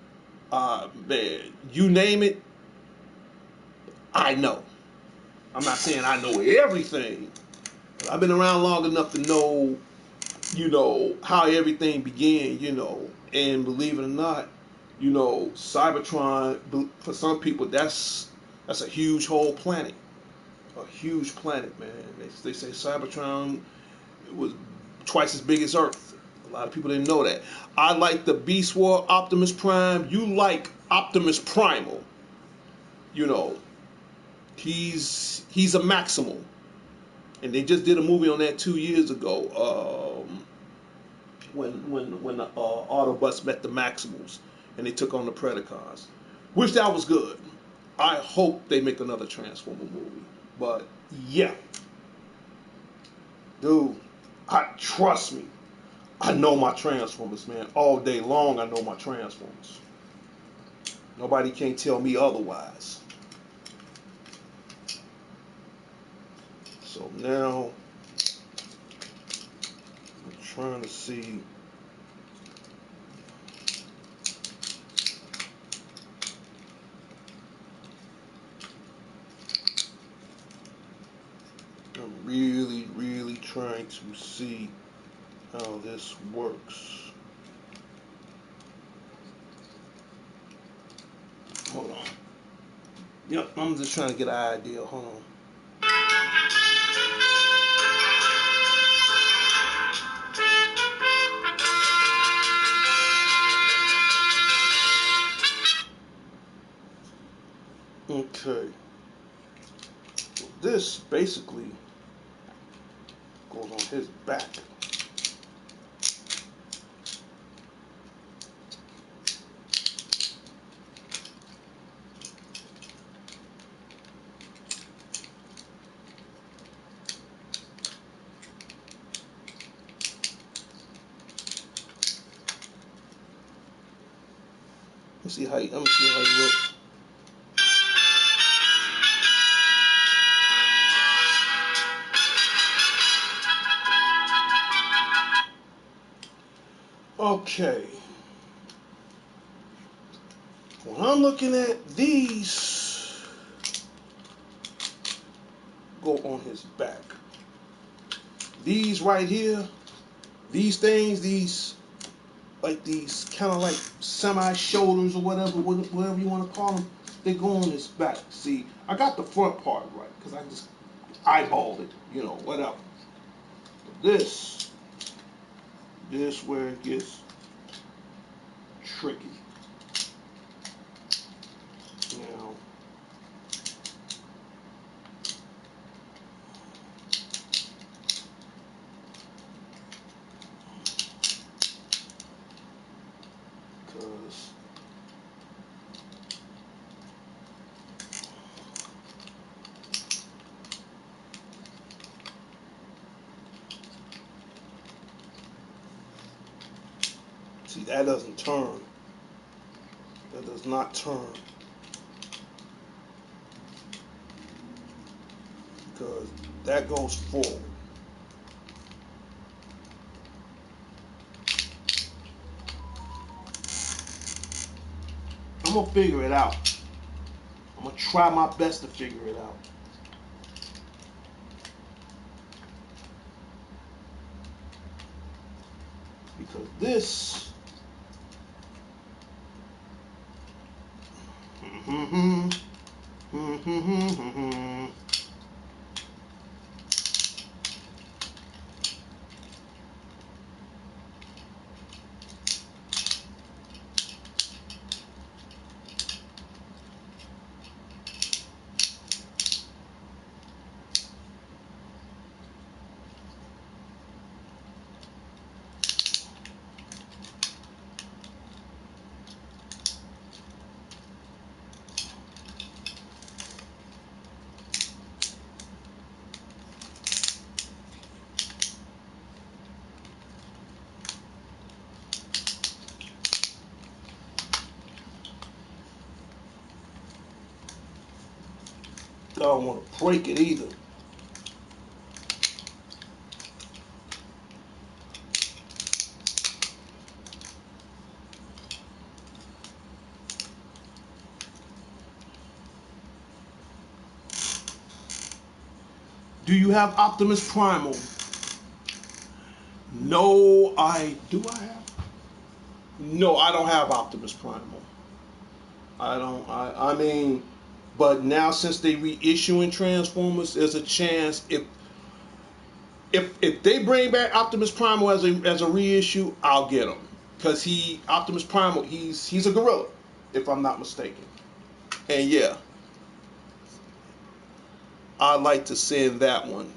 [SPEAKER 1] man, you name it, I know. I'm not saying I know everything, but I've been around long enough to know, you know, how everything began, you know. And believe it or not, you know, Cybertron, for some people, that's a huge whole planet. A huge planet, man. They say Cybertron was twice as big as Earth. A lot of people didn't know that. I like the Beast War Optimus Prime. You like Optimus Primal. You know, he's a Maximal. And they just did a movie on that 2 years ago. When the Autobots met the Maximals and they took on the Predacons. Which that was good. I hope they make another Transformer movie. But yeah, dude, trust me, I know my Transformers, man. All day long, I know my Transformers. Nobody can tell me otherwise. So now, I'm trying to see. I'm really trying to see how this works. Hold on. Yep, I'm just trying to get an idea. Hold on. Okay. So this basically goes on his back. Let me see how he looks. Okay. When I'm looking at these go on his back. These right here, these things, these kind of like semi-shoulders or whatever you want to call them, they go on his back. See, I got the front part right because I just eyeballed it, you know, whatever. But this where it gets tricky. Now, because see, that doesn't turn. That does not turn. Because that goes forward. I'm going to figure it out. I'm going to try my best to figure it out. Because this don't want to break it either. Do you have Optimus Primal? No, do I have? No, I don't have Optimus Primal. I don't. I mean, but now since they reissuing Transformers, there's a chance if they bring back Optimus Primal as a reissue, I'll get him because Optimus Primal he's a gorilla, if I'm not mistaken. And yeah, I'd like to send that one.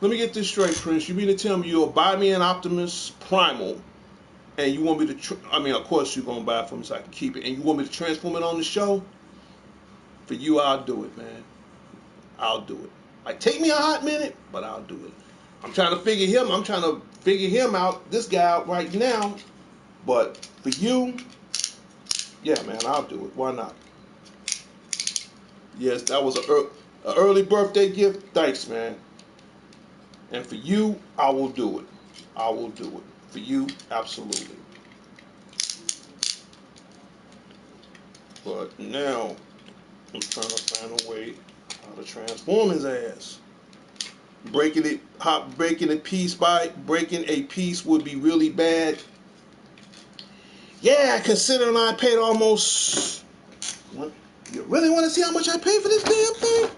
[SPEAKER 1] Let me get this straight, Prince. You mean to tell me you'll buy me an Optimus Primal, and you want me to? I mean, of course you're gonna buy it for me so I can keep it, and you want me to transform it on the show? For you, I'll do it, man. I'll do it. Like, take me a hot minute, but I'll do it. I'm trying to figure him out, this guy out right now. But for you, yeah, man, I'll do it. Why not? Yes, that was an early birthday gift. Thanks, man. And for you, I will do it. I will do it. For you, absolutely. But now, I'm trying to find a way how to transform his ass. Breaking a piece would be really bad. Yeah, considering I paid almost. What? You really want to see how much I paid for this damn thing?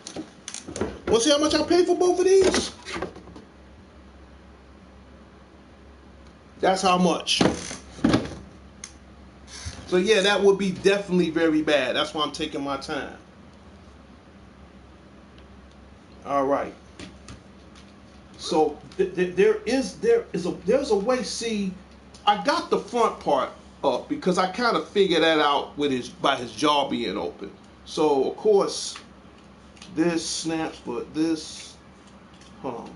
[SPEAKER 1] Want to see how much I paid for both of these? That's how much. So yeah, that would be definitely very bad. That's why I'm taking my time. All right. So there's a way. See, I got the front part up because I kind of figured that out by his jaw being open. So of course this snaps, but this, hold on.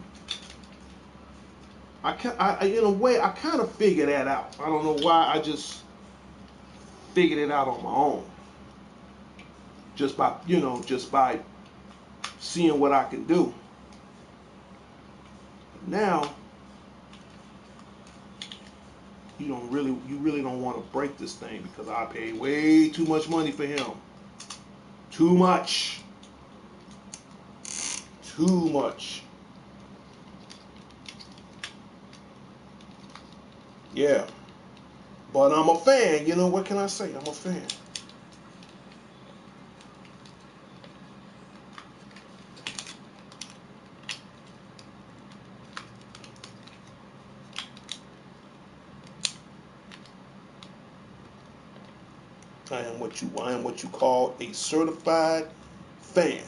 [SPEAKER 1] In a way, I kind of figured that out. I don't know why. I just figured it out on my own, just by seeing what I can do. Now, you really don't want to break this thing because I paid way too much money for him. Too much. Too much. Yeah. But I'm a fan, what can I say? I'm a fan. I am what you call a certified fan.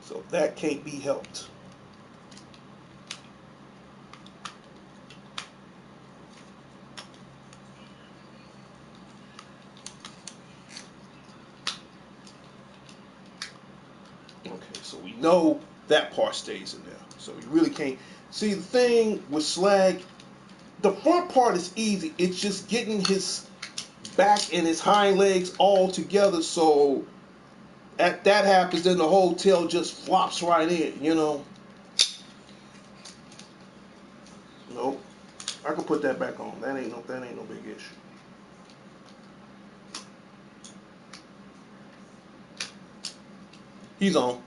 [SPEAKER 1] So that can't be helped. Okay, so we know that part stays in there. So you really can't see the thing with Slag. The front part is easy. It's just getting his back and his hind legs all together. So that happens, then the whole tail just flops right in. Nope. I can put that back on. That ain't no big issue. He's on.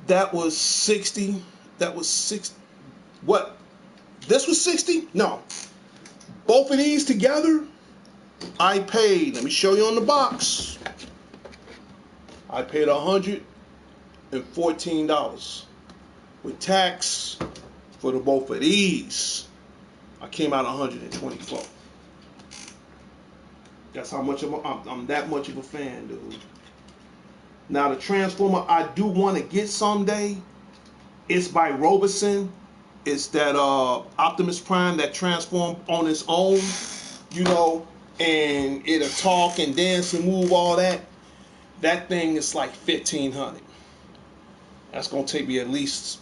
[SPEAKER 1] That was 60. That was 60. What? This was 60? No. Both of these together, I paid. Let me show you on the box. I paid $114 with tax for the both of these. I came out $124. That's how much I'm that much of a fan, dude. Now the Transformer I do want to get someday. It's by Robosen. It's that Optimus Prime that transformed on its own, and it'll talk and dance and move, all that. That thing is like $1,500. That's gonna take me at least,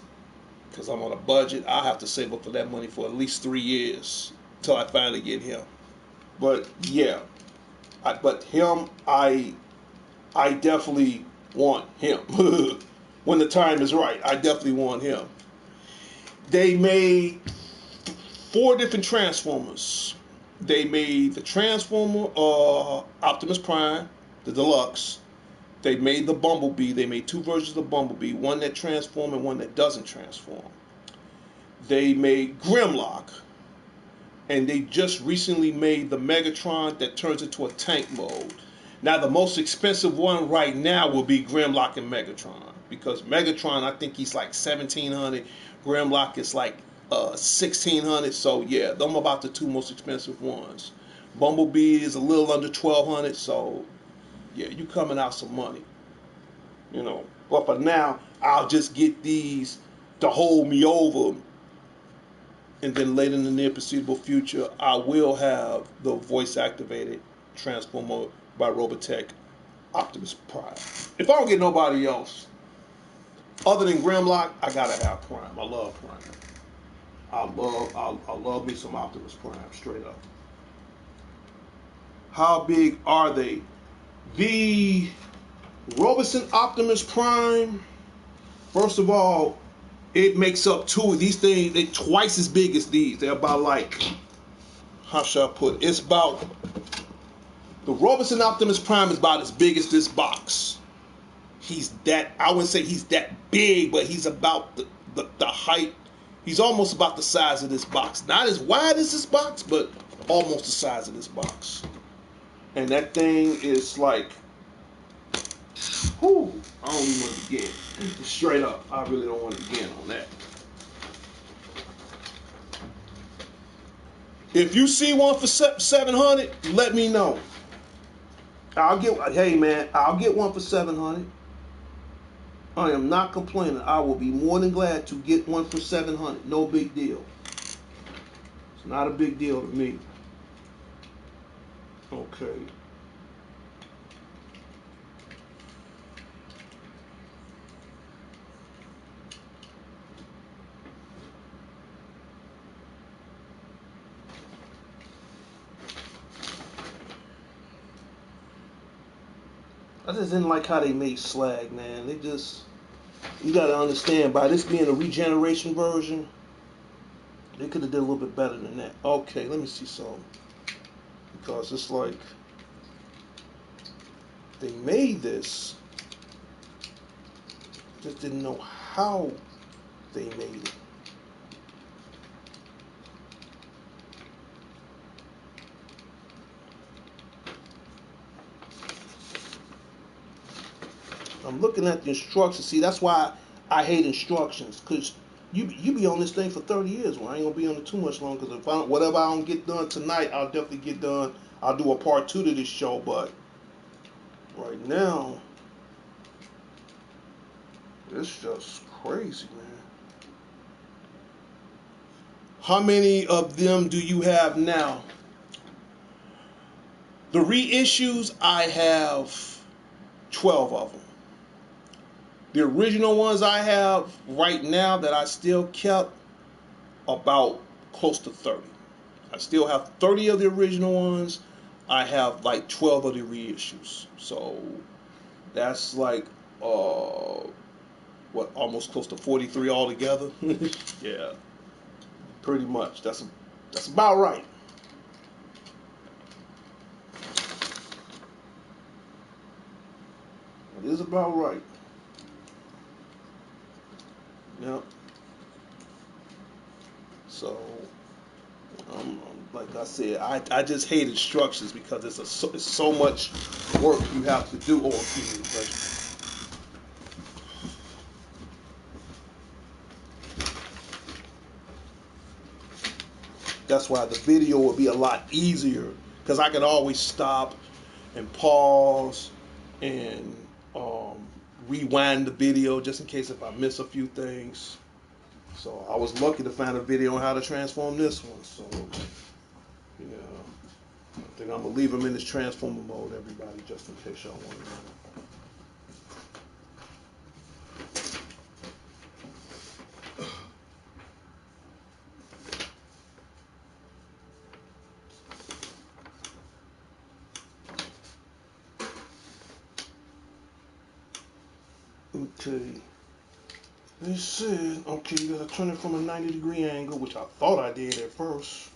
[SPEAKER 1] because I'm on a budget, I'll have to save up for that money for at least 3 years. till I finally get him. But yeah, I definitely want him. When the time is right, I definitely want him. They made 4 different Transformers. They made the Transformer Optimus Prime, the deluxe. They made the Bumblebee. They made 2 versions of Bumblebee, one that transforms and one that doesn't transform. They made Grimlock, and they just recently made the Megatron that turns into a tank mode. Now, the most expensive one right now will be Grimlock and Megatron, because Megatron, I think he's like $1,700. Grimlock is like $1,600. So yeah, them about the 2 most expensive ones. Bumblebee is a little under $1,200. So yeah, you coming out some money, you know. But for now, I'll just get these to hold me over, and then later in the near foreseeable future, I will have the voice-activated Transformer by Robotech Optimus Prime. If I don't get nobody else, other than Grimlock, I gotta have Prime. I love Prime. I love me some Optimus Prime, straight up. How big are they? The Robertson Optimus Prime, first of all, it makes up 2 of these things. They're twice as big as these. They're about like, how should I put it? It's about, the Robertson Optimus Prime is about as big as this box. He's that, I wouldn't say he's that big, but he's about the height. He's almost about the size of this box. Not as wide as this box, but almost the size of this box. And that thing is like, whew, I don't even want to begin. Straight up, I really don't want to begin on that. If you see one for $700, let me know. Hey man, I'll get one for $700. I am not complaining. I will be more than glad to get one for $700. No big deal. It's not a big deal to me. Okay. I just didn't like how they made Slag, man. You gotta understand, by this being a regeneration version, they could have did a little bit better than that. Okay, let me see something. Because it's like, they made this, just didn't know how they made it. I'm looking at the instructions. See, that's why I hate instructions, because you be on this thing for 30 years. Well, I ain't gonna be on it too much longer, because whatever I don't get done tonight, I'll definitely get done. I'll do a part 2 to this show, but right now, it's just crazy, man. How many of them do you have now? The reissues, I have 12 of them. The original ones I have right now that I still kept, about close to 30. I still have 30 of the original ones. I have like 12 of the reissues. So that's like, almost close to 43 altogether? Yeah, pretty much. That's about right. It is about right. Yep. So, like I said, I just hate instructions, because it's so much work you have to do. Oh, excuse me, that's why the video would be a lot easier, because I could always stop and pause and rewind the video just in case if I miss a few things. So I was lucky to find a video on how to transform this one. So yeah, I think I'm gonna leave him in this transformer mode, everybody, just in case y'all want to know. Okay. They said, okay, you gotta turn it from a 90-degree angle, which I thought I did at first.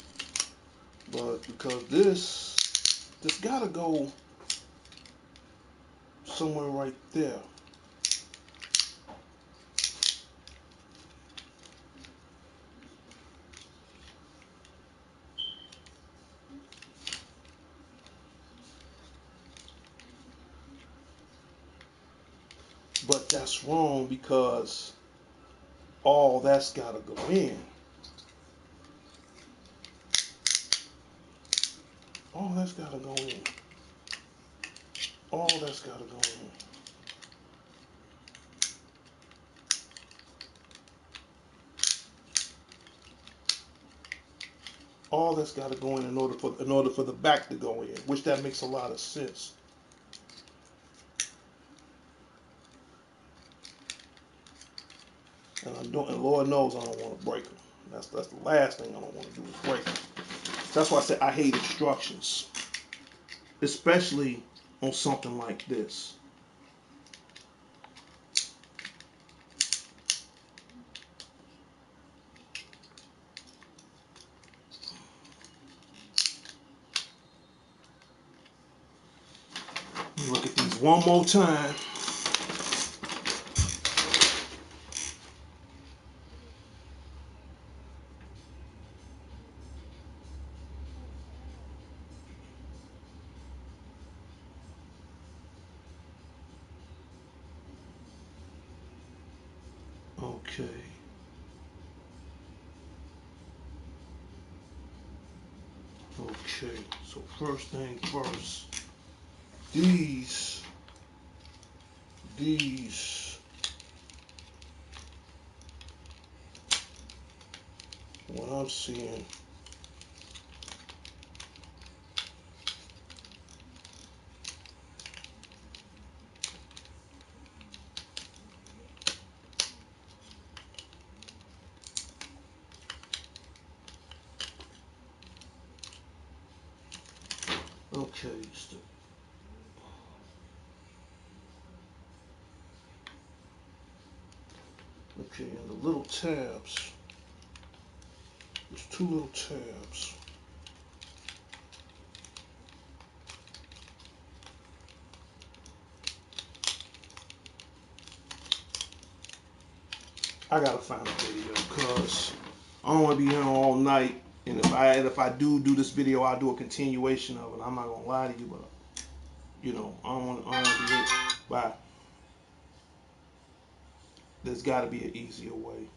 [SPEAKER 1] But because this gotta go somewhere right there. But that's wrong because all that's gotta go in. All that's gotta go in. All that's gotta go in. All that's got to go in order for the back to go in, which that makes a lot of sense. And Lord knows I don't want to break them. That's the last thing I don't want to do is break them. That's why I said I hate instructions, especially on something like this. Look at these one more time. Okay. Okay. So first thing first. These. What I'm seeing. Okay. Okay, and the little tabs. There's two little tabs. I gotta find a video because I don't want to be here all night. And if I do this video, I'll do a continuation of it. I'm not gonna lie to you, but you know, I don't want to be here. Bye. There's got to be an easier way.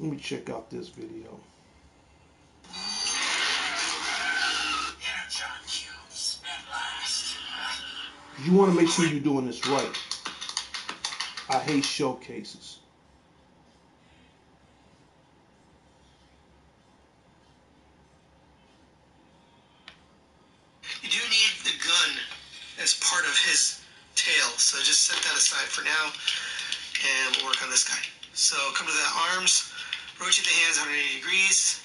[SPEAKER 1] Let me check out this video. You want to make sure you're doing this right. I hate showcases.
[SPEAKER 5] You do need the gun as part of his tail, so just set that aside for now, and we'll work on this guy. So come to the arms, rotate the hands 180 degrees,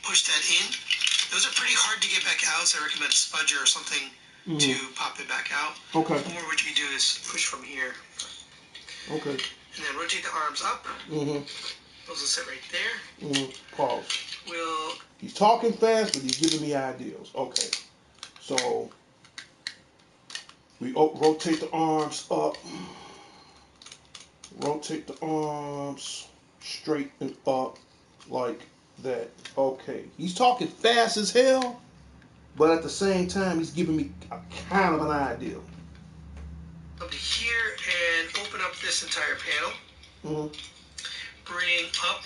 [SPEAKER 5] push that in. Those are pretty hard to get back out, so I recommend a spudger or something to pop it back out.
[SPEAKER 1] Okay.
[SPEAKER 5] Or what you can do is push from here.
[SPEAKER 1] Okay.
[SPEAKER 5] And then rotate the arms up. Those will sit right there.
[SPEAKER 1] Pause. He's talking fast, but he's giving me ideas. Okay. So we rotate the arms up. Rotate the arms straight and up like that. Okay. He's talking fast as hell, but at the same time, he's giving me a kind of an idea.
[SPEAKER 5] Up to here and open up this entire panel. Bring up,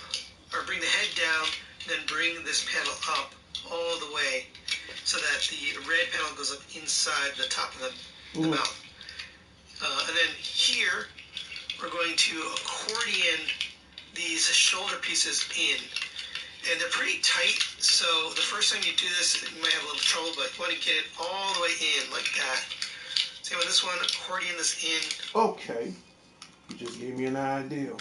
[SPEAKER 5] or bring the head down, then bring this panel up all the way so that the red panel goes up inside the top of the mouth. And then here, we're going to accordion these shoulder pieces in. And they're pretty tight, so the first time you do this, you might have a little trouble, but you want to get it all the way in like that. Same with this one, accordion this in.
[SPEAKER 1] Okay. You just gave me an idea.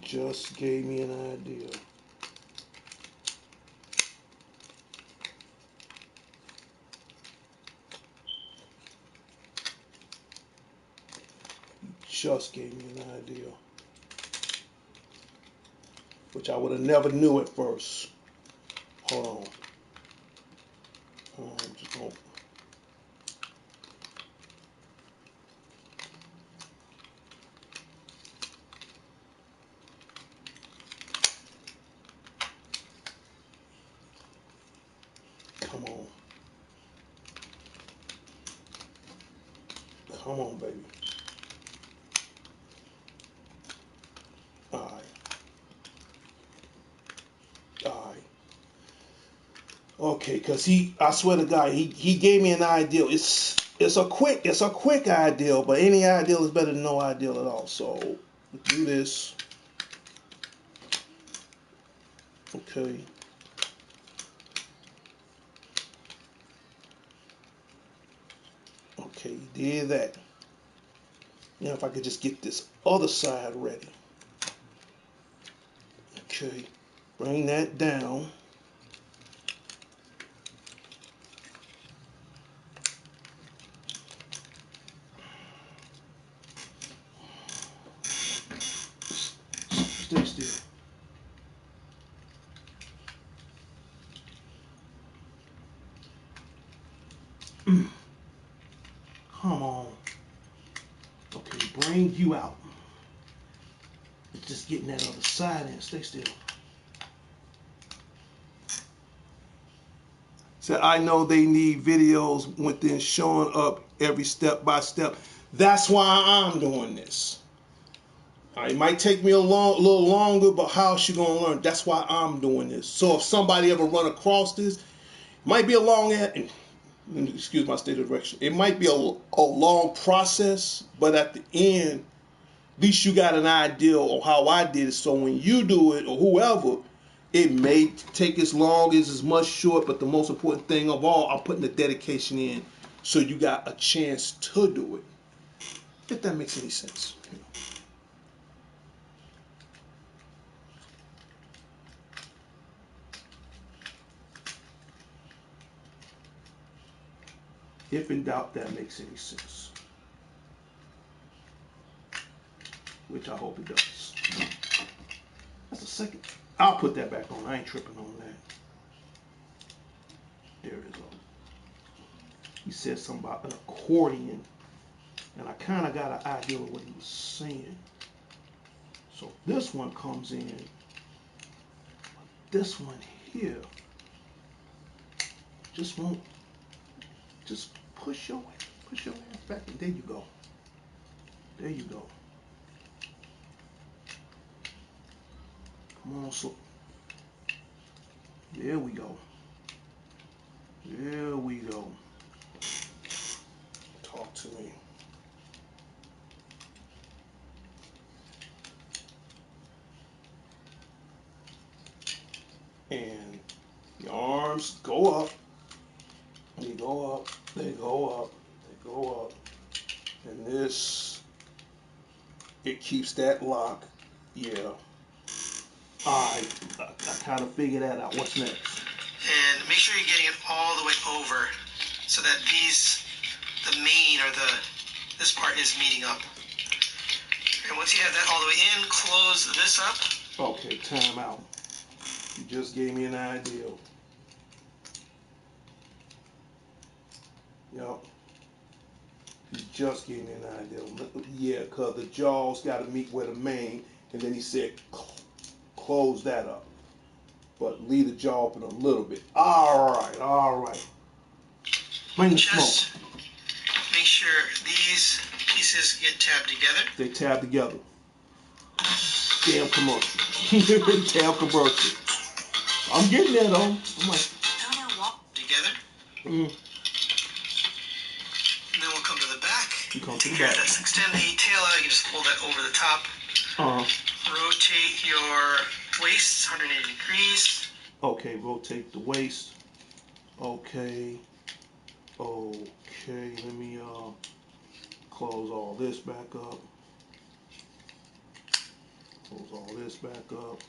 [SPEAKER 1] just gave me an idea. Just gave me an idea, which I would have never knew at first. Hold on. Just don't. Come on. Come on, baby. Alright. Alright. Okay, cause I swear to God, he gave me an ideal. It's a quick ideal, but any ideal is better than no ideal at all. So do this. Okay. Okay, you did that. Now if I could just get this other side ready. Okay, bring that down. Stay still. Come on. Okay, bring you out. It's just getting that other side in. Stay still. So I know they need videos within showing up every step by step. That's why I'm doing this. It might take me a little longer, but how's she gonna learn? That's why I'm doing this. So if somebody ever run across this, it might be a long excuse my state of direction. It might be a long process, but at the end, at least you got an idea of how I did it. So when you do it or whoever, it may take as long as much short, but the most important thing of all, I'm putting the dedication in so you got a chance to do it. If that makes any sense. If in doubt, that makes any sense. Which I hope it does. That's a second. I'll put that back on. I ain't tripping on that. There it is. He said something about an accordion. And I kind of got an idea of what he was saying. So this one comes in. This one here just won't. Just push your ass back. And there you go. There you go. Come on, so. There we go. There we go. Talk to me. And your arms go up. They go up. They go up. They go up. And this, it keeps that lock. Yeah. I kind of figured that out. What's next?
[SPEAKER 5] And make sure you're getting it all the way over so that the main or this part is meeting up. And once you have that all the way in, close this up.
[SPEAKER 1] Okay, time out. You just gave me an idea. Yup. You just gave me an idea. Yeah, because the jaws got to meet with the main, and then he said close that up. But leave the jaw open a little bit. All right. Bring the
[SPEAKER 5] Just
[SPEAKER 1] smoke.
[SPEAKER 5] make sure these pieces get tabbed together.
[SPEAKER 1] They tab together. Damn commercial. Damn commercial. I'm getting there though. I'm like,
[SPEAKER 5] together.
[SPEAKER 1] Mm.
[SPEAKER 5] And then we'll come to the back.
[SPEAKER 1] You come to the
[SPEAKER 5] Here,
[SPEAKER 1] back.
[SPEAKER 5] let's extend the tail out. You can just pull that over the top. Rotate your waist 180 degrees.
[SPEAKER 1] Okay, rotate the waist. Okay. Let me close all this back up. Close all this back up.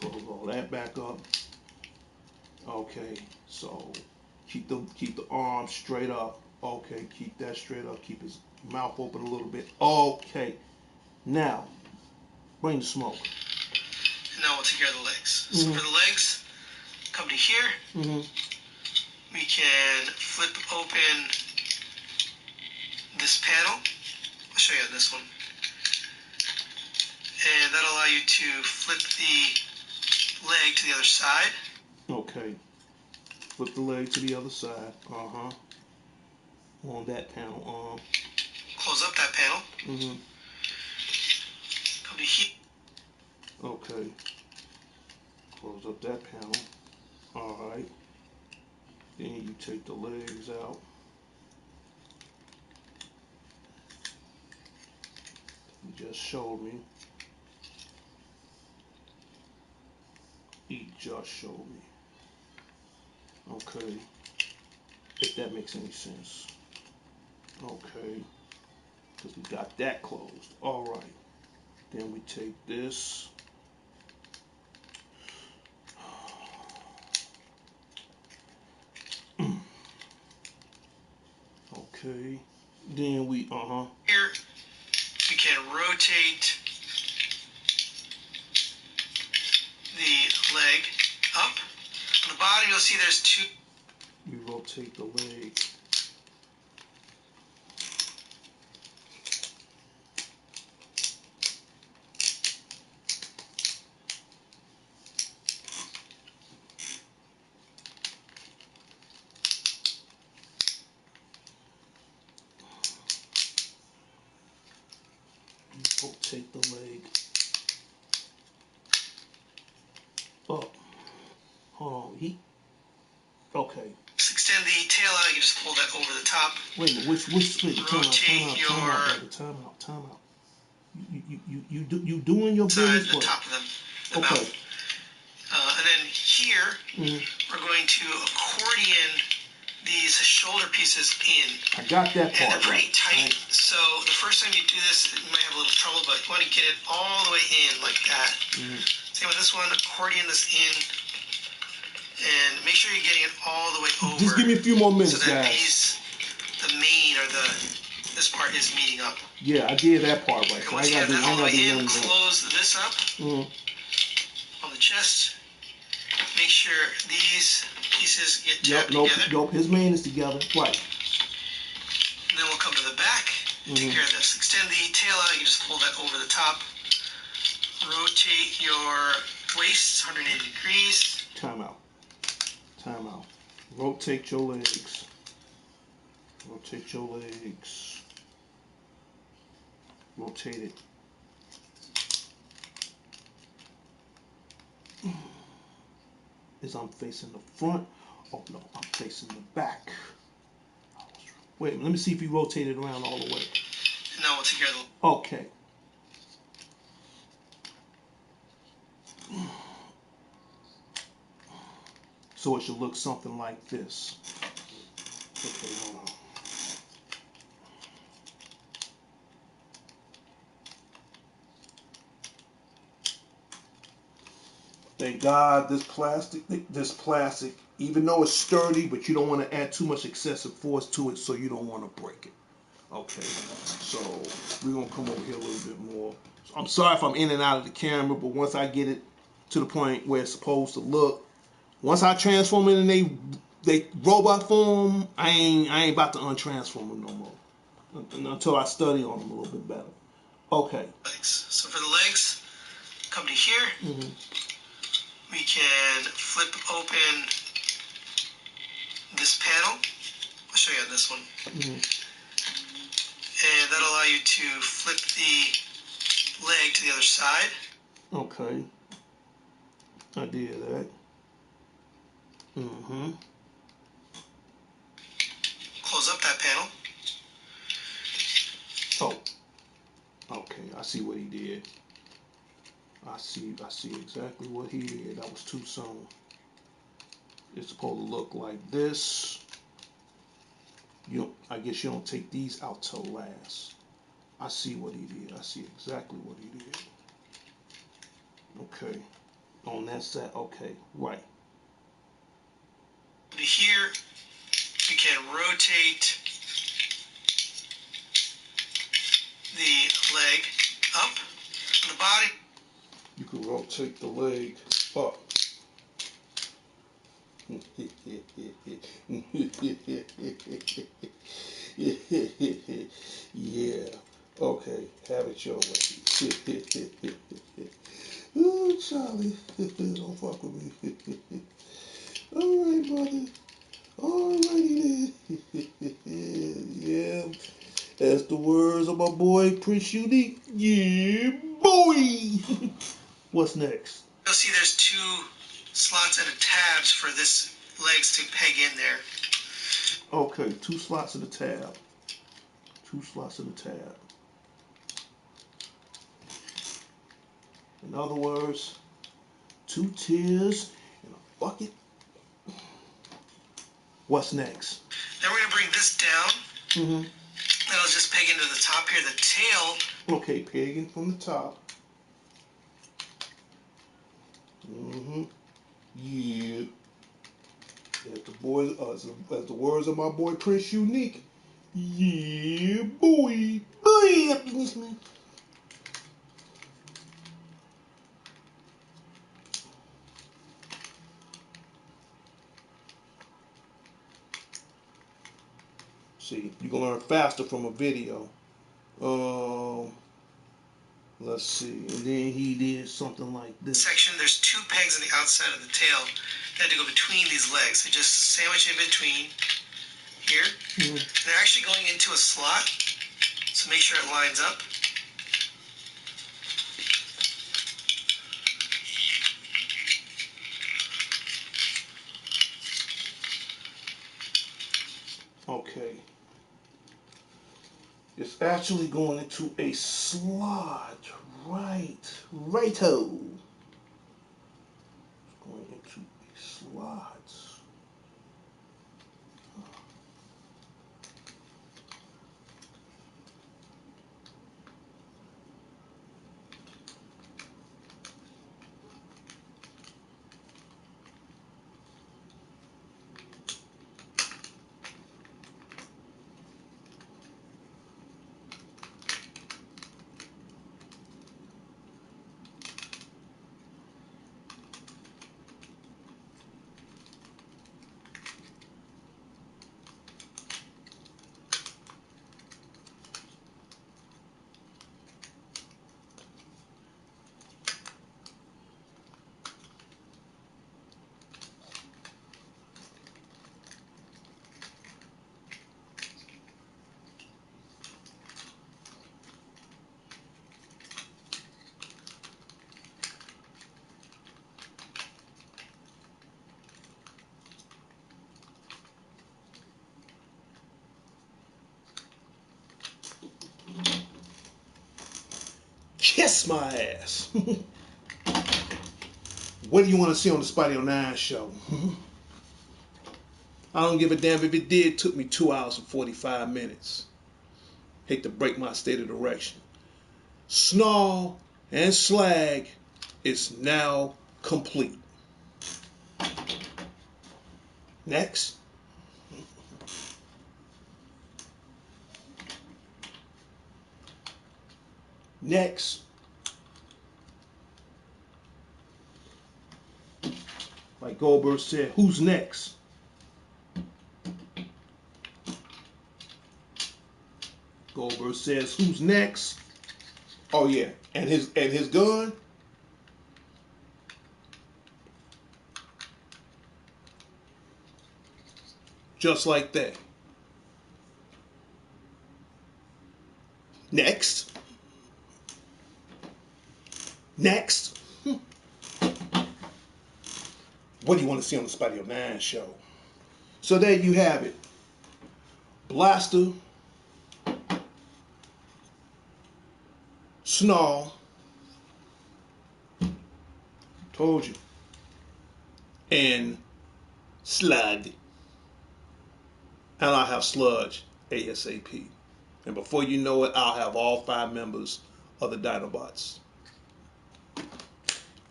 [SPEAKER 1] Close all that back up. Okay, so keep the arm straight up. Okay, keep that straight up. Keep his mouth open a little bit. Okay, now bring the smoke.
[SPEAKER 5] Now we'll take care of the legs. So for the legs, come to here. We can flip open this panel. I'll show you on this one. And that'll allow you to flip the leg to the other side.
[SPEAKER 1] Okay. Flip the leg to the other side. On that panel.
[SPEAKER 5] Close up that panel. Come to here.
[SPEAKER 1] Okay. Close up that panel. Alright. Then you take the legs out. He just showed me. He just showed me. Okay. If that makes any sense. Okay. Because we got that closed. Alright. Then we take this. Okay. Then we,
[SPEAKER 5] Here, we can rotate the leg up. On the bottom, you'll see there's two.
[SPEAKER 1] we rotate the leg. Rotate the leg up. Hold on, okay.
[SPEAKER 5] Just extend the tail out. You can just pull that over the top.
[SPEAKER 1] Wait a minute, which split? Time out. You doing your business?
[SPEAKER 5] The top of them. The
[SPEAKER 1] Okay.
[SPEAKER 5] mouth. And then here, we're going to accordion these shoulder pieces in.
[SPEAKER 1] I got that part.
[SPEAKER 5] And they're pretty tight. So the first time you do this, you might have a little trouble, but you want to get it all the way in like that. Same with this one, accordion this in. And make sure you're getting it all the way over.
[SPEAKER 1] Just give me a few more minutes,
[SPEAKER 5] so that
[SPEAKER 1] guys.
[SPEAKER 5] the main or this part is meeting up.
[SPEAKER 1] Yeah, I did that part right.
[SPEAKER 5] And
[SPEAKER 1] So
[SPEAKER 5] once you have that all the way in,
[SPEAKER 1] nothing.
[SPEAKER 5] close this up on the chest. Make sure these pieces get tapped together.
[SPEAKER 1] Nope, his main is together. Right.
[SPEAKER 5] And then we'll come to the back. Take care of this. Extend the tail out. You can just pull that over the top. Rotate your waist 180 degrees.
[SPEAKER 1] Time out. Rotate your legs. Rotate it. Is I'm facing the front? Oh no, I'm facing the back. Wait, let me see if you rotate it around all the way.
[SPEAKER 5] Now we'll take care of the...
[SPEAKER 1] Okay. So it should look something like this. Okay, hold on. Thank God this plastic, even though it's sturdy, but you don't want to add too much excessive force to it, so you don't want to break it. Okay, so we're going to come over here a little bit more. So I'm sorry if I'm in and out of the camera, but once I get it to the point where it's supposed to look, once I transform it in they robot form, I ain't about to untransform them no more until I study on them a little bit better. Okay.
[SPEAKER 5] Legs. So for the legs, come to here. We can flip open this panel. I'll show you on this one. And that'll allow you to flip the leg to the other side.
[SPEAKER 1] Okay. I did that.
[SPEAKER 5] Close up that panel.
[SPEAKER 1] Oh. Okay, I see what he did. I see exactly what he did. That was too soon. It's supposed to look like this. I guess you don't take these out till last. I see what he did. I see exactly what he did. Okay. On that side, okay, right.
[SPEAKER 5] Here, you can rotate the leg up on the body.
[SPEAKER 1] You can rotate the leg up. Yeah. Okay. Have it your way. Oh, Charlie. Don't fuck with me. All right, brother. Alrighty then. Yeah. That's the words of my boy Prince Unique. Yeah, boy. What's next?
[SPEAKER 5] You'll see there's 2 slots and a tabs for this legs to peg in there.
[SPEAKER 1] Okay, 2 slots in the tab. 2 slots in the tab. In other words, 2 tiers in a bucket. What's next?
[SPEAKER 5] Then we're going to bring this down.
[SPEAKER 1] Mm-hmm.
[SPEAKER 5] That'll just peg into the top here. The tail.
[SPEAKER 1] Okay, pegging from the top. Mm-hmm. Yeah. As the words of my boy Prince Unique. Yeah, boy. Boy, up in this man. See, you can learn faster from a video. Let's see. And then he did something like this.
[SPEAKER 5] Section, there's 2 pegs on the outside of the tail that have to go between these legs. So just sandwich in between here.
[SPEAKER 1] Mm-hmm.
[SPEAKER 5] They're actually going into a slot, so make sure it lines up.
[SPEAKER 1] Okay. It's actually going into a slot. Right. Righto. It's going into a slot. Kiss my ass. What do you want to see on the Spidey 09 show? I don't give a damn if it did. It took me 2 hours and 45 minutes. Hate to break my state of direction. Snarl and Slag is now complete. Next. Next. Like Goldberg said, who's next? Goldberg says, who's next? Oh yeah, and his gun. Just like that. Next. Next. What do you want to see on the Spidey 09 show? So there you have it. Blaster, Snarl, told you, and Slug. and I'll have Sludge ASAP. And before you know it, I'll have all 5 members of the Dinobots.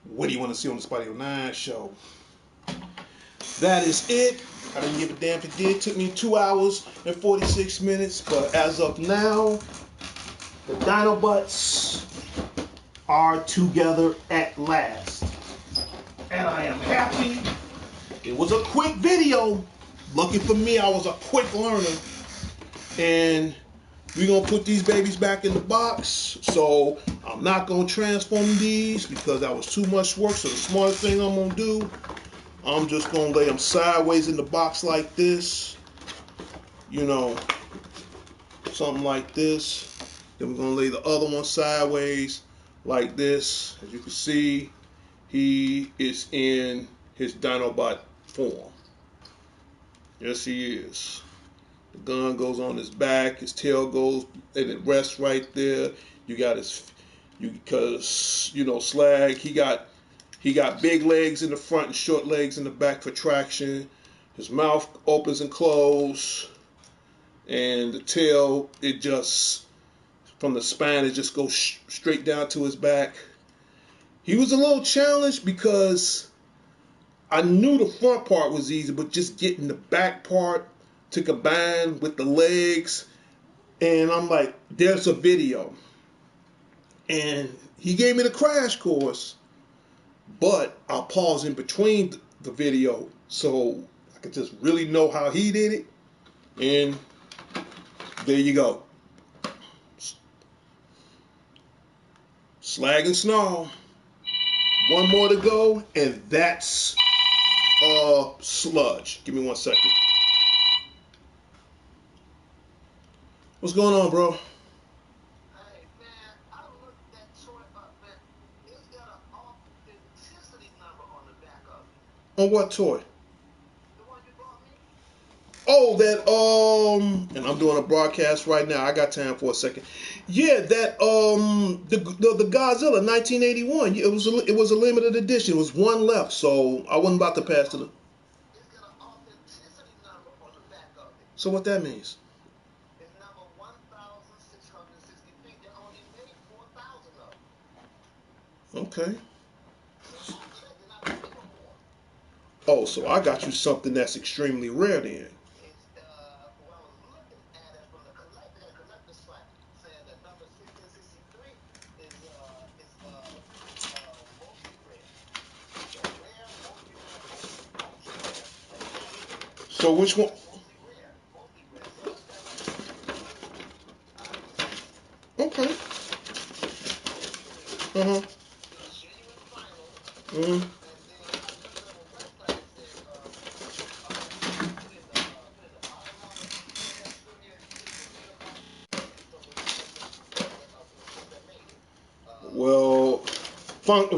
[SPEAKER 1] What do you want to see on the Spidey 09 show? That is it. I didn't give a damn if it did. It took me 2 hours and 46 minutes. But as of now, the Dinobots are together at last. And I am happy. It was a quick video. Lucky for me, I was a quick learner. And we're going to put these babies back in the box. So I'm not going to transform these because that was too much work. So the smartest thing I'm going to do, I'm just going to lay them sideways in the box like this. You know, something like this. Then we're going to lay the other one sideways like this. As you can see, he is in his Dinobot form. Yes, he is. The gun goes on his back, his tail goes, and it rests right there. You got because you know, Slag, he got big legs in the front and short legs in the back for traction. His mouth opens and closes, and the tail, it just, from the spine, it just goes straight down to his back. He was a little challenged because I knew the front part was easy, but just getting the back part to combine with the legs, and I'm like, there's a video. And he gave me the crash course, but I'll pause in between the video so I could just really know how he did it. And there you go. Slag and Snarl. One more to go, and that's Sludge. Give me 1 second. What's going on, bro?
[SPEAKER 5] Hey, man, I looked that toy up, man. It's got an authenticity number on the back of it.
[SPEAKER 1] On what toy?
[SPEAKER 5] The one you brought me?
[SPEAKER 1] Oh, that and I'm doing a broadcast right now. I got time for a second. Yeah, that the Godzilla 1981. It was a limited edition. It was one left, so I wasn't about to pass to the.
[SPEAKER 5] It's got an authenticity number on the back of it.
[SPEAKER 1] So what that means?
[SPEAKER 5] It's number 1,660 feet. They only made 4,000 of them.
[SPEAKER 1] Okay.
[SPEAKER 5] So they're not making more.
[SPEAKER 1] Oh, so I got you something that's extremely rare then.
[SPEAKER 5] It's what I was looking at it from the collector site, saying that number 1663 is mostly rare. It's a rare, mostly rare.
[SPEAKER 1] So which one?
[SPEAKER 5] Mostly rare. So it's
[SPEAKER 1] Okay. Uh-huh.
[SPEAKER 5] genuine final.
[SPEAKER 1] Mm-hmm. Well,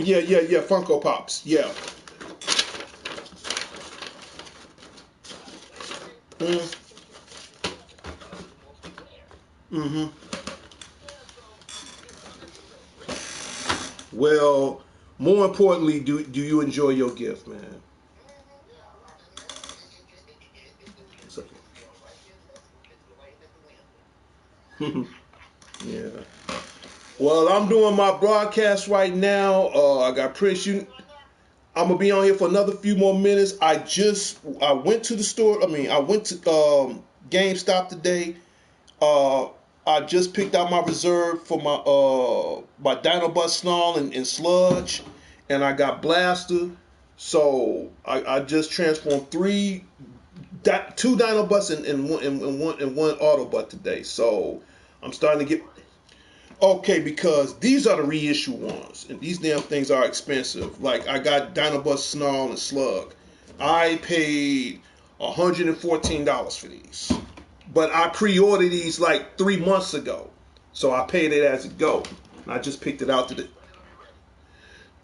[SPEAKER 1] yeah, Funko Pops, yeah. Mm-hmm. Well, more importantly, do you enjoy your gift, man? Yeah. Well, I'm doing my broadcast right now. I got Prince. I'm gonna be on here for another few more minutes. I went to the store. I went to GameStop today. I just picked out my reserve for my Dinobot Snarl and Sludge, and I got Blaster. So I just transformed two Dinobots and one Autobot today. So I'm starting to get okay because these are the reissue ones, and these damn things are expensive. Like I got Dinobot Snarl and Slug. I paid $114 for these. But I pre-ordered these like 3 months ago, so I paid it as it go. And I just picked it out today.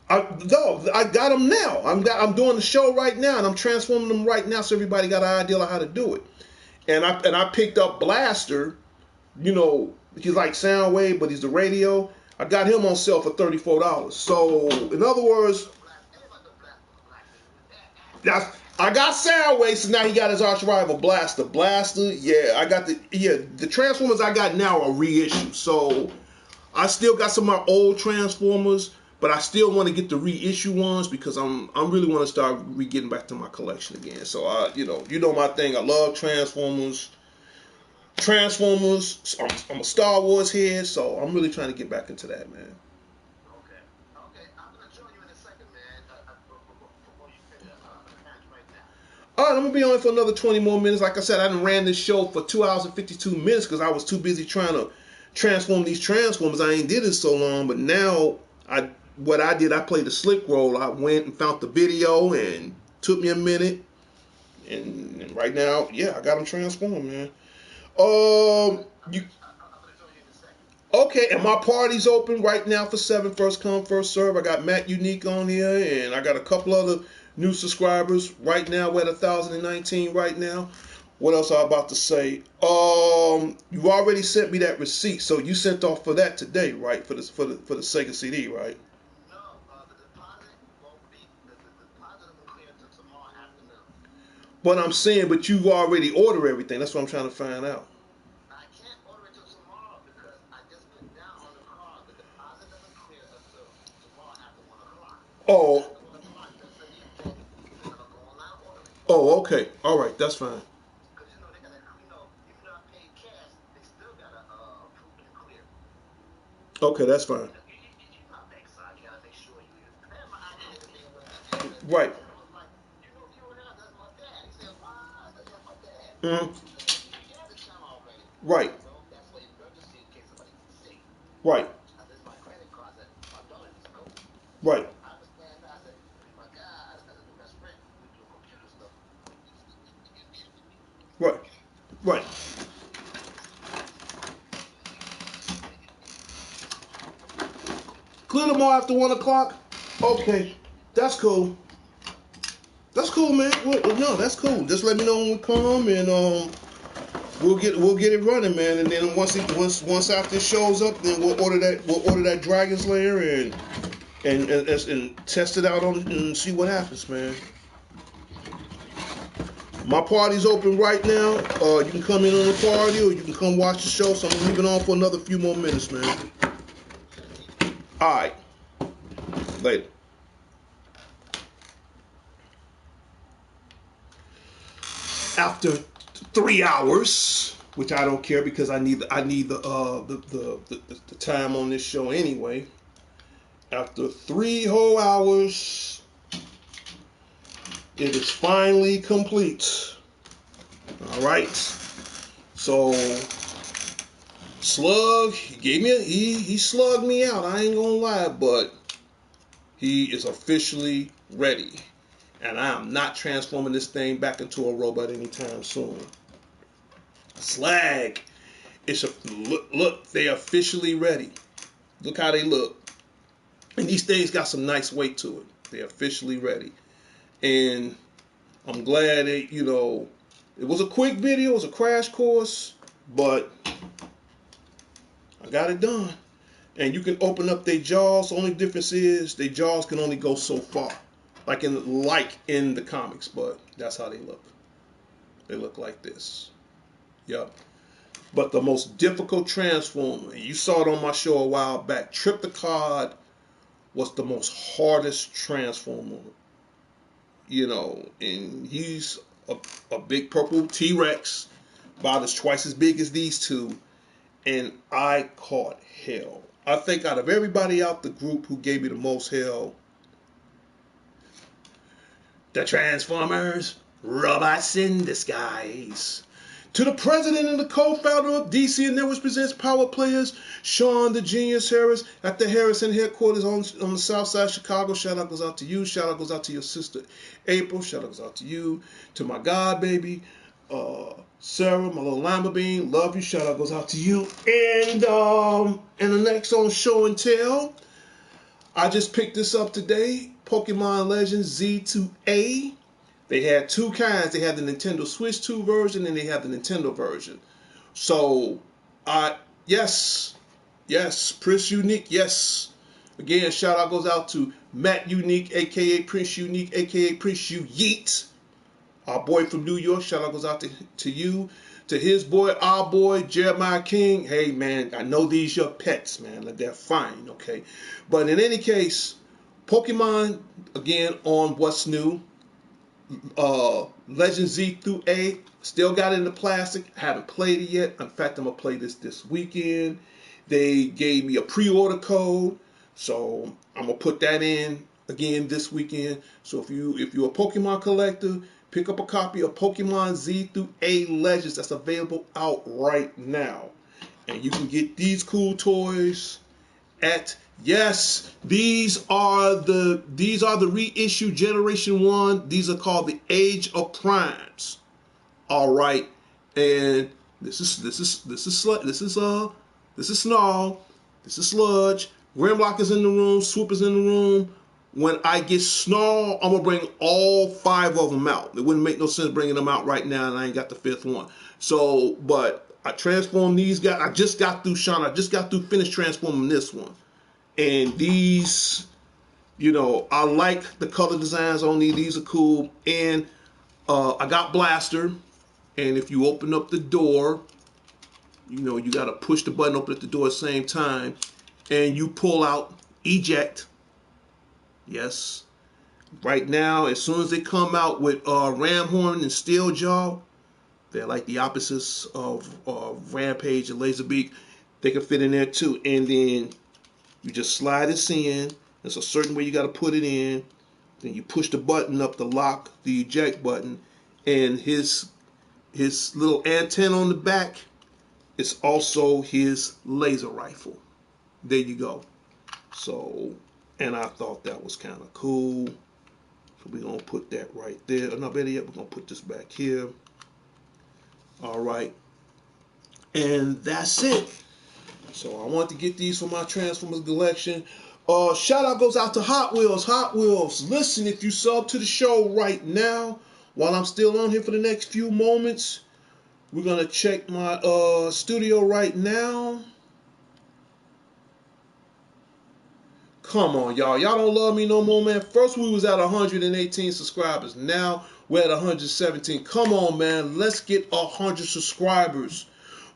[SPEAKER 1] I got them now. I'm doing the show right now, and I'm transforming them right now, so everybody got an idea of how to do it. And I picked up Blaster. You know, he's like Soundwave, but he's the radio. I got him on sale for $34. So in other words, I got Soundwave, so now he got his arch rival Blaster. Blaster, yeah, I got the Transformers I got now are reissued. So I still got some of my old Transformers, but I still want to get the reissue ones because I'm really want to start getting back to my collection again. So you know my thing. I love Transformers. I'm a Star Wars head, so I'm really trying to get back into that, man.
[SPEAKER 5] Okay. I'm gonna join you in a second, man. Before you finish, match right now.
[SPEAKER 1] All right, I'm gonna be on for another 20 more minutes. Like I said, I done ran this show for 2 hours and 52 minutes because I was too busy trying to transform these Transformers. I ain't did it so long, but now I played the slick roll. I went and found the video and took me a minute, and right now, yeah, I got them transformed, man. You okay? And my party's open right now for 7. First come, first serve. I got Matt Unique on here, and I got a couple other new subscribers right now. We're at 1,019 right now. What else I about to say? You already sent me that receipt, so you sent off for that today, right? For the Sega CD, right?
[SPEAKER 5] No, the deposit won't be. The deposit will clear until tomorrow afternoon.
[SPEAKER 1] But I'm saying, but you already ordered everything. That's what I'm trying to find out.
[SPEAKER 5] I can't order it till tomorrow because I just put down on the card. The deposit doesn't clear until tomorrow after 1 o'clock.
[SPEAKER 1] Oh.
[SPEAKER 5] After 1 o'clock, that's when you can go online ordering.
[SPEAKER 1] Oh, okay. All right, that's fine.
[SPEAKER 5] Because they gotta, even though I paid cash, they still gotta approve and clear.
[SPEAKER 1] Okay, that's fine.
[SPEAKER 5] My bank side gotta make sure you. I had my idea to be able to.
[SPEAKER 1] Right.
[SPEAKER 5] I was like, you and I, that's my dad. He said, why? I said, that's my dad.
[SPEAKER 1] Mm-hmm.
[SPEAKER 5] You have the channel already.
[SPEAKER 1] Right.
[SPEAKER 5] So that's for emergency in case somebody can see.
[SPEAKER 1] Right.
[SPEAKER 5] There's my credit card that my daughter needs to go.
[SPEAKER 1] Right.
[SPEAKER 5] I understand that. I said, my God, as a new best friend, we do computer stuff.
[SPEAKER 1] Right. Right. Clear tomorrow after 1 o'clock? Okay. That's cool. That's cool, man. No, that's cool. Just let me know when we come, and we'll get it running, man. And then once after it shows up, then we'll order that Dragon Slayer and test it out and see what happens, man. My party's open right now. You can come in on the party, or you can come watch the show. So I'm leaving on for another few more minutes, man. All right. Later. After 3 hours, which I don't care because I need the time on this show anyway. After 3 whole hours, it is finally complete. All right. So Slug, he slugged me out. I ain't gonna lie, but he is officially ready. And I am not transforming this thing back into a robot anytime soon. Slag. Look, they officially ready. Look how they look. And these things got some nice weight to it. They're officially ready. And I'm glad it was a quick video, it was a crash course, but I got it done. And you can open up their jaws. The only difference is their jaws can only go so far. Like in the comics, but that's how they look. They look like this. Yep. But the most difficult Transformer, you saw it on my show a while back, Tripticard was the most hardest Transformer. And he's a big purple T-Rex, about twice as big as these two, and I caught hell. I think out of everybody out the group who gave me the most hell, the Transformers, robots in disguise. To the president and the co-founder of DC and Networks Presents Power Players, Sean the Genius Harris at the Harrison headquarters on the south side of Chicago. Shout out goes out to you. Shout out goes out to your sister April. Shout out goes out to you. To my god baby, Sarah, my little lima bean. Love you. Shout out goes out to you. And the next on Show and Tell, I just picked this up today. Pokemon Legends Z2A. They had 2 kinds. They had the Nintendo Switch 2 version and they had the Nintendo version. So, yes, Prince Unique, yes. Again, shout out goes out to Matt Unique, a.k.a. Prince Unique, a.k.a. Prince You Yeet. Our boy from New York, shout out goes out to you. To his boy, our boy, Jeremiah King. Hey, man, I know these your pets, man. Like, they're fine, okay? But in any case, Pokemon, again, on What's New. Legend Z through A. Still got it in the plastic. Haven't played it yet. In fact, I'm going to play this weekend. They gave me a pre-order code. So I'm going to put that in again this weekend. So if you're a Pokemon collector, pick up a copy of Pokemon Z through A Legends that's available out right now. And you can get these cool toys at, yes, these are the reissue Generation 1. These are called the Age of Primes. All right. And this is Snarl, this is Sludge. Grimlock is in the room, Swoop is in the room. When I get Snarl, I'm going to bring all 5 of them out. It wouldn't make no sense bringing them out right now, and I ain't got the 5th one. So, but I transformed these guys. I just got through Sean. I just got through finished transforming this one. And these, you know, I like the color designs on these. These are cool. And I got Blaster. And if you open up the door, you know, you got to push the button open at the door at the same time. And you pull out Eject. Yes. Right now, as soon as they come out with Ramhorn and Steeljaw, they're like the opposites of Rampage and Laserbeak. They can fit in there too. And then you just slide this in. There's a certain way you got to put it in. Then you push the button up to lock the eject button. And his little antenna on the back is also his laser rifle. There you go. So, and I thought that was kind of cool. So we're going to put that right there. No, better yet, we're going to put this back here. All right. And that's it. So I want to get these for my Transformers collection. Shout out goes out to Hot Wheels. Hot Wheels, listen, if you sub to the show right now, while I'm still on here for the next few moments, we're going to check my studio right now. Come on, y'all. Y'all don't love me no more, man. First we was at 118 subscribers. Now we're at 117. Come on, man. Let's get 100 subscribers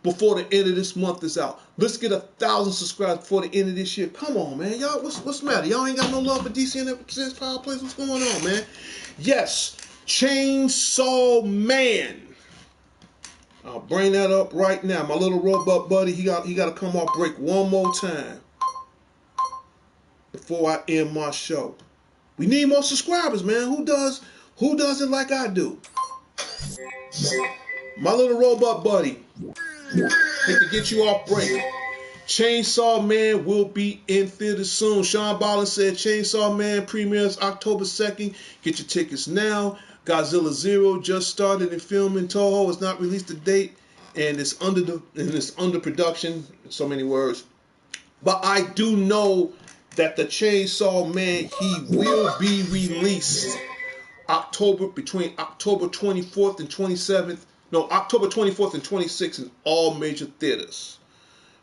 [SPEAKER 1] before the end of this month is out. Let's get 1,000 subscribers before the end of this year. Come on, man. Y'all, what's the matter? Y'all ain't got no love for DC and Presents Power Plays? What's going on, man? Yes, Chainsaw Man. I'll bring that up right now. My little robot buddy, he got to come off break one more time before I end my show. We need more subscribers, man. Who does it like I do? My little robot buddy. Hate to get you off break. Chainsaw Man will be in theaters soon. Sean Ballin said Chainsaw Man premieres October 2nd. Get your tickets now. Godzilla 0 just started in filming. Toho has not released the date, and it's under production. In so many words. But I do know that the Chainsaw Man, he will be released between October 24th and 27th. No, October 24th and 26th in all major theaters.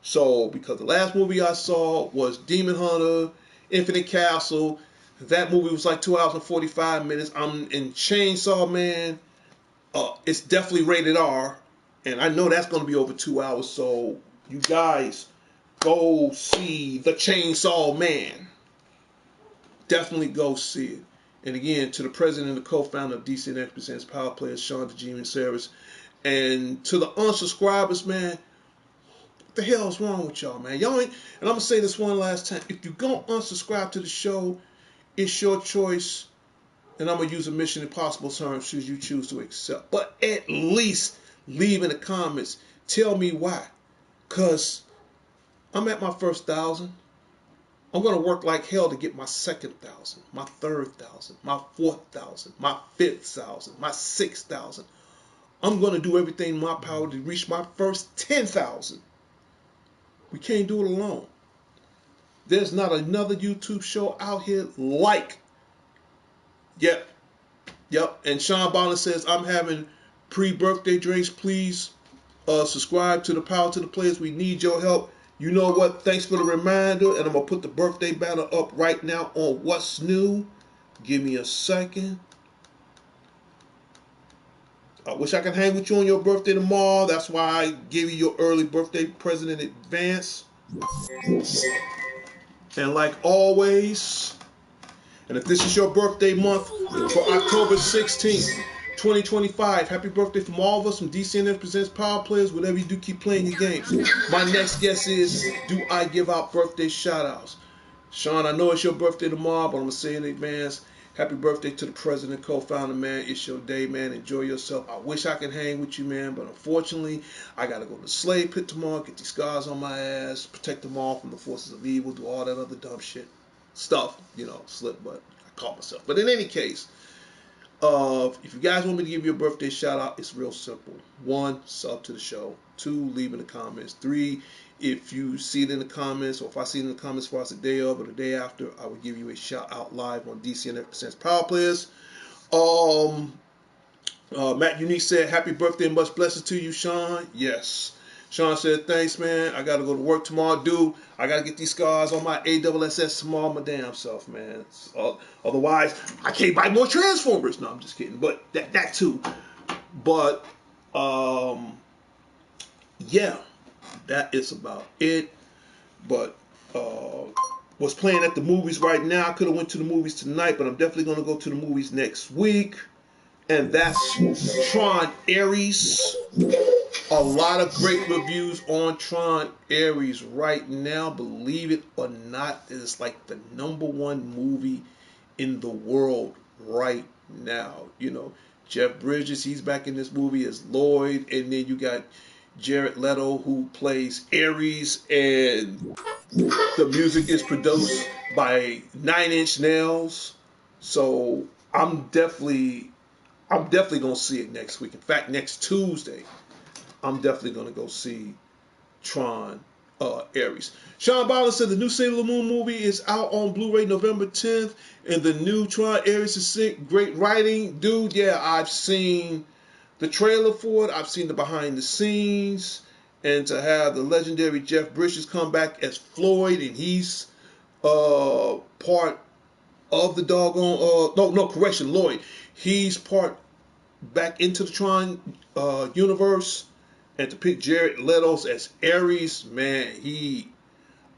[SPEAKER 1] So, because the last movie I saw was Demon Hunter, Infinite Castle. That movie was like 2 hours and 45 minutes. I'm in Chainsaw Man. It's definitely rated R. And I know that's going to be over 2 hours. So, you guys, go see the Chainsaw Man. Definitely go see it. And again, to the president and the co-founder of DC and X Presents Power Players, Sean the G-Man Service. And to the unsubscribers, man, what the hell is wrong with y'all, man? Y'all ain't, and I'm going to say this one last time. If you go unsubscribe to the show, it's your choice. And I'm going to use a Mission Impossible term should you choose to accept. But at least leave in the comments. Tell me why. Because I'm at my first 1,000. I'm going to work like hell to get my second 1,000, my third 1,000, my fourth 1,000, my fifth 1,000, my 6,000. I'm going to do everything in my power to reach my first 10,000. We can't do it alone. There's not another YouTube show out here like. Yep. And Sean Bonner says, I'm having pre-birthday drinks. Please subscribe to the Power to the Players. We need your help. You know what? Thanks for the reminder. And I'm going to put the birthday banner up right now on What's New. Give me a second. I wish I could hang with you on your birthday tomorrow. That's why I gave you your early birthday present in advance. And like always, and if this is your birthday month for October 16th, 2025, happy birthday from all of us from DCNF Presents Power Players. Whatever you do, keep playing your games. My next guess is, do I give out birthday shout-outs? Sean, I know it's your birthday tomorrow, but I'm going to say in advance, happy birthday to the president, co-founder, man. It's your day, man. Enjoy yourself. I wish I could hang with you, man, but unfortunately, I got to go to the slave pit tomorrow, get these scars on my ass, protect them all from the forces of evil, do all that other dumb shit. Stuff, slip, but I caught myself. But in any case, if you guys want me to give you a birthday shout-out, it's real simple. 1, sub to the show. 2, leave in the comments. 3, if you see it in the comments, or if I see it in the comments for us the day of or the day after, I will give you a shout out live on DCNF Presents Power Players. Matt Unique said, happy birthday and much blessings to you, Sean. Yes. Sean said, thanks, man. I got to go to work tomorrow, dude. I got to get these scars on my ASSS tomorrow, my damn self, man. Otherwise, I can't buy more Transformers. No, I'm just kidding. But that too. But, yeah. That is about it. But what's playing at the movies right now, I could have went to the movies tonight, but I'm definitely going to go to the movies next week. And that's Tron Ares. A lot of great reviews on Tron Ares right now. Believe it or not, it's like the #1 movie in the world right now. Jeff Bridges, he's back in this movie as Lloyd, and then you got Jared Leto, who plays Ares, and the music is produced by Nine Inch Nails. So I'm definitely gonna see it next week. In fact, next Tuesday, I'm definitely gonna go see Tron Ares. Sean Bowden said the new Sailor Moon movie is out on Blu-ray November 10th, and the new Tron Ares is sick. Great writing, dude. Yeah, I've seen the trailer for it. I've seen the behind the scenes, and to have the legendary Jeff Bridges come back as Floyd, and he's part of the doggone Lloyd. He's part back into the Tron universe, and to pick Jared Leto as Ares, man,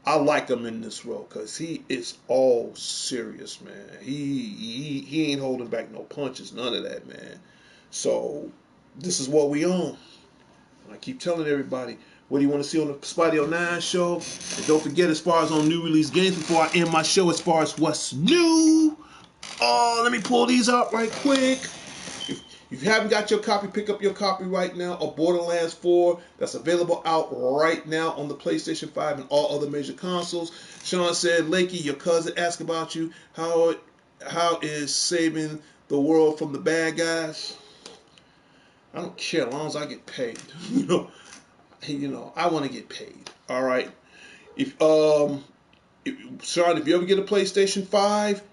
[SPEAKER 1] I like him in this role because he is all serious, man. He ain't holding back no punches, none of that, man. So this is what we on. I keep telling everybody, what do you want to see on the Spidey 09 show? And don't forget, as far as on new release games, before I end my show, as far as what's new, let me pull these out right quick. If you haven't got your copy, pick up your copy right now of Borderlands 4. That's available out right now on the PlayStation 5 and all other major consoles. Sean said, Lakey, your cousin asked about you. How is saving the world from the bad guys? I don't care as long as I get paid. I want to get paid. All right. Sean, if you ever get a PlayStation 5,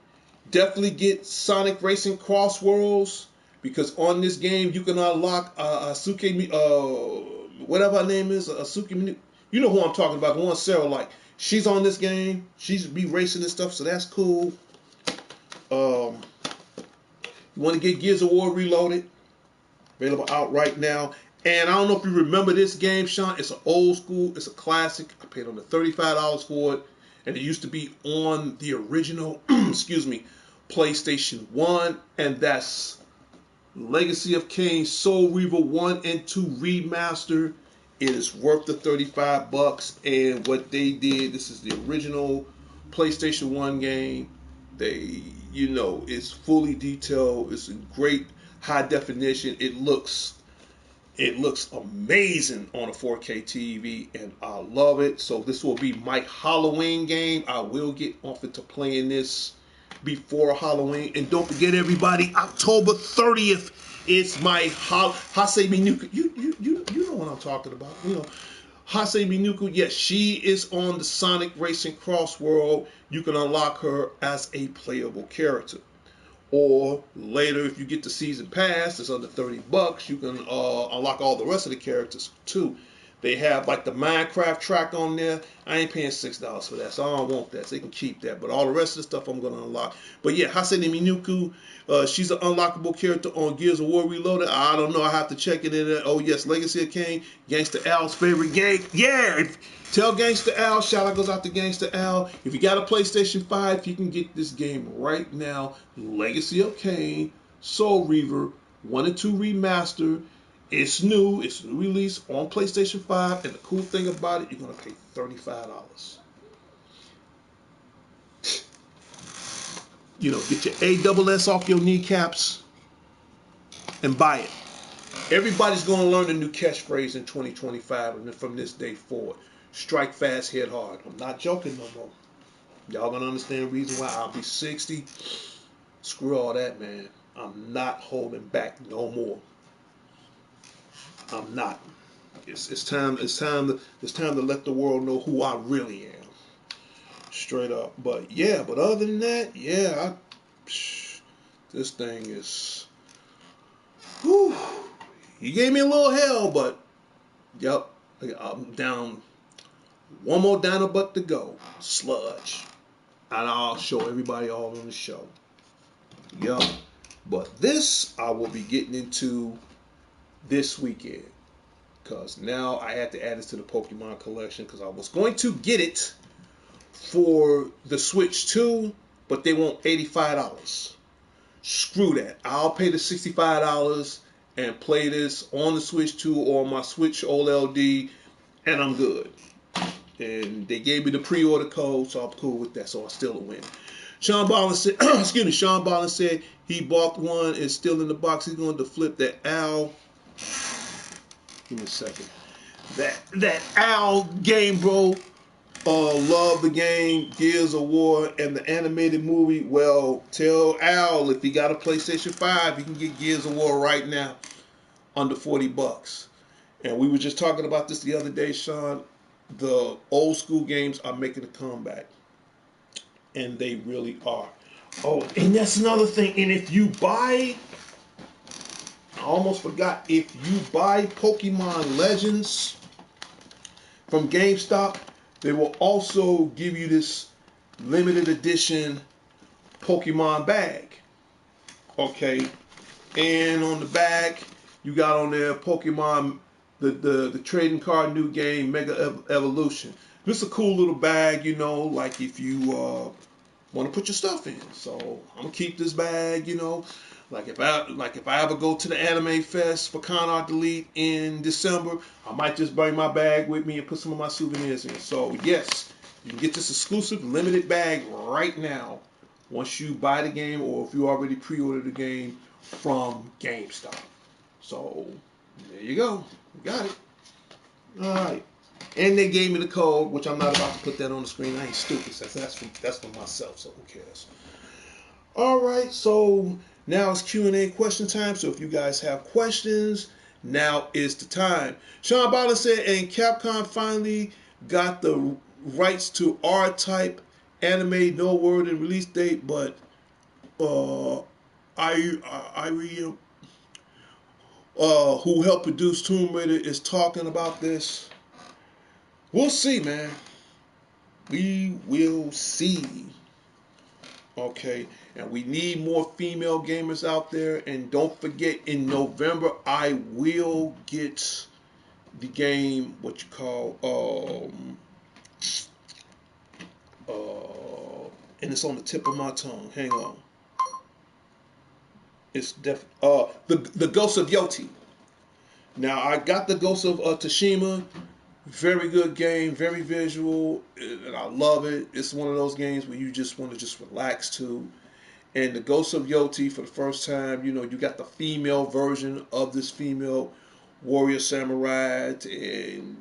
[SPEAKER 1] definitely get Sonic Racing Cross Worlds, because on this game you can unlock Asuke, whatever her name is, Asuke. You know who I'm talking about, the one Sarah like. She's on this game. She's be racing and stuff, so that's cool. You want to get Gears of War Reloaded? Available out right now. And I don't know if you remember this game, Sean. It's an old school. It's a classic. I paid under $35 for it. And it used to be on the original, PlayStation 1. And that's Legacy of Kain Soul Reaver 1 and 2 Remastered. It is worth the $35. And what they did, this is the original PlayStation 1 game. It's fully detailed. It's in great high definition. It looks amazing on a 4K TV, and I love it. So this will be my Halloween game. I will get off into playing this before Halloween. And don't forget, everybody, October 30th is my Hasei Minuku. You know what I'm talking about. Hasei Minuku, yes, she is on the Sonic Racing Cross World. You can unlock her as a playable character. Or later, if you get the season pass, it's under $30. You can unlock all the rest of the characters too. They have like the Minecraft track on there. I ain't paying $6 for that, so I don't want that. So they can keep that. But all the rest of the stuff I'm gonna unlock. But yeah, Hasene Minnukwu, she's an unlockable character on Gears of War Reloaded. I don't know. I have to check it in there. Oh yes, Legacy of Kain, Gangsta Al's favorite game. Yeah, tell Gangsta Al. Shout out goes out to Gangsta Al. If you got a PlayStation 5, you can get this game right now. Legacy of Kain, Soul Reaver, 1 and 2 remaster. It's new. It's new release on PlayStation 5. And the cool thing about it, you're going to pay $35. You know, get your ASS off your kneecaps and buy it. Everybody's going to learn a new catchphrase in 2025 and from this day forward. Strike fast, hit hard. I'm not joking no more. Y'all going to understand the reason why I'll be 60. Screw all that, man. I'm not holding back no more. I'm not. It's time to let the world know who I really am. Straight up. But yeah, but other than that, yeah, this thing is, whew, he gave me a little hell, but yep, I'm down. One more down butt to go. Sludge. And I'll show everybody all on the show. Yup. But this I will be getting into this weekend, because now I had to add it to the Pokemon collection, because I was going to get it for the Switch 2, but they want $85. Screw that. I'll pay the $65 and play this on the Switch 2 or my Switch OLED, and I'm good. And they gave me the pre-order code, so I'm cool with that, so I'm still a win. Sean Ballin said, Sean Ballin said he bought one, it's still in the box. He's going to flip that Al. Give me a second. That Al game, bro. Love the game, Gears of War, and the animated movie. Well, tell Al if he got a PlayStation 5, he can get Gears of War right now under $40. And we were just talking about this the other day, Sean. The old school games are making a comeback. And they really are. Oh, and that's another thing. And if you buy, I almost forgot, if you buy Pokemon Legends from GameStop, they will also give you this limited edition Pokemon bag. Okay. And on the back, you got on there Pokemon, the trading card new game, Mega Evolution. This is a cool little bag, you know, like if you want to put your stuff in. So I'm gonna keep this bag, you know. Like if I ever go to the Anime Fest for Con Art Delete in December, I might just bring my bag with me and put some of my souvenirs in. So yes, you can get this exclusive limited bag right now once you buy the game or if you already pre-ordered the game from GameStop. So there you go, you got it. All right. And they gave me the code, which I'm not about to put that on the screen. I ain't stupid. That's for myself, so who cares? All right, so now it's Q&A question time. So if you guys have questions, now is the time. Sean Ballin said, and Capcom finally got the rights to R-Type anime, no word and release date, but who helped produce Tomb Raider is talking about this. We'll see, man. We will see. Okay, and we need more female gamers out there. And don't forget, in November, I will get the game, what you call, and it's on the tip of my tongue. Hang on. It's the Ghost of Yoti. Now, I got the Ghost of Tsushima. Very good game, very visual, and I love it. It's one of those games where you just want to just relax to. And the Ghost of Yoti, for the first time, you know, you got the female version of this female warrior samurai, and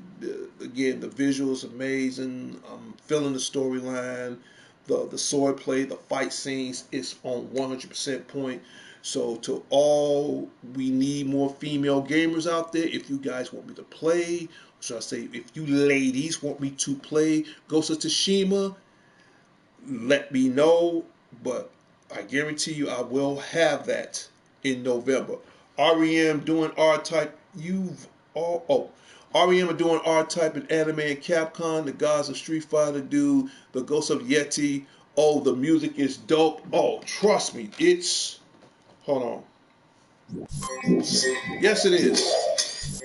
[SPEAKER 1] again, the visuals amazing. I'm feeling the storyline, the sword play, the fight scenes is on 100% point. So to all, we need more female gamers out there. If you guys want me to play, should I say, if you ladies want me to play Ghost of Tsushima, let me know. But I guarantee you I will have that in November. REM doing R-Type. REM are doing R-Type and Anime and Capcom. The guys of Street Fighter do the Ghost of Yeti. Oh, the music is dope. Oh, trust me, it's... Hold on. Yes, it is.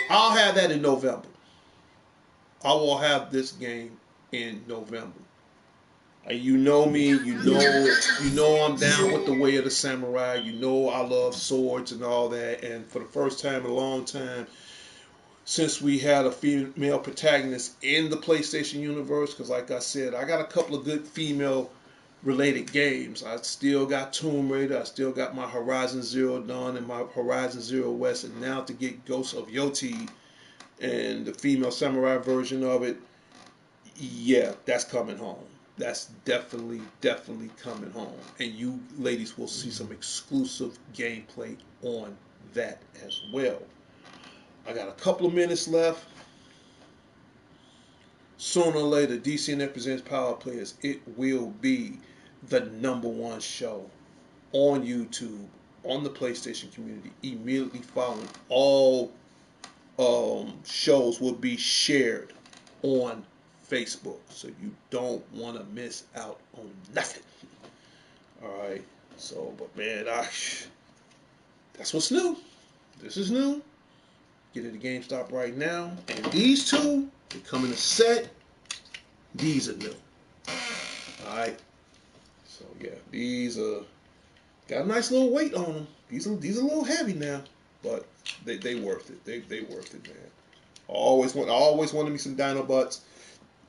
[SPEAKER 1] I'll have that in November. I will have this game in November. And you know me, you know I'm down with the way of the samurai. You know I love swords and all that. And for the first time in a long time, since we had a female protagonist in the PlayStation universe, because like I said, I got a couple of good female related games. I still got Tomb Raider, I still got my Horizon Zero Dawn and my Horizon Zero West, and now to get Ghost of Yoti and the female samurai version of it, yeah, that's coming home. That's definitely coming home. And you ladies will see some exclusive gameplay on that as well. I got a couple of minutes left. Sooner or later, DCNF presents Power Players. It will be the #1 show on YouTube, on the PlayStation community. Immediately following, all shows will be shared on Facebook, so you don't want to miss out on nothing. All right. So, but man, that's what's new. This is new. Get it at GameStop right now. And these two, they come in a set. These are new. Alright. So yeah, these got a nice little weight on them. These are a little heavy now, but they worth it. They worth it, man. I always wanted me some Dinobots,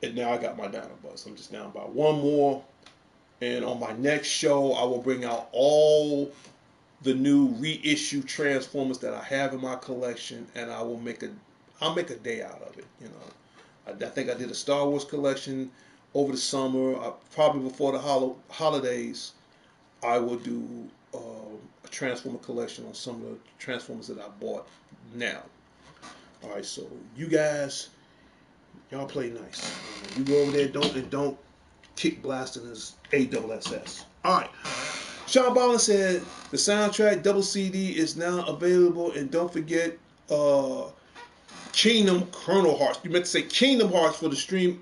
[SPEAKER 1] and now I got my Dinobots. I'm just down by one more. And on my next show, I will bring out all the new reissue Transformers that I have in my collection, and I'll make a day out of it. You know, I think I did a Star Wars collection over the summer. Probably before the holidays, I will do a Transformer collection on some of the Transformers that I bought now. All right, so you guys, y'all play nice. You go over there, don't kick blasting his ASS. All right. Sean Ballin said the soundtrack double CD is now available, and don't forget Kingdom Chrono Hearts. You meant to say Kingdom Hearts for the Steam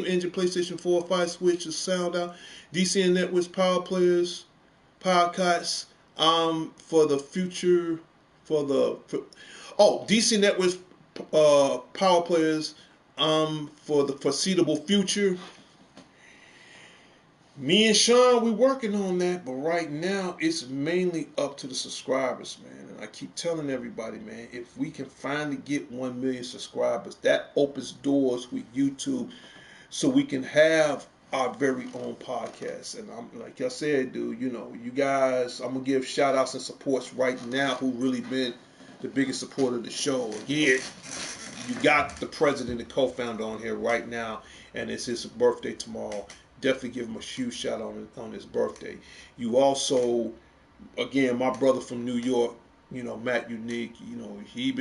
[SPEAKER 1] Engine, PlayStation 4, 5 Switch is sound out. DCN Networks Power Players, podcasts for the future, DC Networks Power Players for the foreseeable future. Me and Sean, we working on that, but right now it's mainly up to the subscribers, man. And I keep telling everybody, man, if we can finally get 1 million subscribers, that opens doors with YouTube, so we can have our very own podcast. And I'm like I said, dude, you know, you guys, I'm gonna give shout outs and supports right now who really been the biggest supporter of the show. Again, you got the president and co-founder on here right now, and it's his birthday tomorrow. Definitely give him a huge shout out on his birthday. You also, again, my brother from New York, you know, Matt Unique, you know, you've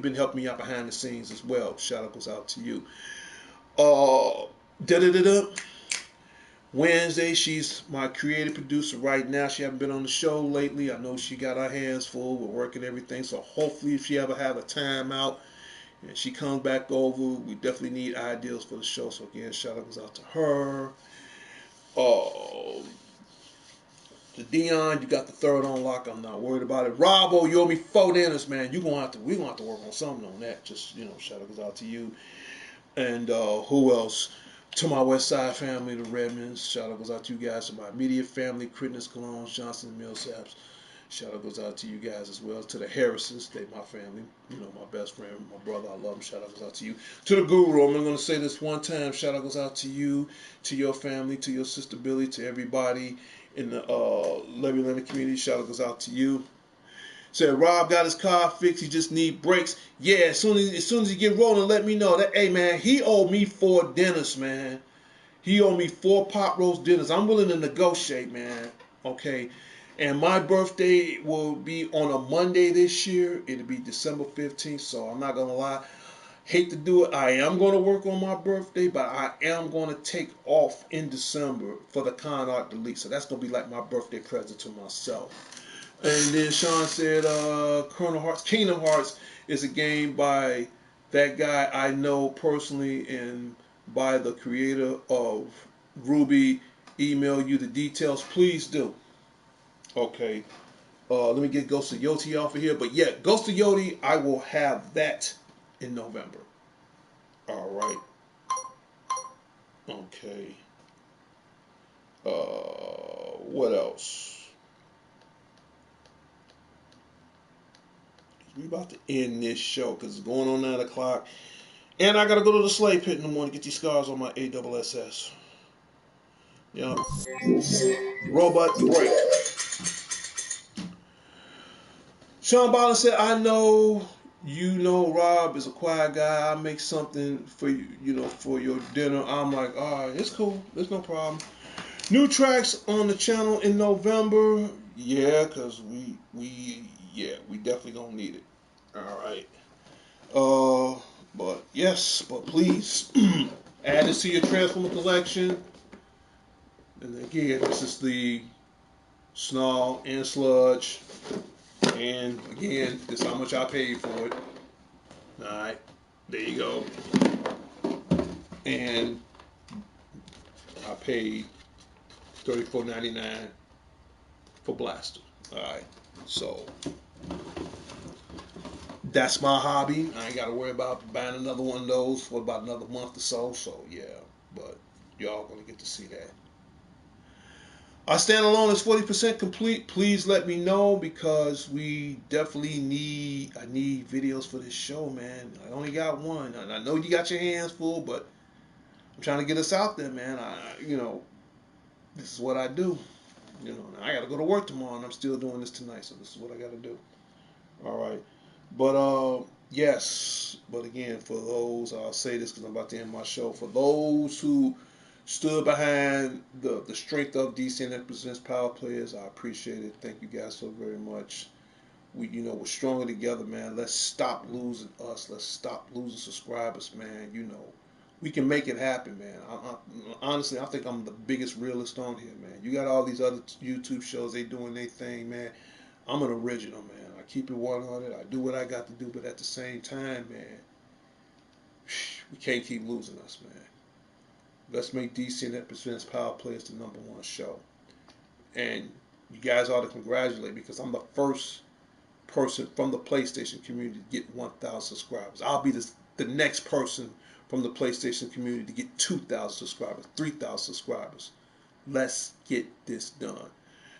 [SPEAKER 1] been helping me out behind the scenes as well. Shout out goes out to you. Wednesday, she's my creative producer right now. She hasn't been on the show lately. I know she got her hands full with working everything. So hopefully, if she ever have a time out and she comes back over, we definitely need ideas for the show. So again, shout out goes out to her. To Dion, you got the third on lock. I'm not worried about it. Robbo, you owe me $4, man. We're gonna have to work on something on that. Just, you know, shout out goes out to you. And who else? To my West Side family, the Redmonds. Shout out goes out to you guys. To my immediate family, Crittens, Colognes, Johnson, Millsaps. Shout out goes out to you guys as well. To the Harrisons, they my family. You know, my best friend, my brother, I love him. Shout out goes out to you. To the Guru, I'm going to say this one time. Shout out goes out to you, to your family, to your sister Billy, to everybody in the Levy Leonard community. Shout out goes out to you. Said Rob got his car fixed. He just need brakes. Yeah, as soon as he get rolling, let me know. That, hey man, he owed me 4 dinners, man. He owed me 4 pot roast dinners. I'm willing to negotiate, man. Okay. And my birthday will be on a Monday this year. It'll be December 15th. So I'm not gonna lie. Hate to do it. I am going to work on my birthday, but I am going to take off in December for the Con Art Delete. So that's going to be like my birthday present to myself. And then Sean said Kingdom Hearts is a game by that guy I know personally, and by the creator of Ruby, email you the details, please do. Okay. Let me get Ghost of Yoti off of here. But yeah, Ghost of Yoti, I will have that in November. All right. Okay. What else? We about to end this show because it's going on 9 o'clock. And I got to go to the slave pit in the morning to get these scars on my ASSS. Yeah. Robot break. Sean Ballin said, I know you know Rob is a quiet guy. I make something for you, for your dinner. I'm like, all right, it's cool. There's no problem. New tracks on the channel in November. Yeah, because we definitely gonna need it. All right. But please add this to your Transformer collection. And again, this is the Snarl and Sludge. And again, this is how much I paid for it. Alright, there you go. And I paid $34.99 for Blaster. Alright, so that's my hobby. I ain't got to worry about buying another one of those for about another month or so. So yeah, but y'all gonna get to see that. Our standalone is 40% complete. Please let me know because we definitely need. I need videos for this show, man. I only got one, and I know you got your hands full, but I'm trying to get us out there, man. This is what I do. I got to go to work tomorrow, and I'm still doing this tonight, so this is what I got to do. All right, but yes, but again, for those, I'll say this because I'm about to end my show. For those who stood behind the strength of DCNF Presents Power Players, I appreciate it. Thank you guys so very much. We're stronger together, man. Let's stop losing us. Let's stop losing subscribers, man. We can make it happen, man. Honestly, I think I'm the biggest realist on here, man. You got all these other YouTube shows, they doing their thing, man. I'm an original, man. I keep it 100. I do what I got to do, but at the same time, man, we can't keep losing us, man. Let's make DCNet Presents Power Players the #1 show. And you guys ought to congratulate me because I'm the first person from the PlayStation community to get 1,000 subscribers. I'll be the next person from the PlayStation community to get 2,000 subscribers, 3,000 subscribers. Let's get this done.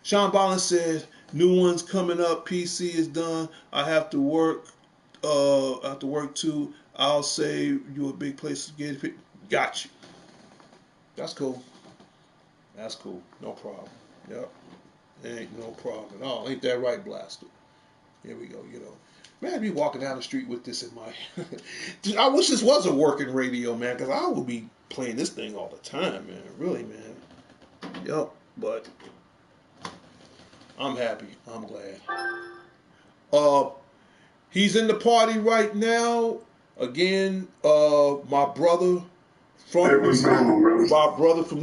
[SPEAKER 1] Sean Ballin said, new ones coming up. PC is done. I have to work. Too. I'll say you a big place to get it. Got you. That's cool. That's cool. No problem. Yep. Ain't no problem at all. Ain't that right, Blaster? Here we go, Man, I'd be walking down the street with this in my... I wish this was a working radio, man, because I would be playing this thing all the time, man. Really, man. Yep. But I'm happy. I'm glad. He's in the party right now. Again, my brother from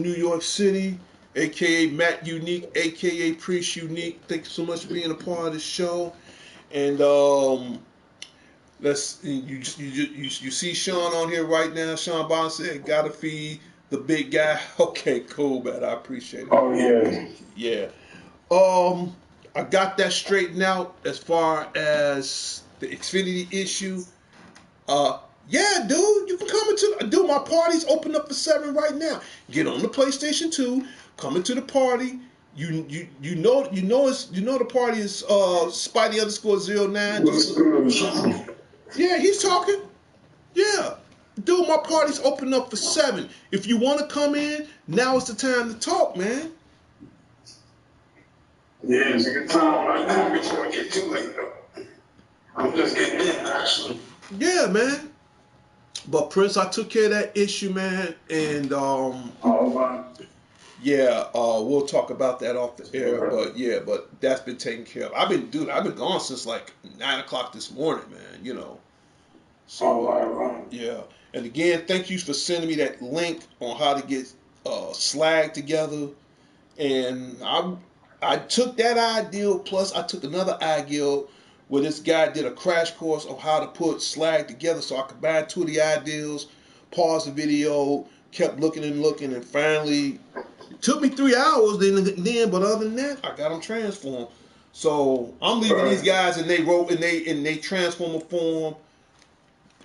[SPEAKER 1] New York City, aka Matt Unique, aka Priest Unique. Thank you so much for being a part of the show. And you see Sean on here right now. Sean Bond said, "Gotta feed the big guy." Okay, cool, man. I appreciate it.
[SPEAKER 7] Oh yeah.
[SPEAKER 1] Yeah. I got that straightened out as far as the Xfinity issue. Yeah, dude, you can come dude, my party's open up for 7 right now. Get on the PlayStation 2, come into the party. You know the party is Spidey_09.
[SPEAKER 7] What's good?
[SPEAKER 1] Yeah, he's talking. Yeah. Dude, my party's open up for 7. If you want to come in, now is the time to talk, man.
[SPEAKER 7] Yeah, it's a good time right now before it gets too late though. I'm just getting in actually.
[SPEAKER 1] Yeah, man. But Prince, I took care of that issue, man, and we'll talk about that off the air. But that's been taken care of. I've been gone since like 9 o'clock this morning, man. So yeah. And again, thank you for sending me that link on how to get Slag together. And I took that ideal, plus I took another ideal where this guy did a crash course on how to put slag together. So I combined two of the ideas, paused the video, kept looking, and finally, it took me 3 hours. But other than that, I got them transformed. So I'm leaving these guys in they transformer form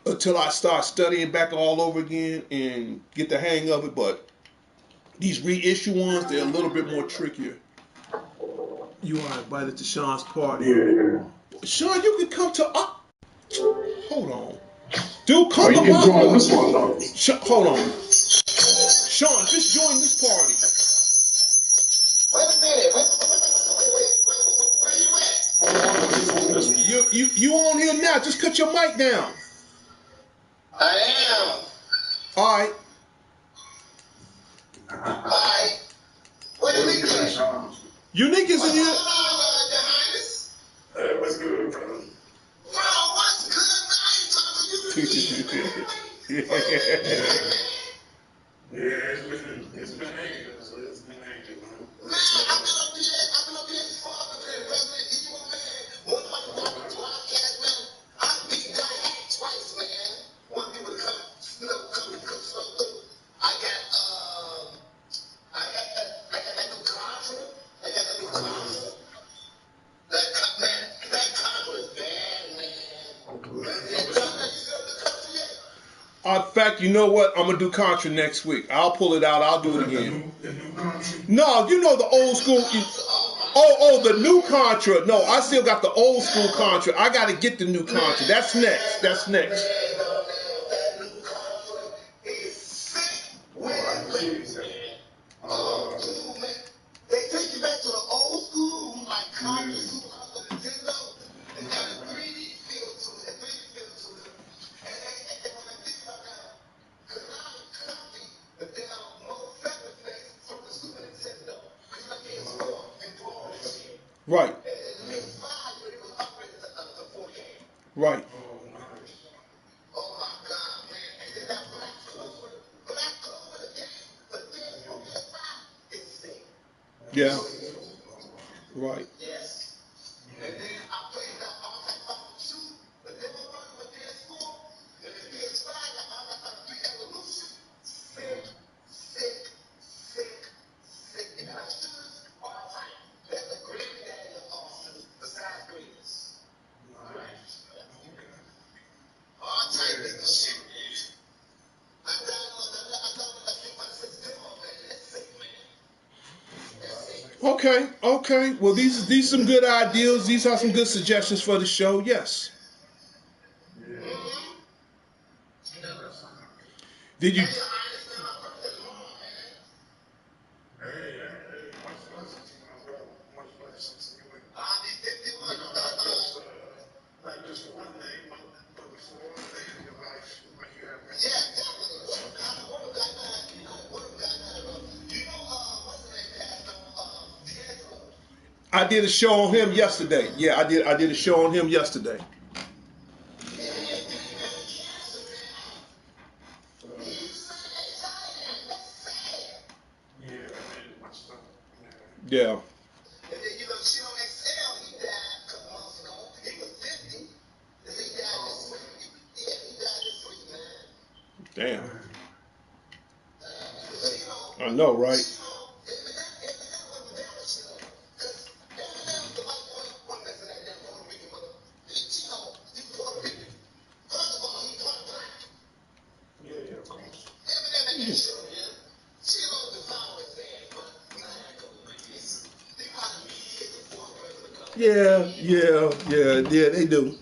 [SPEAKER 1] until I start studying back all over again and get the hang of it. But these reissue ones, they're a little bit more trickier. You are invited to Sean's party.
[SPEAKER 7] Yeah.
[SPEAKER 1] Sean, you can come to hold on. Dude, come
[SPEAKER 7] You
[SPEAKER 1] to
[SPEAKER 7] can
[SPEAKER 1] my
[SPEAKER 7] join
[SPEAKER 1] party.
[SPEAKER 7] this one though.
[SPEAKER 1] Hold on. Sean, just join this party.
[SPEAKER 5] Wait a minute. Where you at?
[SPEAKER 1] You on here now. Just cut your mic down.
[SPEAKER 5] I am.
[SPEAKER 1] All right.
[SPEAKER 5] Alright. What are you doing?
[SPEAKER 1] Unique is in here.
[SPEAKER 7] Hey, what's good, brother?
[SPEAKER 5] Bro, what's good, man?
[SPEAKER 7] Yeah, it's been hanging. It's been hanging, man.
[SPEAKER 5] Man, I've been up here as far as the Resident Evil, man. One of my podcast, man. I beat Diane twice, man. Want people to come through. I got that new Contra. That Contra is bad, man.
[SPEAKER 1] In fact, you know what? I'm gonna do Contra next week. I'll pull it out. I'll do it again. No, you know the old school. The new Contra. No, I still got the old school Contra. I got to get the new Contra. That's next. That
[SPEAKER 5] new Contra is sick. Dude, man. They take you back to the old school, like Contra, Super Nintendo, and have a 3D feel to it. And when I think about that, Konami, but they are more effective things from the Super Nintendo. Because I can't score and do all this shit.
[SPEAKER 1] Right.
[SPEAKER 5] And it was 5, but it was upgraded to 4K.
[SPEAKER 1] Right.
[SPEAKER 5] Oh my God, man. And then that Black Clover game, but then on PS5, it's sick.
[SPEAKER 1] Yeah. Right.
[SPEAKER 5] Yes. And then I played that All-Type 2, but then we run with PS4, and the PS5, I 3 Evolution. Sick. And I choose All-Type. That's the greatest daddy of all, besides greatest. All-Type is the shit. I think my sister demo, man. That's sick, man.
[SPEAKER 1] Okay. Well, these are some good ideas. These are some good suggestions for the show. Yes. Did you? I did a show on him yesterday. Yeah, I did a show on him yesterday. Yeah. Damn. I know, right? Yeah, they do.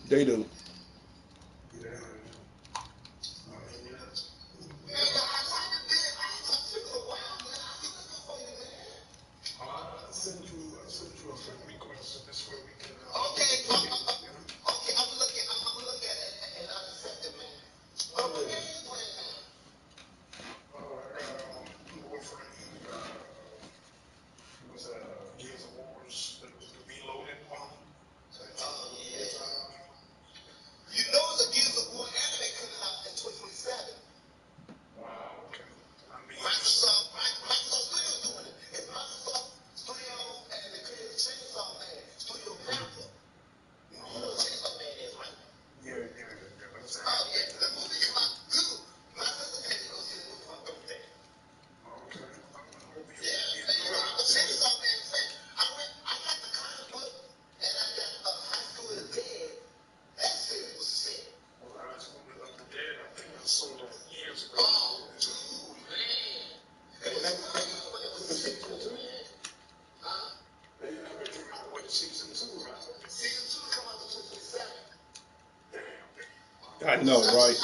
[SPEAKER 1] I know, right?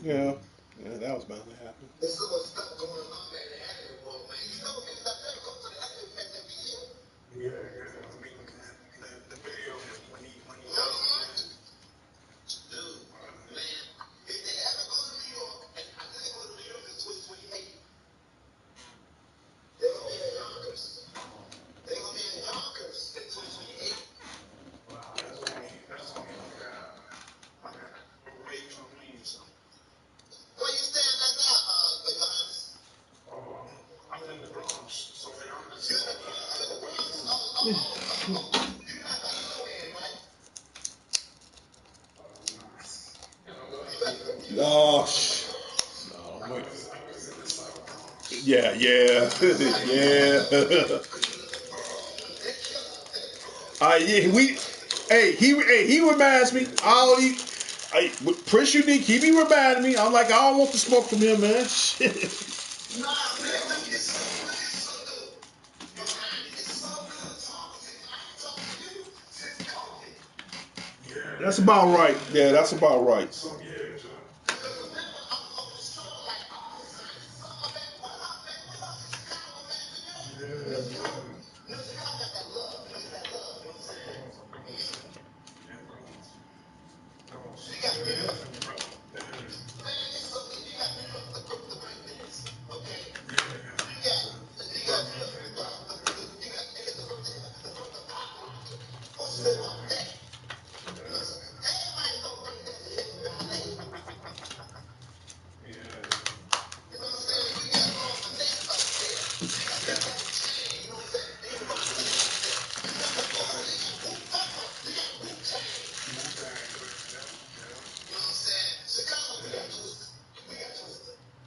[SPEAKER 1] Yeah, that was bound to happen. Oh, yeah, yeah, yeah. Yeah, he reminds me. Prince Unique, he be reminding me. I'm like, I don't want the smoke from him, man. Shit. That's about right. Yeah, that's about right.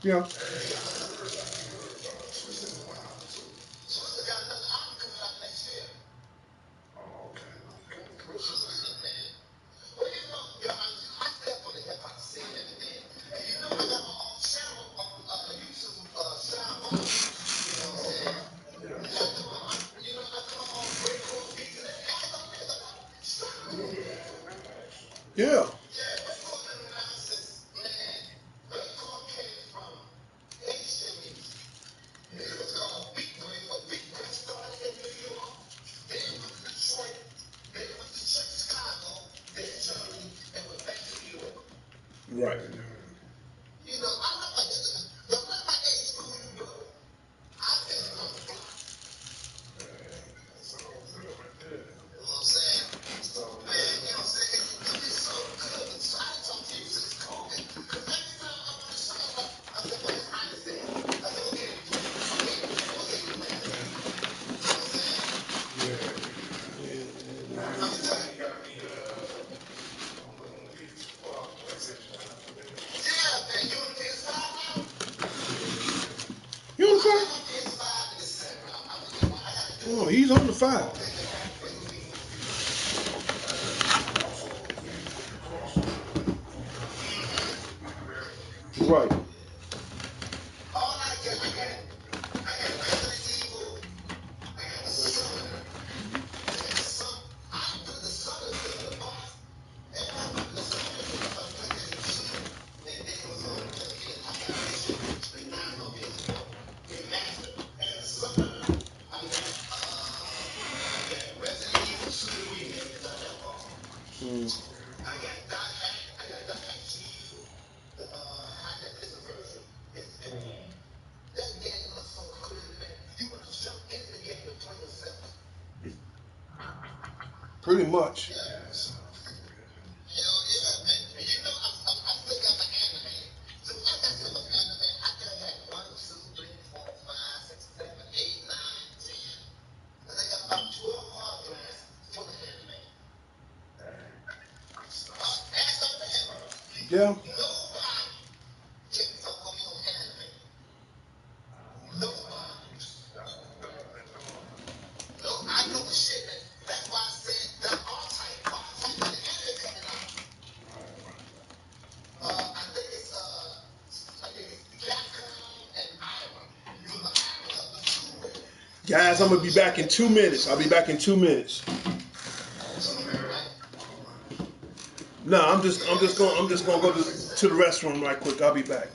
[SPEAKER 1] Yeah. Yeah. No, he's on the 5. Right. Pretty much. Yeah. Guys, I'm gonna be back in 2 minutes. I'll be back in 2 minutes. No, I'm just gonna go to the restroom right quick. I'll be back.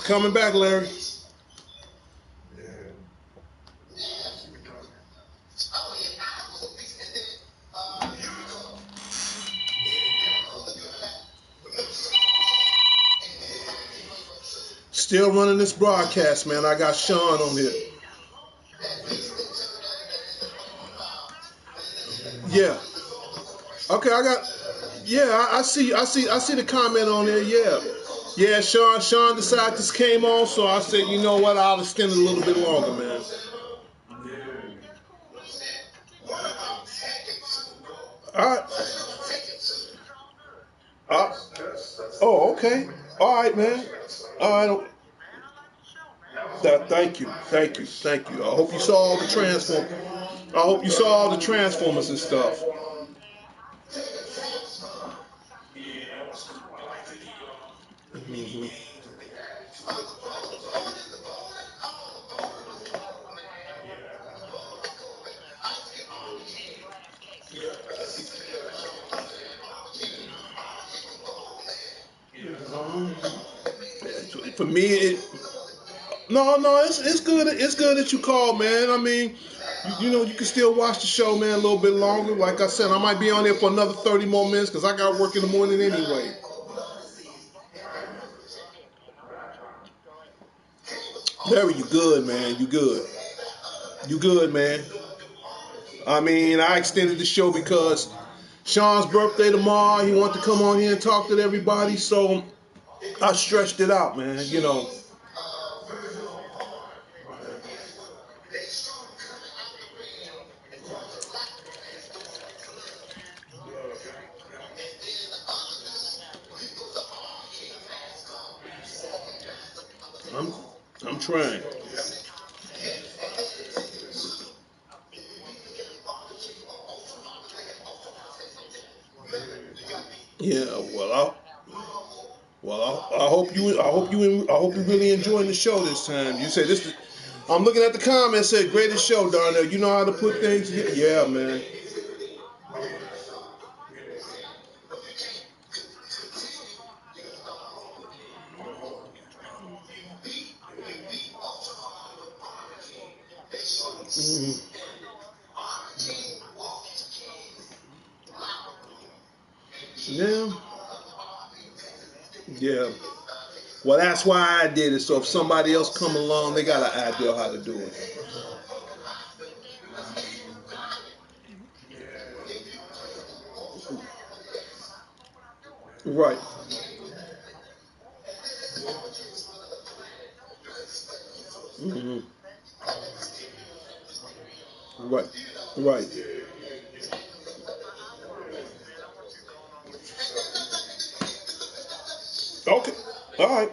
[SPEAKER 1] coming back, Larry. Still running this broadcast, man. I got Sean on here. Yeah. Okay, I see the comment on there, yeah. Yeah, Sean decided this came on, so I said, you know what, I'll extend it a little bit longer, man. Alright. Oh, okay. Alright, man. Alright. Thank you. I hope you saw all the Transformers and stuff. Mm-hmm. For me, it's good. It's good that you called, man. I mean, you can still watch the show, man, a little bit longer. Like I said, I might be on there for another 30 more minutes because I got work in the morning anyway. Larry, you good, man. You good, man. I mean, I extended the show because Sean's birthday tomorrow. He wanted to come on here and talk to everybody, so I stretched it out, man. I'm trying. Yeah, I hope you really enjoying the show this time. You said this. I'm looking at the comments. Said greatest show, Darnell. You know how to put things. Yeah, man. Mm-hmm. Yeah. Well, that's why I did it. So if somebody else come along, they got an idea how to do it. Right. Mm-hmm. Right. Okay. All right.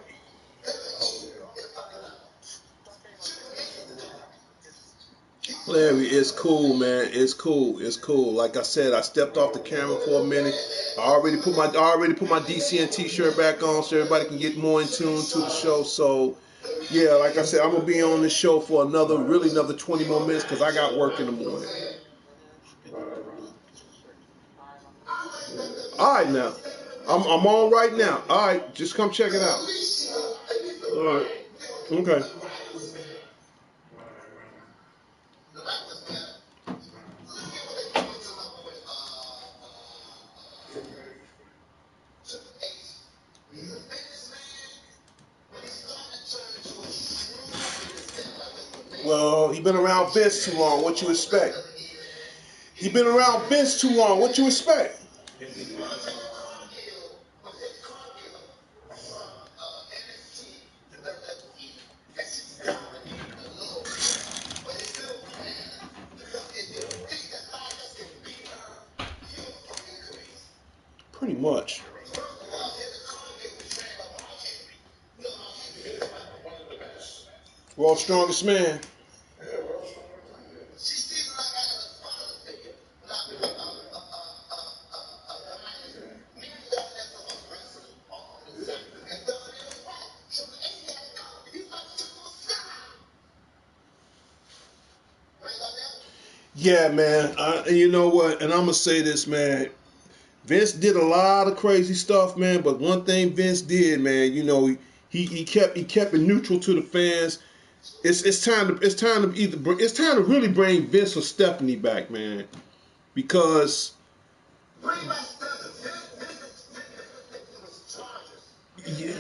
[SPEAKER 1] Larry, it's cool, man. It's cool. Like I said, I stepped off the camera for a minute. I already put my DCN t-shirt back on so everybody can get more in tune to the show. So, yeah, like I said, I'm gonna be on this show for another 20 more minutes because I got work in the morning. All right, now. I'm on right now. All right, just come check it out. All right. Okay. Well, he been around Vince too long. What you expect? He been around Vince too long. What you expect? Pretty much. World's strongest man. Yeah, man. You know what? And I'm gonna say this, man. Vince did a lot of crazy stuff, man. But one thing Vince did, man, He kept it neutral to the fans. It's time to really bring Vince or Stephanie back, man, because yeah.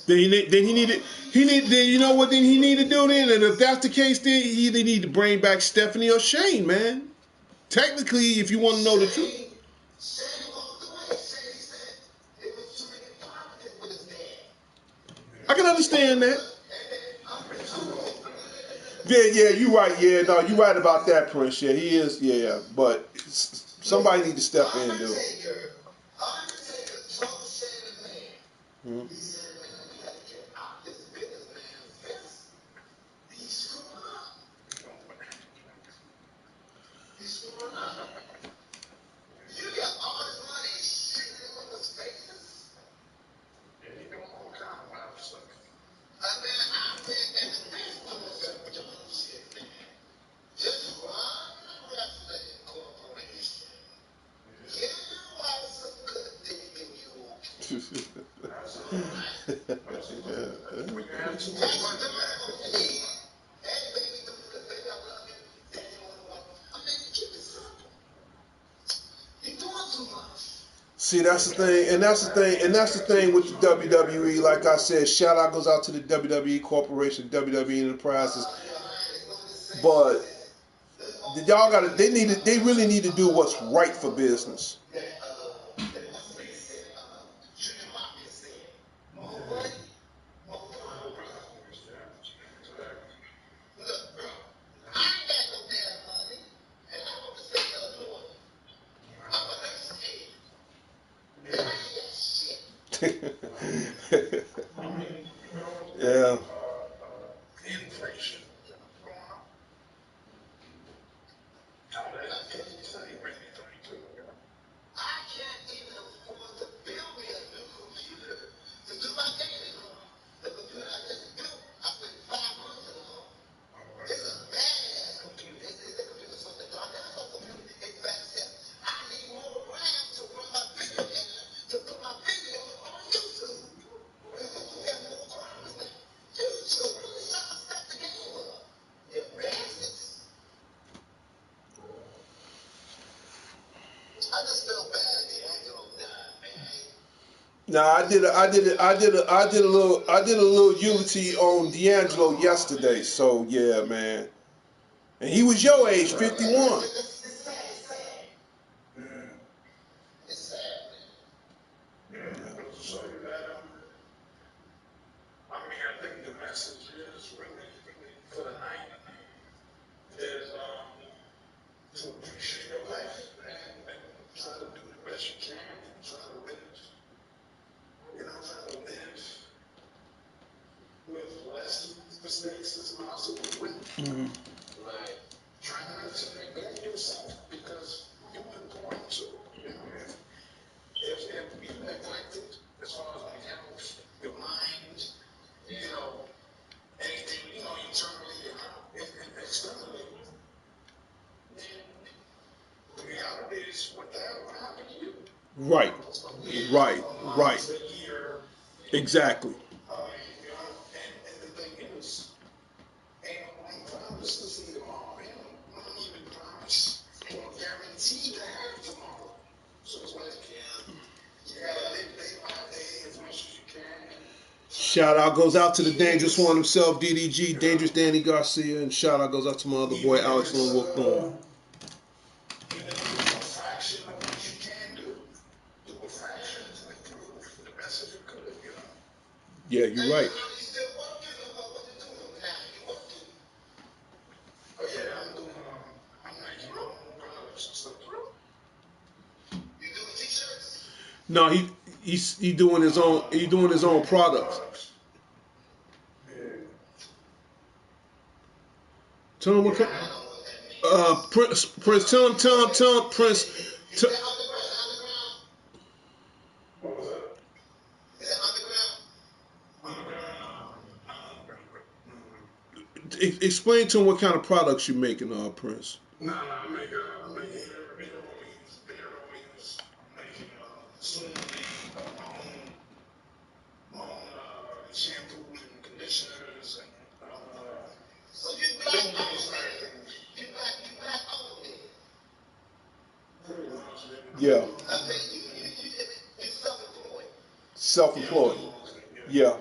[SPEAKER 1] Then you know what then he need to do then, and if that's the case, then he either need to bring back Stephanie or Shane, man. Technically, if you want to know the truth. I can understand that. Yeah, you right. Yeah, no, you right about that, Prince. Yeah, he is. Yeah, but somebody need to step in, dude. Hmm. See, that's the thing, and that's the thing with the WWE. Like I said, shout out goes out to the WWE Corporation, WWE Enterprises. But they really need to do what's right for business. Yeah. Now I did a little unity on D'Angelo yesterday. So yeah, man. And he was your age, 51. Mm-hmm. Right. Exactly. Shout out goes out to the dangerous one himself, DDG, Dangerous Danny Garcia, and shout out goes out to my other boy, Alex Lone Thorne. Yeah, you're right. No, he's doing his own products. Tell him what Prince. Tell him Prince. Explain to him what kind of products you're making, Prince. Yeah.
[SPEAKER 7] I mean, you self-employed.
[SPEAKER 1] Self-employed. Yeah.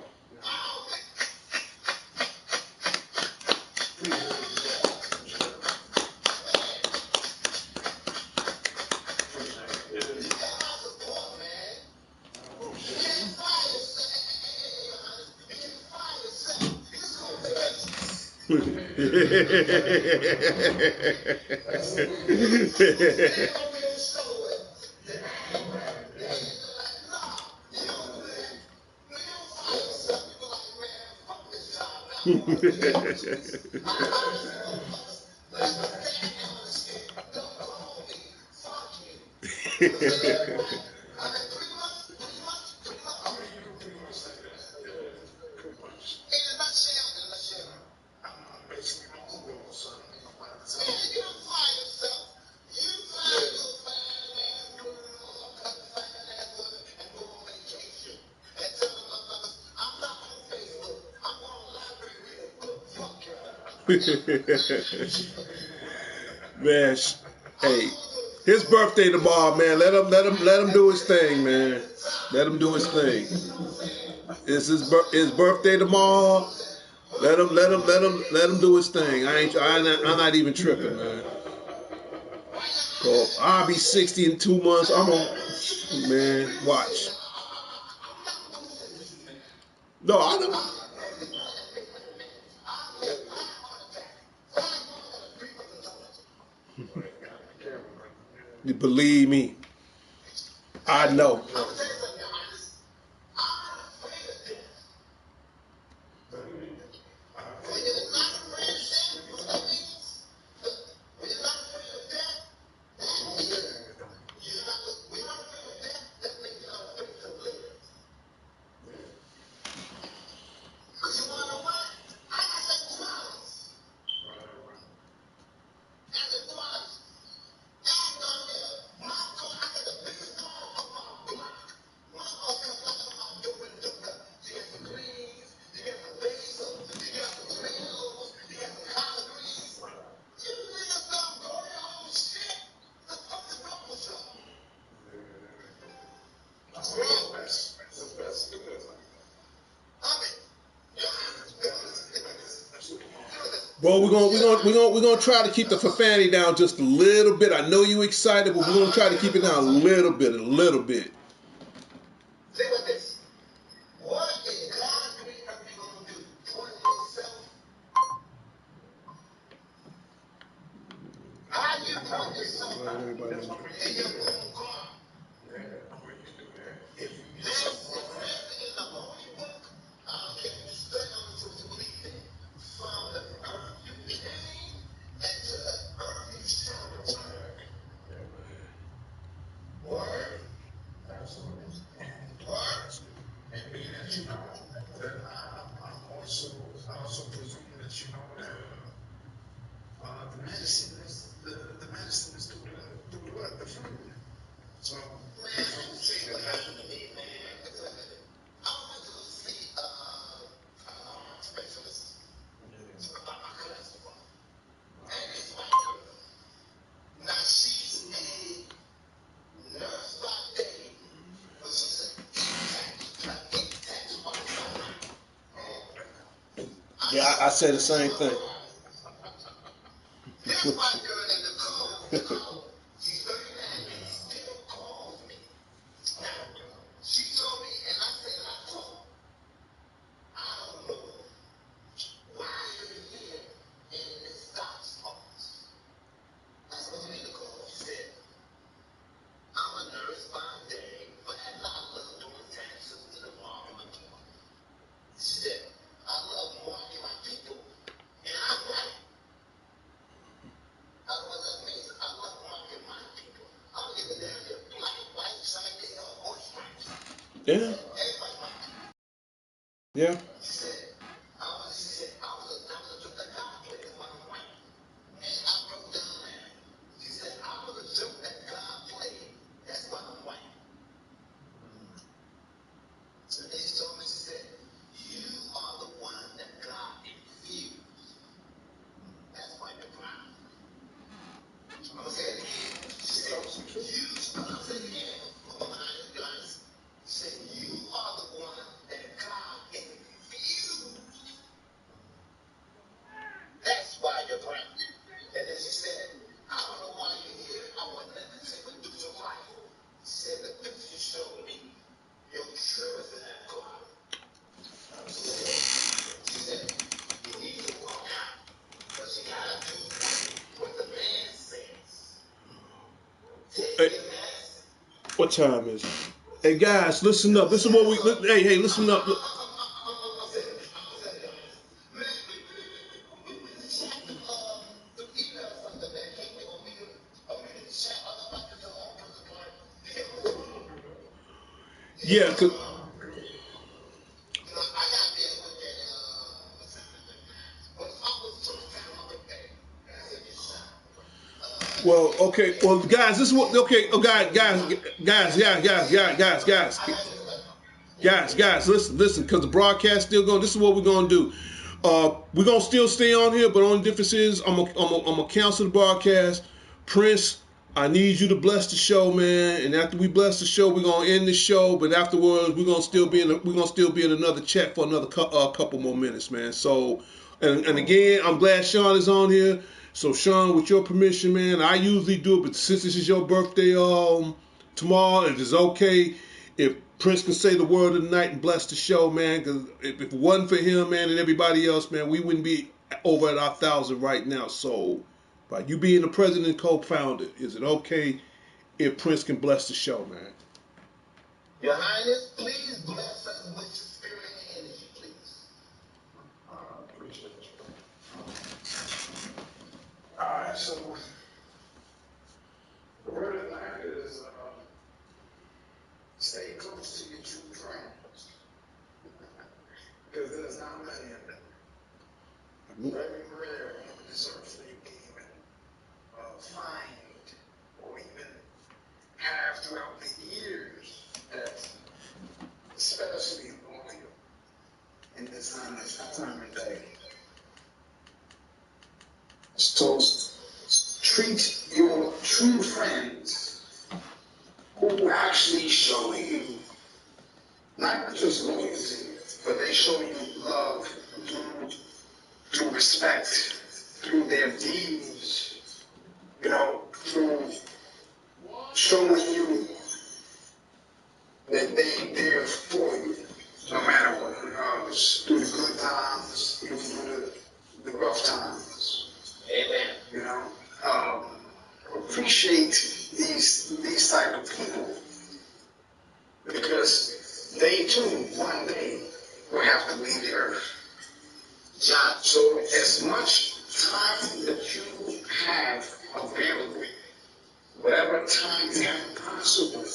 [SPEAKER 1] Man, hey, his birthday tomorrow, man. Let him do his thing, man. Let him do his thing. It's his birthday tomorrow. Let him do his thing. I'm not even tripping, man. So I'll be 60 in 2 months. Man, watch. No, I don't. You believe me, I know. Bro, we're gonna try to keep the profanity down just a little bit. I know you excited, but we're gonna try to keep it down a little bit.
[SPEAKER 7] Say like this. What is God's green company going to do? For yourself? How you point yourself out in your own car? If you live in the Holy Book, I don't care if you study on it to believe it. From the earth you came, and to the earth you shall return. Word. And word. And being that you know that I'm also presuming that you know that the medicine is through what? The fruit. So, don't say what happened to me, man. I went to see specialist about my cholesterol. And it's my girl. Now she's a nurse by day, but she's an intense one.
[SPEAKER 1] Yeah, I say the same thing.
[SPEAKER 7] Here's my girl in the call. She's 39 and still calls me. She told me, and I said, I told her, I don't know why you're here in this doctor's office. I said, what do you mean the call? She said, I'm a nurse by day, but at night I love doing taxes in the morning. She said, I love marking my people, and I'm right. I don't know what that means. I love marking my people. I don't give a damn if they're black, white, Chinese, or horse stripes.
[SPEAKER 1] Yeah,
[SPEAKER 7] Everybody's my people.
[SPEAKER 1] yeah.
[SPEAKER 7] She said, I was a joke that God played when I'm white. And I broke down there. She said, I was a joke that God played. That's why I'm white. So then she told me, she said, you are the one that God infused. That's why you're brown. I'm going to say it again. She said, you are the
[SPEAKER 1] What time is it? Hey guys, listen up. This is what we. Hey, listen up. Look. Yeah, cause, well, okay, well, guys, this is what. Okay, oh, guys, listen, because the broadcast still going. This is what we're gonna do. We're gonna still stay on here, but only difference is I'm gonna cancel the broadcast. Prince, I need you to bless the show, man. And after we bless the show, we're gonna end the show. But afterwards, we're gonna still be in another chat for another couple more minutes, man. So, and again, I'm glad Sean is on here. So, Sean, with your permission, man, I usually do it, but since this is your birthday, tomorrow, if it's okay, if Prince can say the word of the night and bless the show, man, because if it wasn't for him, man, and everybody else, man, we wouldn't be over at our 1,000 right now. So, by you being the president and co-founder, is it okay if Prince can bless the show, man?
[SPEAKER 7] Your Highness, please bless us with your spirit and energy, please.
[SPEAKER 1] Appreciate you. All right, so the word of the night is
[SPEAKER 7] Stay close to your true friends. Because there's not many of them. Very rare on this earth that you can even find or even have throughout the years that's especially loyal in this time of day. So treat your true friends who actually show you not just loyalty, but they show you love through respect, through their deeds, through showing you that they're there for you, no matter what, through the good times, even through the rough times. Amen. Appreciate these type of people because they too one day will have to leave the earth. So as much time that you have available, whatever time you have possible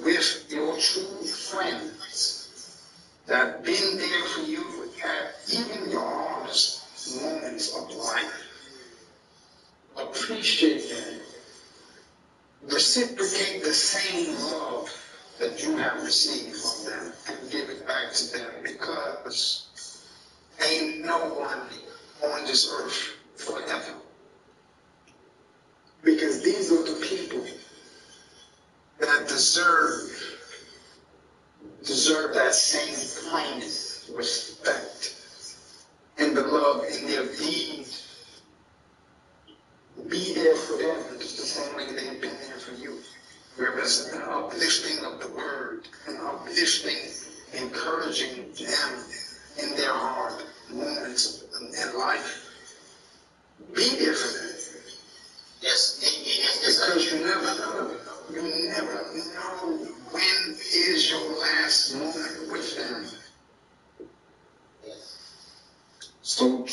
[SPEAKER 7] with your true friends that have been there for you at even your hardest moments of life, appreciate them. Reciprocate the same love that you have received from them and give it back to them because ain't no one on this earth forever. Because these are the people that deserve that same kindness, respect, and the love in their deeds. Be there for them just the same way they've been there for you. Where it's an uplifting of the word, an uplifting, encouraging them in their hard moments in life. Be there for them. Yes, because you never know. You never know when is your last moment with them. So,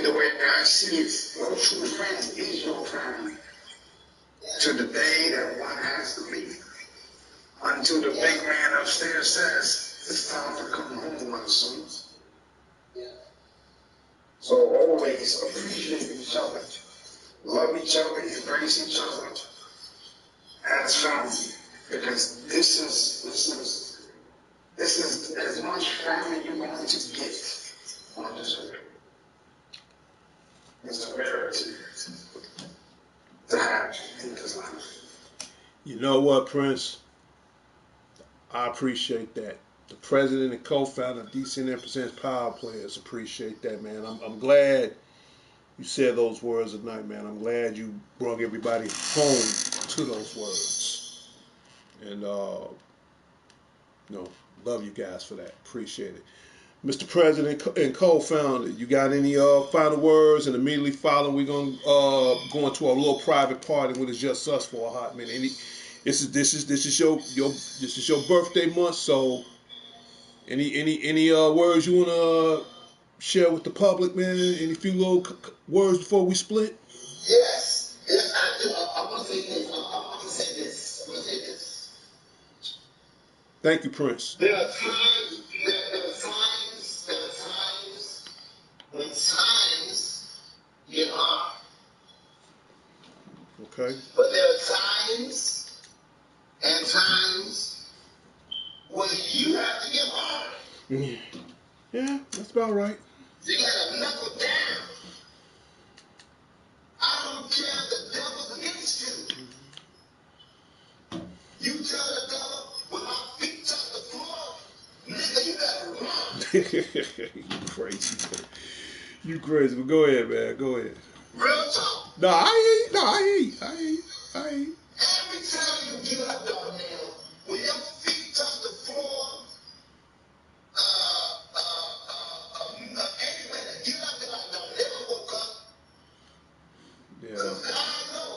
[SPEAKER 7] the way I see it, your true friend is your family. To the day that one has to leave. Until the big man upstairs says, it's time to come home, my son. So always appreciate each other. Love each other, embrace each other as family. Because this is as much family you're going to get on this earth. It's a rarity to have in this life.
[SPEAKER 1] You know what, Prince? I appreciate that. The president and co-founder of DCN Presents Power Players appreciate that, man. I'm glad you said those words at night, man. I'm glad you brought everybody home to those words. And, love you guys for that. Appreciate it. Mr. President and co-founder, you got any final words? And immediately following, we're gonna go into a little private party when it's just us for a hot minute. This is your birthday month, so any words you wanna share with the public, man? Any few little words before we split?
[SPEAKER 7] Yes. Yes, I do. I want to say this. I want to say this. I want to say this.
[SPEAKER 1] Thank you, Prince.
[SPEAKER 7] There are times, when times get hard.
[SPEAKER 1] Okay.
[SPEAKER 7] But there are times and times when you have to get hard.
[SPEAKER 1] Yeah, that's about right.
[SPEAKER 7] You gotta knuckle down. I don't care if the devil's against you. You tell the devil, when my feet touch the floor, nigga, you better run.
[SPEAKER 1] You crazy. You crazy. But go ahead, man. Go ahead.
[SPEAKER 7] Real talk.
[SPEAKER 1] No, I hear you. I hear you.
[SPEAKER 7] Every time you get up, Darnell, when your feet touch the floor, anyway, to get up there like Darnell woke up.
[SPEAKER 1] Yeah.
[SPEAKER 7] Because I know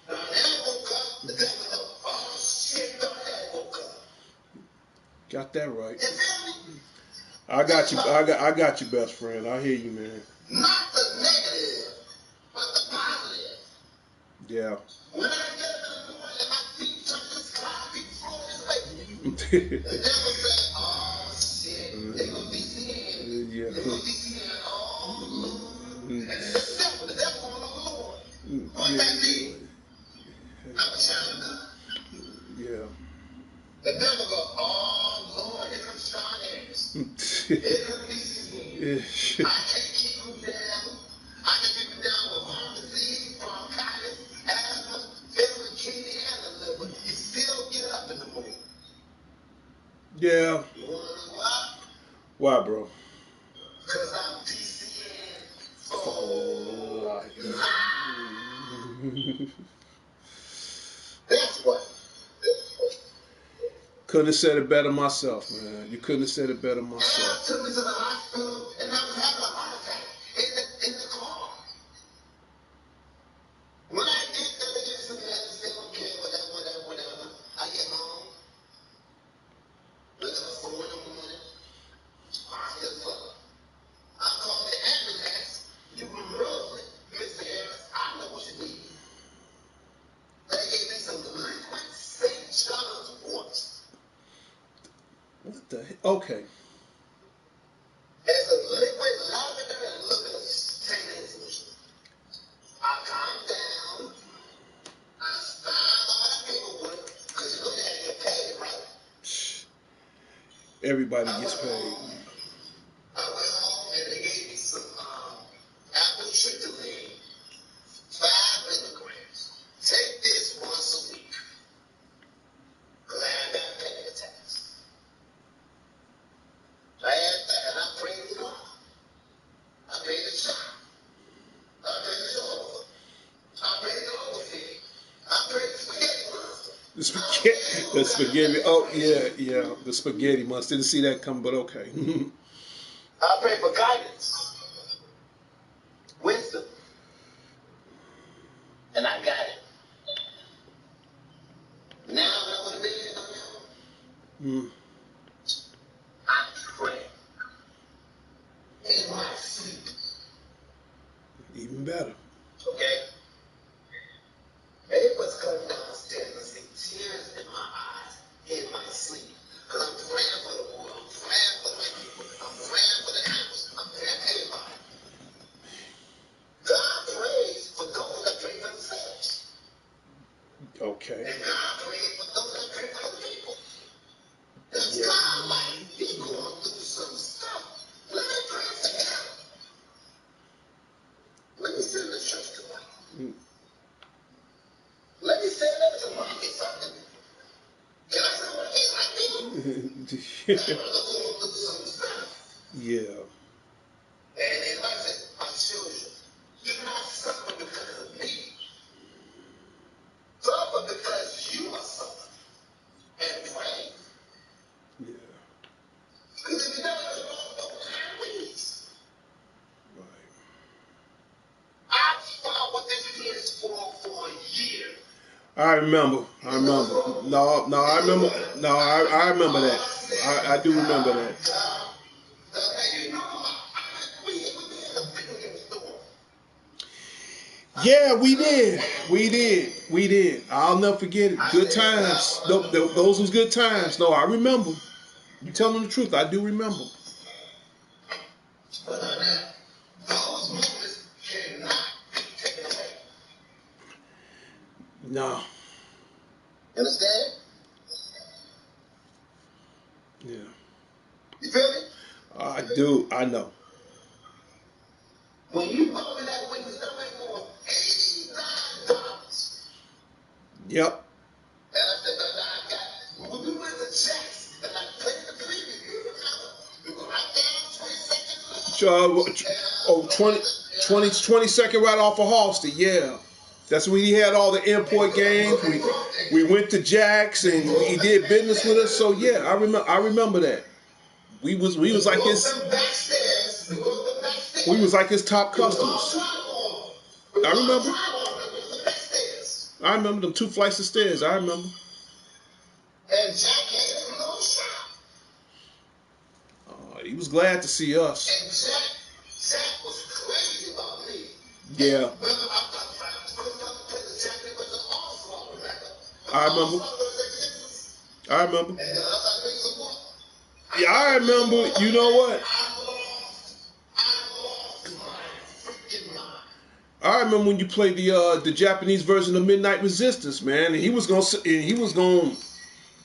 [SPEAKER 7] Darnell woke up, the devil know, oh shit, Darnell woke up.
[SPEAKER 1] Got that right.
[SPEAKER 7] You feel me?
[SPEAKER 1] I got you. I got you, best friend. I hear you, man.
[SPEAKER 7] Not the negative, but the positive.
[SPEAKER 1] Yeah.
[SPEAKER 7] When I get up in the morning and my feet touch this concrete floor, it's like, the devil said, oh shit, they gonna be seeing.
[SPEAKER 1] Yeah.
[SPEAKER 7] They gonna be seeing all the Lord. And the devil on the Lord. What that mean? I'm a child of God.
[SPEAKER 1] Yeah.
[SPEAKER 7] The devil go, oh Lord, here comes Sean Harris. Here comes BCE. I can't keep him down. I can keep him down with heart disease, bronchitis, asthma, feeling kidney, and the liver. You still get up in the morning.
[SPEAKER 1] Yeah.
[SPEAKER 7] You wanna know why?
[SPEAKER 1] Why, bro?
[SPEAKER 7] Because I'm DCN
[SPEAKER 1] Oh,
[SPEAKER 7] life. That's what.
[SPEAKER 1] Couldn't have said it better myself, man. You couldn't have said it better
[SPEAKER 7] And
[SPEAKER 1] myself.
[SPEAKER 7] took me to the hospital, and I was having a heart attack in the car. When I get there, they get some medicine, okay, whatever. I get home, look at the 4 in the morning, heart still full. I call the ambulance, you can roll it. Mr. Harris, I know what you need. They gave me some liquid St. John's wort.
[SPEAKER 1] What the heck? Okay.
[SPEAKER 7] There's a liquid lavender and lucas taken solution. I calmed down. I filed all that paperwork because you know they had to get paid, right?
[SPEAKER 1] Everybody gets paid.
[SPEAKER 7] I went home and they gave me some apple tritolene, 5 milligrams. Take this once a week. Glad I got panic attacks. I had that and I prayed to God. I prayed to shop. I prayed to Jehovah. I prayed to overfeed. I prayed to spaghetti monster.
[SPEAKER 1] The spaghetti. Oh, yeah. The spaghetti monster. Didn't see that coming, but okay.
[SPEAKER 7] I pray for guidance, wisdom, and I got it. Now I know what it is. I pray in my sleep.
[SPEAKER 1] Even better.
[SPEAKER 7] Okay? Everybody's coming downstairs and see tears in my eyes in my sleep. Because I'm praying for the world. I'm praying for the people. I'm praying for the animals. I'm praying for everybody. God prays for those that pray for themselves.
[SPEAKER 1] Okay.
[SPEAKER 7] And God prays for those that pray for other people. That's God might be going through some stuff. Let me pray together. Let me send the church tomorrow. Let me send them to market something. Can I say what it is like me? I'm going through some stuff.
[SPEAKER 1] Yeah.
[SPEAKER 7] And like I said, my children, do not suffer because of me. Suffer because you are suffering. And pray.
[SPEAKER 1] Yeah.
[SPEAKER 7] Because if you don't,
[SPEAKER 1] I remember. I remember. No, I remember. No, I remember that. I do remember that. Yeah, we did. We did. I'll never forget it. Good times. Those was good times. No, I remember. You telling the truth. I do remember. No.
[SPEAKER 7] Understand?
[SPEAKER 1] Yeah.
[SPEAKER 7] You feel me?
[SPEAKER 1] I do. I know.
[SPEAKER 7] When you open that window, somebody for $89.
[SPEAKER 1] Yep.
[SPEAKER 7] And I said, I got, when we went to checks, and I played the preview, you remember, right there, 20 seconds.
[SPEAKER 1] 20 second right off of Halsted. Yeah. That's when he had all the import games. We went to Jack's and he did business with us. So yeah, I remember that. We was like his top customers. I remember them 2 flights of stairs. I remember.
[SPEAKER 7] And Jack had no shot.
[SPEAKER 1] He was glad to see us.
[SPEAKER 7] And Jack was crazy about me.
[SPEAKER 1] Yeah. I remember. Yeah, I remember. You know what? I remember when you played the Japanese version of Midnight Resistance, man, and he was gonna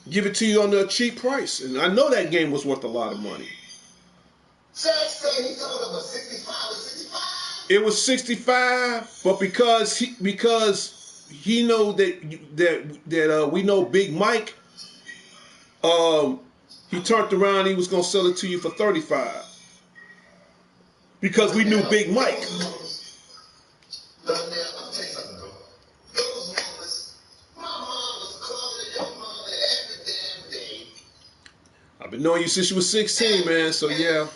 [SPEAKER 1] give it to you on a cheap price, and I know that game was worth a lot of money. It was 65, but because he know that we know Big Mike, he turned around. He was gonna sell it to you for 35 because we knew Big Mike. I've been knowing you since you was 16, man. So yeah.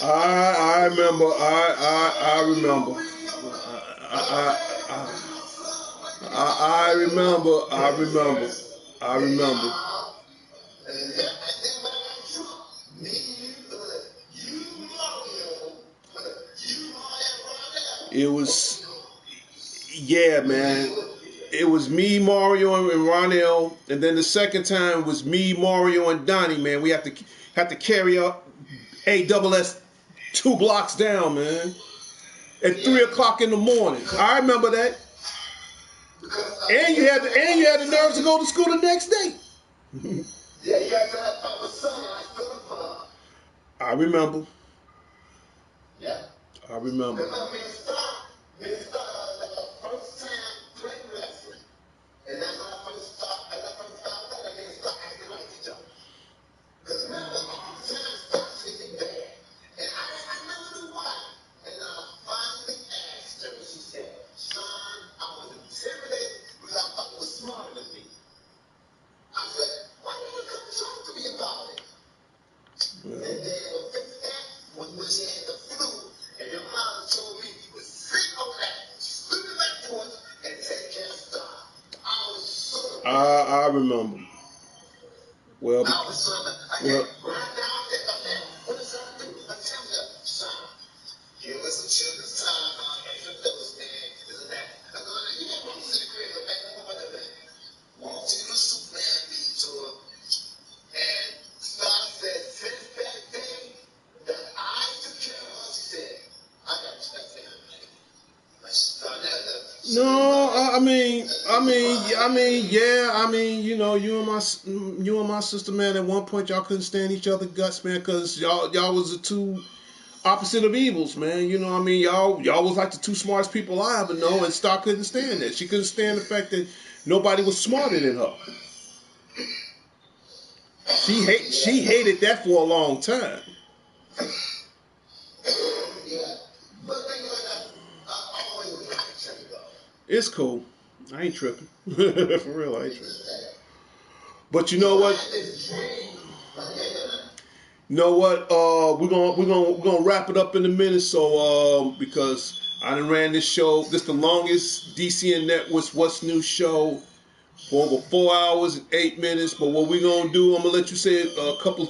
[SPEAKER 1] I remember. I remember. I remember. It was, yeah, man. It was me, Mario, and Ronell, and then the second time was me, Mario, and Donnie. Man, we have to carry up ASS 2 blocks down, man, at 3 o'clock in the morning. I remember that. And you had the nerves to go to school the next day. I remember.
[SPEAKER 7] Yeah.
[SPEAKER 1] I remember. I remember. Well, no, you know, you and my sister, man. At one point, y'all couldn't stand each other's guts, man, because y'all was the two opposite of evils, man. You know what I mean? Y'all was like the two smartest people I ever know, and Star couldn't stand that. She couldn't stand the fact that nobody was smarter than her. She hated that for a long time.
[SPEAKER 7] Yeah. But thing like that, I always like Cherry though.
[SPEAKER 1] It's cool. I ain't tripping. For real, I ain't tripping. But you know what? You know what? We're gonna wrap it up in a minute. So because I done ran this show. This the longest DCN Network's What's New show for over 4 hours and 8 minutes. But what we're gonna do, I'm gonna let you say a couple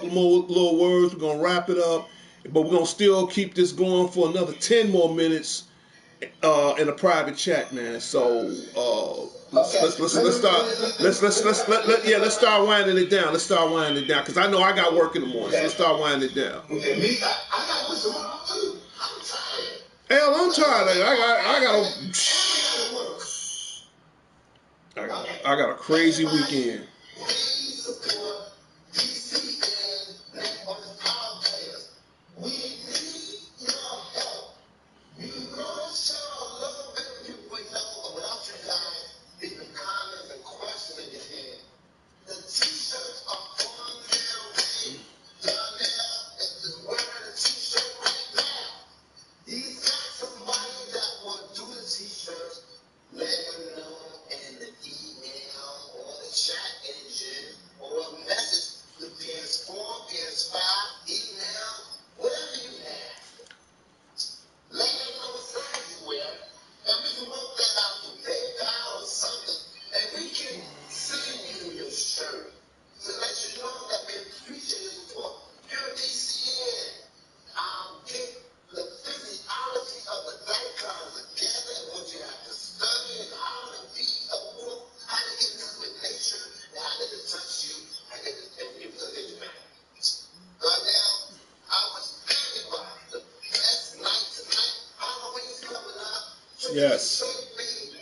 [SPEAKER 1] more little words. We're gonna wrap it up, but we're gonna still keep this going for another 10 more minutes in a private chat, man. So let's start winding it down. Let's start winding it down because I know I got work in the morning. So let's start winding it down.
[SPEAKER 7] Okay, me, I got what's tomorrow too. I'm tired.
[SPEAKER 1] Hell, I'm tired. I got a crazy weekend.
[SPEAKER 7] Please support DCN on the power players. We need your help. You know, show a little bit of people we know, but without you guys, leaving comments and questions in your head. The t-shirts are on their way. Darnell is wearing a t-shirt right now. He's got somebody that will do the t-shirts. Let him know in the email or the chat engine or a message to PS4, PS5, email, whatever you have. Let him know what size you wear, and we can work that out to PayPal or something, and we can send you your shirt to let you know that we appreciate your support. You're DCN. Get the physiology of the dichotomy together and what you have to study and how to be a wolf, how to get in touch with nature, and how to touch you, and you look at your back. Now, I was thinking about the best night tonight. Halloween's coming up.
[SPEAKER 1] Yes.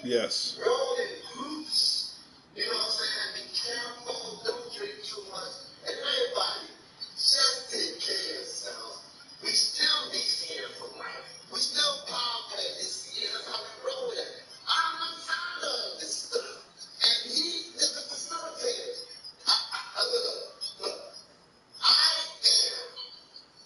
[SPEAKER 1] Yes.
[SPEAKER 7] Roll in groups. You know what I'm saying? Be careful. Don't drink too much. And everybody, just take care of yourself. We still DCN for life. We still power play this year. That's how we roll it. I'm not tired of this stuff. And he is the facilitator. Look. I am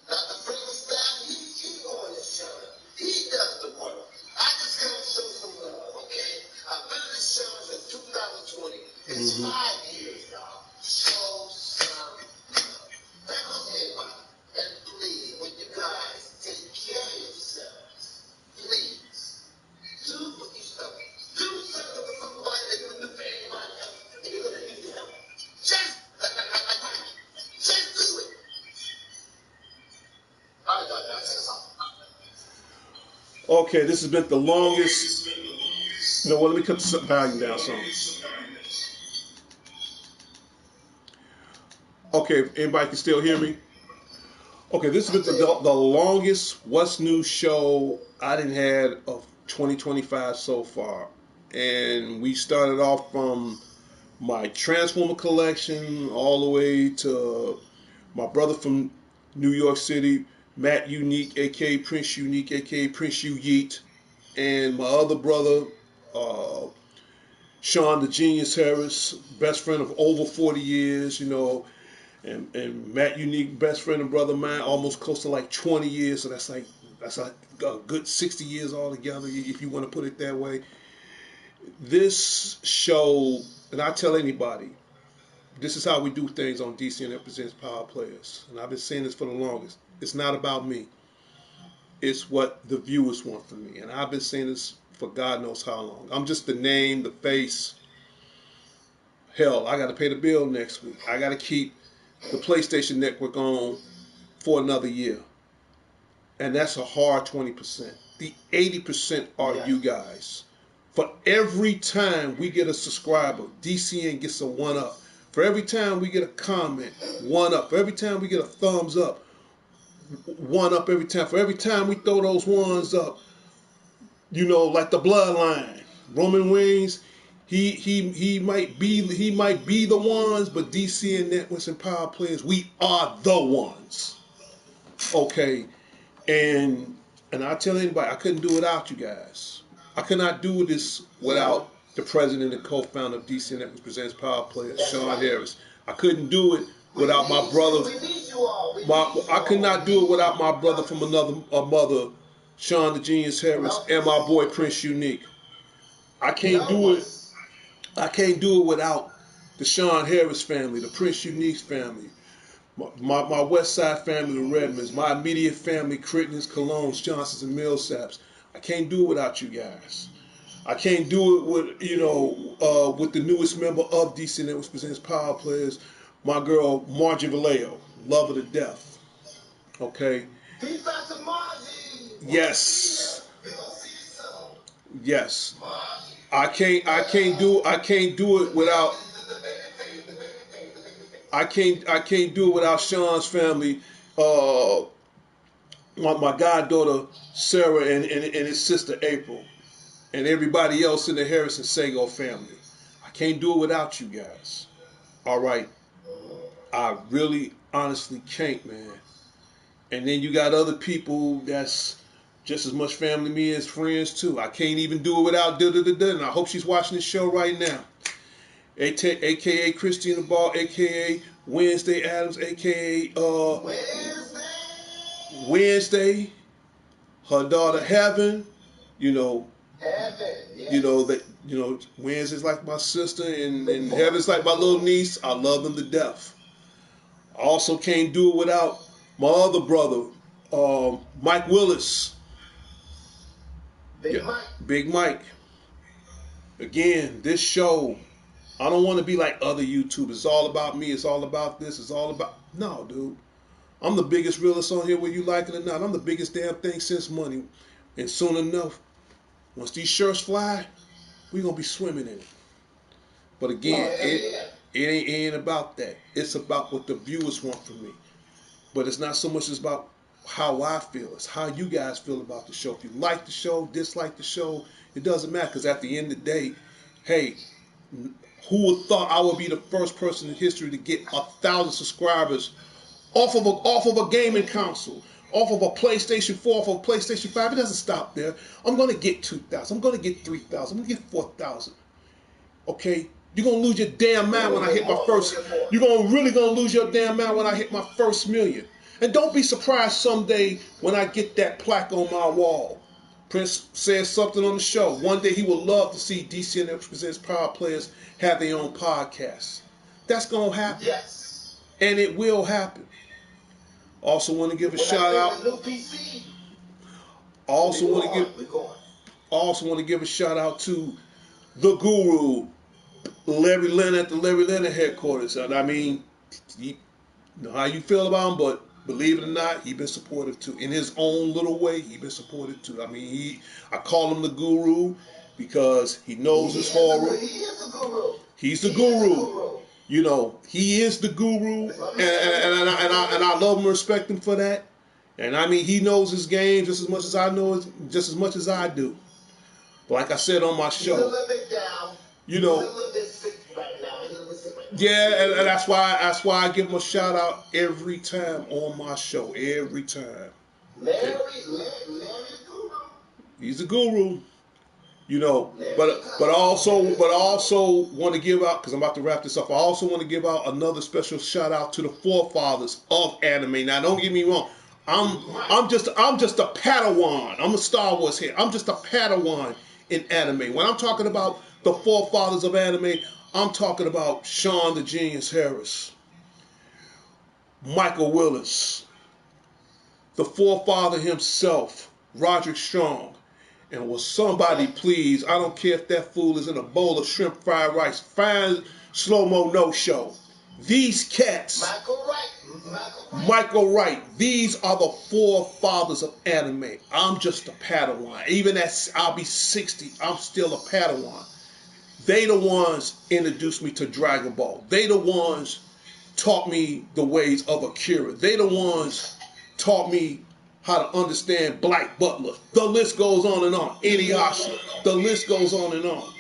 [SPEAKER 7] not the friendly staff. He on the show. He does the work. I just come show some love, okay? I've been in this show since 2020. It's 5 years, y'all. Show some love. That was everybody. And please, when you guys take care of yourselves, please, do what you're supposed to. Do something for somebody that you wouldn't do for anybody else. And you're going to need help. Just do it. All right, y'all, take us off.
[SPEAKER 1] Okay, this has been the longest. You know what? Let me cut the volume down some. Okay, anybody can still hear me? Okay, this has been the longest What's New show I done had of 2025 so far. And we started off from my Transformer collection all the way to my brother from New York City, Matt Unique, aka Prince Unique, aka Prince U Yeet, and my other brother, Sean the Genius Harris, best friend of over 40 years, you know, and Matt Unique, best friend and brother of mine, almost close to like 20 years, so that's a good 60 years altogether, if you want to put it that way. This show, and I tell anybody, this is how we do things on DCN that presents Power Players. And I've been saying this for the longest. It's not about me. It's what the viewers want from me. And I've been saying this for God knows how long. I'm just the name, the face. Hell, I got to pay the bill next week. I got to keep the PlayStation Network on for another year. And that's a hard 20%. The 80% are you guys. For every time we get a subscriber, DCN gets a 1-up. For every time we get a comment, 1-up. For every time we get a thumbs up, 1-up every time. For every time we throw those ones up, you know, like the bloodline, Roman Reigns, he might be the ones, but DCN Networks and Power Players, we are the ones. Okay, and I tell anybody, I couldn't do it without you guys. I could not do this without the president and co-founder of DCN Networks Presents Power Players, Sean Harris. I couldn't do it without my brother. I could not do it without my brother from another mother, Sean the Genius Harris, and my boy Prince Unique. I can't do it. I can't do it without the Sean Harris family, the Prince Unique family, my West Side family, the Redmonds, my immediate family, Crittens, Colognes, Johnsons, and Millsaps. I can't do it without you guys. I can't do it with, with the newest member of DC Networks Presents Power Players, my girl Margie Vallejo, love her to death. Okay. Yes. Yes. I can't do it without Sean's family, my goddaughter Sarah and his sister April, and everybody else in the Harrison Sago family. I can't do it without you guys. All right. I really honestly can't, man. And then you got other people that's just as much family to me as friends too. I can't even do it without da-da-da-da. And I hope she's watching this show right now. AKA Christina Ball, AKA Wednesday Adams, AKA Wednesday. Her daughter Heaven, Wednesday's like my sister and Heaven's like my little niece. I love them to death. I also can't do it without my other brother, Mike Willis. Big Mike. Again, this show, I don't want to be like other YouTubers. It's all about me. It's all about this. It's all about... No, dude. I'm the biggest realist on here, whether you like it or not. I'm the biggest damn thing since money. And soon enough, once these shirts fly, we're going to be swimming in it. But again, it ain't about that. It's about what the viewers want from me. But it's not so much as about how I feel. It's how you guys feel about the show. If you like the show, dislike the show, it doesn't matter. Because at the end of the day, hey, who would thought I would be the first person in history to get 1,000 subscribers off of a gaming console, off of a PlayStation 4, off of a PlayStation 5? It doesn't stop there. I'm going to get 2,000. I'm going to get 3,000. I'm going to get 4,000. Okay? You're going to lose your damn mind when I hit my first... You're really going to lose your damn mind when I hit my first million. And don't be surprised someday when I get that plaque on my wall. Prince says something on the show. One day he would love to see DC Networks Presents Power Players have their own podcast. That's going to happen. Yes. And it will happen. Also want to give a shout out. Also want to give a shout out to the guru, Larry Leonard at the Larry Leonard headquarters. And I mean, you know how you feel about him, but believe it or not, he's been supportive too. In his own little way, he's been supportive too. I mean, I call him the guru because he knows his horror. He's the guru. You know, he is the guru, and I love and respect him for that. And I mean, he knows his game just as much as I know it, just as much as I do. But like I said on my show, yeah, and that's why I give him a shout out every time on my show, every time. Okay. He's a guru. But I also want to give out, because I'm about to wrap this up, I also want to give out another special shout out to the forefathers of anime. Now, don't get me wrong, I'm just a Padawan. I'm a Star Wars head. I'm just a Padawan in anime. When I'm talking about the forefathers of anime, I'm talking about Sean the Genius Harris, Michael Willis, the forefather himself, Roderick Strong. And will somebody please, I don't care if that fool is in a bowl of shrimp fried rice, fine slow-mo no-show. These cats, Michael Wright, these are the forefathers of anime. I'm just a Padawan. Even at I'll be 60, I'm still a Padawan. They the ones introduced me to Dragon Ball. They the ones taught me the ways of Akira. They the ones taught me how to understand Black Butler. The list goes on and on. Inuyasha. The list goes on and on.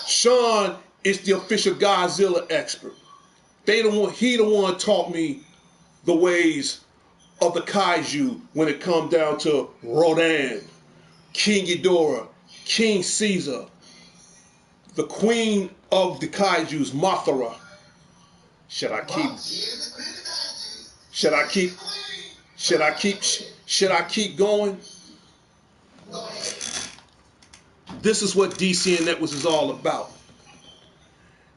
[SPEAKER 1] Sean is the official Godzilla expert. He the one taught me the ways of the kaiju when it comes down to Rodan, King Ghidorah, King Caesar, the queen of the kaijus, Mothra. Should I keep going? This is what DCN Networks is all about.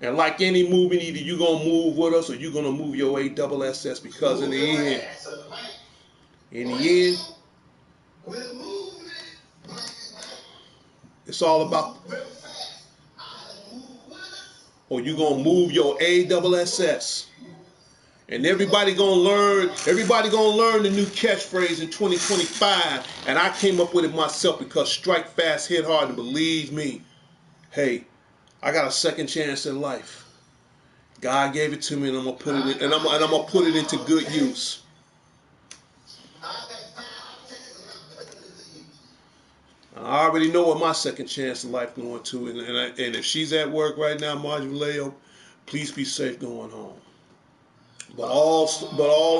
[SPEAKER 1] And like any movie, either you're going to move with us or you're going to move your ASS, because in the end, it's all about, or you're going to move your ASS. And everybody gonna learn the new catchphrase in 2025. And I came up with it myself because strike fast, hit hard, and believe me, hey, I got a second chance in life. God gave it to me, and I'm gonna put it in, and I'm gonna put it into good use. I already know what my second chance in life going to, and if she's at work right now, Marjorie Vallejo, please be safe going home. But all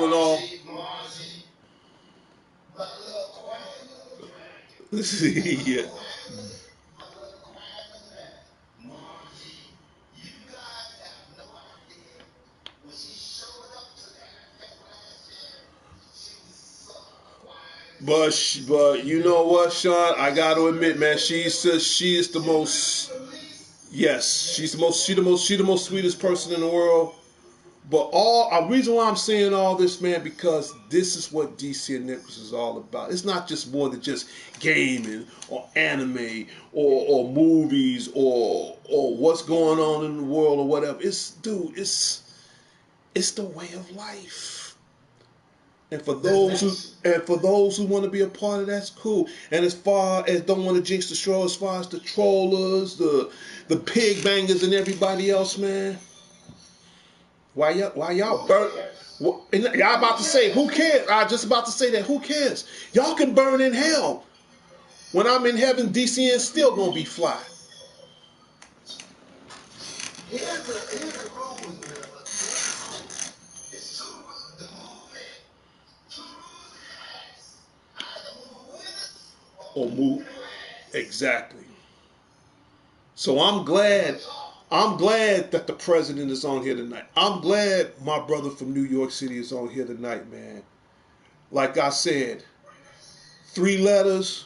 [SPEAKER 1] in all, yeah. But you know what, Sean? I got to admit, man, she is the most. Yes, she's the most sweetest person in the world. But a reason why I'm saying all this, man, because this is what DC and Networks is all about. It's not just more than just gaming or anime or movies or what's going on in the world or whatever. It's the way of life. And for those who want to be a part of that's cool. And as far as don't want to jinx the show, as far as the trollers, the pig bangers, and everybody else, man. Why y'all burn? Y'all about to say, who cares? I just about to say that, who cares? Y'all can burn in hell. When I'm in heaven, DCN still gonna be fly. Or move. Exactly. So I'm glad that the president is on here tonight. I'm glad my brother from New York City is on here tonight, man. Like I said, 3 letters.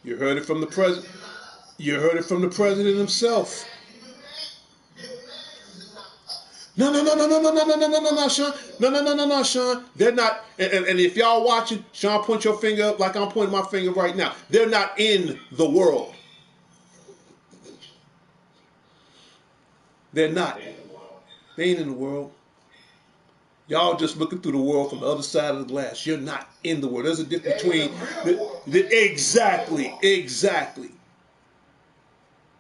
[SPEAKER 1] You heard it from the president. You heard it from the president himself. No, Sean. No, Sean. They're not. And if y'all watching, Sean, point your finger up like I'm pointing my finger right now. They're not in the world. They're not. They ain't in the world. Y'all just looking through the world from the other side of the glass. You're not in the world. There's a difference between exactly.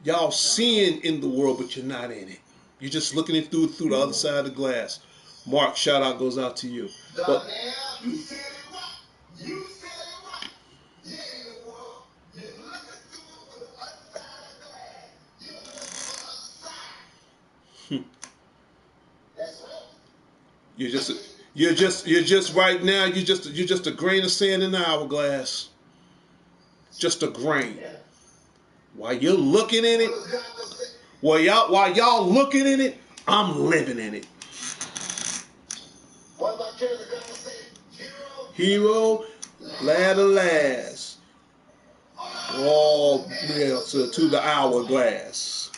[SPEAKER 1] Y'all seeing in the world, but you're not in it. You're just looking it through the other side of the glass. Mark, shout out goes out to you. But you're just right now. You're just a grain of sand in the hourglass. Just a grain. While you're looking in it, while y'all looking in it, I'm living in it. Hero, lad of last. All to the hourglass.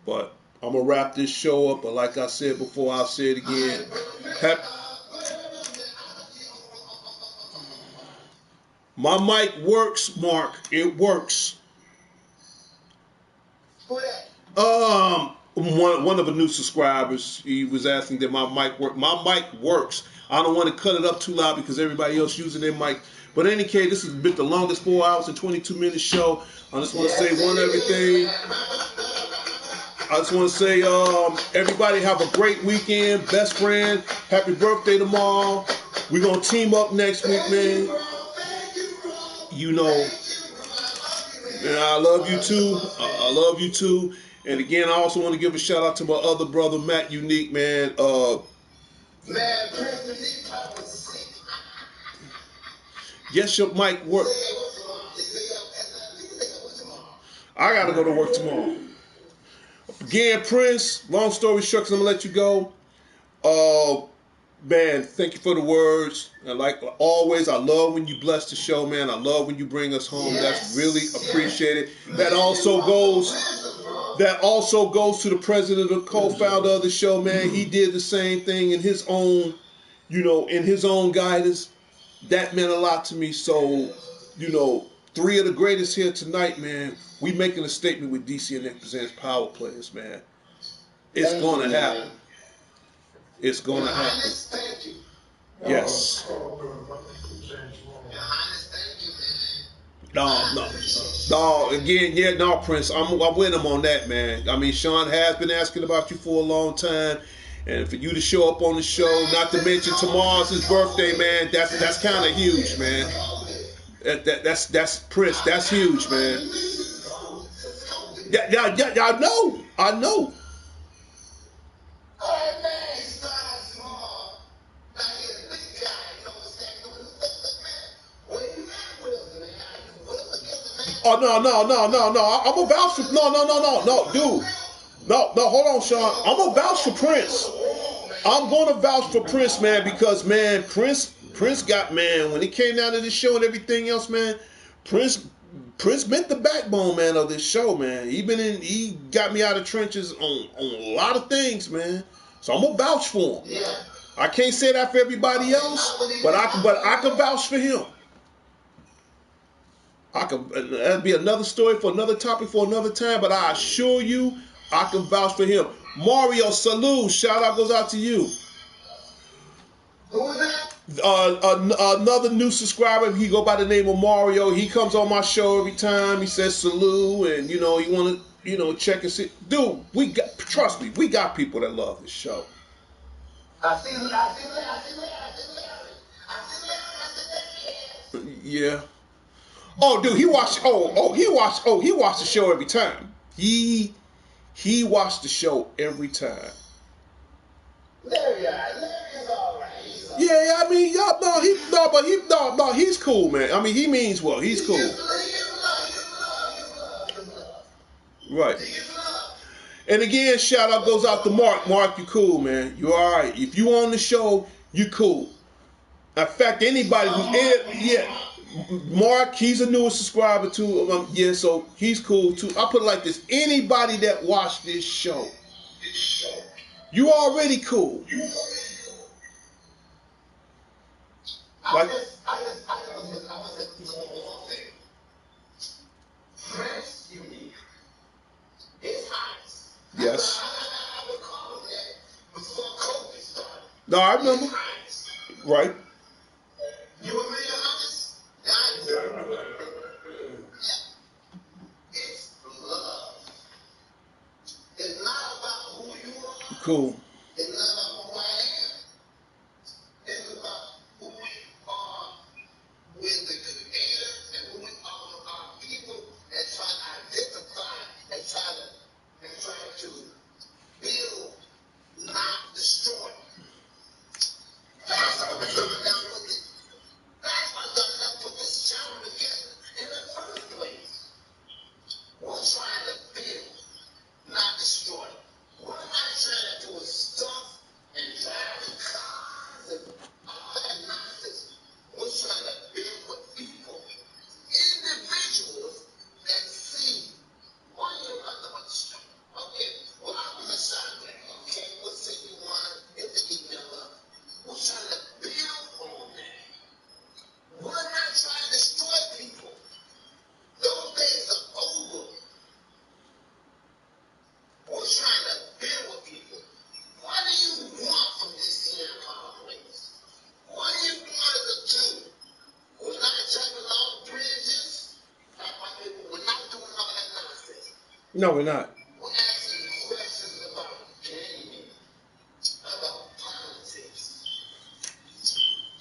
[SPEAKER 1] But I'm gonna wrap this show up. But like I said before, I'll say it again. My mic works, Mark. It works. one of the new subscribers, he was asking that my mic work. My mic works. I don't want to cut it up too loud because everybody else using their mic. But in any case, this has been the longest 4 hours and 22 minutes show. I just want to say one everything. I just want to say, everybody have a great weekend. Best friend, happy birthday tomorrow. We're going to team up next week, man. You know, and I love you too. I love you too. And again, I also want to give a shout out to my other brother, Matt Unique, man. Yes, your mic work. I got to go to work tomorrow. Again, Prince, long story short, 'cause I'm going to let you go. Man, thank you for the words. And like always, I love when you bless the show, man. I love when you bring us home. That's really appreciated. That also goes to the president, the co-founder of the show, man. He did the same thing in his own, in his own guidance. That meant a lot to me. So, 3 of the greatest here tonight, man. We making a statement with DCNX Presents Power Players, man. It's going to happen. It's going to happen. Yes. No. Again, yeah, no, Prince. I'm with him on that, man. I mean, Sean has been asking about you for a long time. And for you to show up on the show, not to mention tomorrow's his birthday, man, that's kind of huge, man. That's Prince. That's huge, man. Yeah, I know. Oh no! I'm a vouch for no, dude. No, hold on, Sean. I'm a vouch for Prince. I'm gonna vouch for Prince, man, because man, Prince got, man, when it came down to this show and everything else, man, Prince bent the backbone, man, of this show, man. He got me out of trenches on a lot of things, man. So I'm gonna vouch for him. I can't say that for everybody else, but I can vouch for him. That'd be another story for another topic for another time, but I assure you, I can vouch for him. Mario, salute. Shout out goes out to you.
[SPEAKER 7] Who is that?
[SPEAKER 1] Another new subscriber. He go by the name of Mario. He comes on my show every time. He says salute, and you want to, check and see. Dude, trust me, we got people that love this show. Yeah. Oh, dude, he watched the show every time. He watched the show every time.
[SPEAKER 7] Larry is all right.
[SPEAKER 1] Yeah, I mean, he's cool, man. I mean, he means well. He's cool. Right. And again, shout out goes out to Mark. Mark, you cool, man. You all right. If you on the show, you cool. In fact, anybody who's Mark, he's a newer subscriber too. So he's cool too. I put it like this: anybody that watched this show, you already cool. Like, yes. No, I remember. Right.
[SPEAKER 7] You were really honest. It's love. It's not about who you are.
[SPEAKER 1] Cool.
[SPEAKER 7] It's not about who I am. It's about who we are with the Creator and who we are with our people and try to identify and try to build, not destroy. That's how we're coming down with it. That's why God put this channel together in the first place. We're trying to build, not destroy. We're not trying to do is
[SPEAKER 1] No, we're not.
[SPEAKER 7] We're asking questions about gaming, about politics,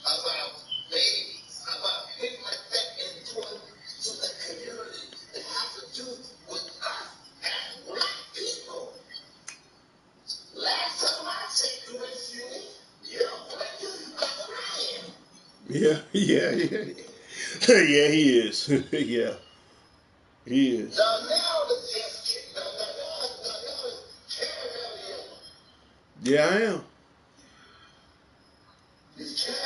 [SPEAKER 7] about babies, about things like that, and important to the community that have to do with us as black people. Last time I checked the resume, you're black as I am.
[SPEAKER 1] Yeah, yeah, yeah. Yeah, he is. Yeah, he is.
[SPEAKER 7] Now the just now
[SPEAKER 1] Yeah, I am.
[SPEAKER 7] is Karen.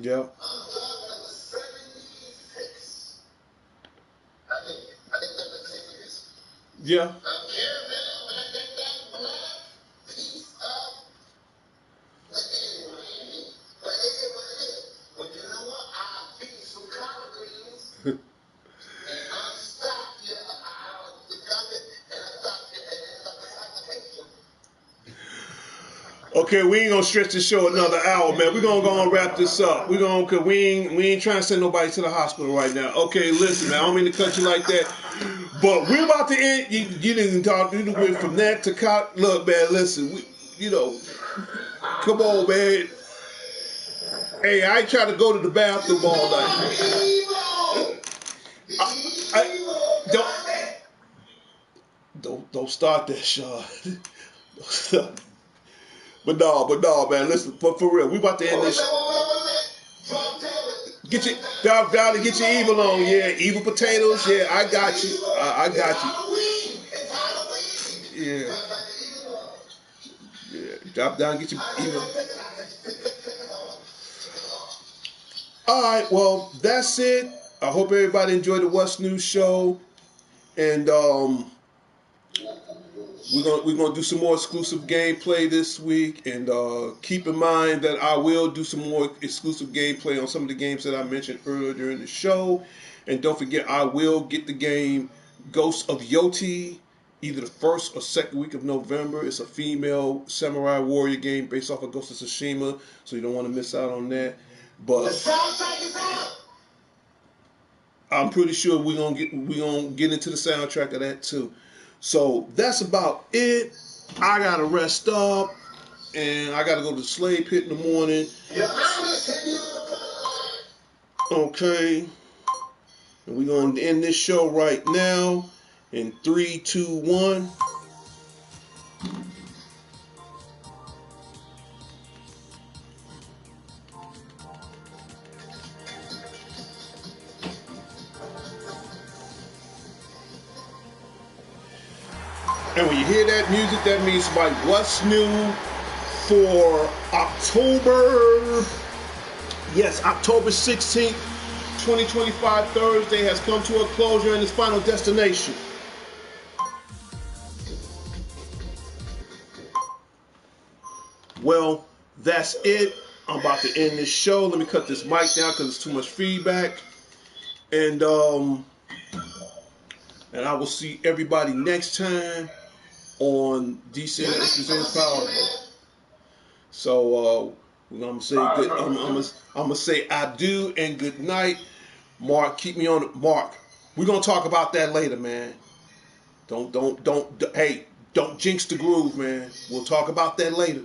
[SPEAKER 1] Yeah.
[SPEAKER 7] I'm talking about 76. I think that's the same years.
[SPEAKER 1] Yeah.
[SPEAKER 7] I'm Caramel, and I think that black piece of but anyway, but you know what? I'll feed some collard greens and unstop you. I'll become it and stop you and
[SPEAKER 1] Okay, we ain't gonna stretch this show another hour, man. We're gonna go and wrap this up. We're gonna, cause we ain't trying to send nobody to the hospital right now. Okay, listen, man. I don't mean to cut you like that, but we're about to end. You didn't talk. You went from that to look, man. Listen, come on, man. Hey, I ain't trying to go to the bathroom all night. Don't start that, Sean. But no, man. Listen, for real, we about to end this. Get your down and get your evil on, yeah. Evil potatoes, yeah. I got you. I got you. Yeah. Yeah. Drop down, get your evil. All right, well, that's it. I hope everybody enjoyed the What's New show, and we're gonna do some more exclusive gameplay this week. And keep in mind that I will do some more exclusive gameplay on some of the games that I mentioned earlier during the show. And don't forget, I will get the game Ghost of Yoti either the first or second week of November. It's a female samurai warrior game based off of Ghost of Tsushima, so you don't want to miss out on that. But I'm pretty sure we're gonna get into the soundtrack of that too. So that's about it. I gotta rest up, and I gotta go to the slave pit in the morning. Okay, and we're gonna end this show right now in 3, 2, 1. And when you hear that music, that means like what's new for October. Yes, October 16th, 2025, Thursday has come to a closure and its final destination. Well, that's it. I'm about to end this show. Let me cut this mic down because it's too much feedback. And I will see everybody next time on DC Presents Power. So I'm gonna say good. I'm gonna say adieu and good night. Mark, keep me on. Mark, we're gonna talk about that later, man. Hey, don't jinx the groove, man. We'll talk about that later.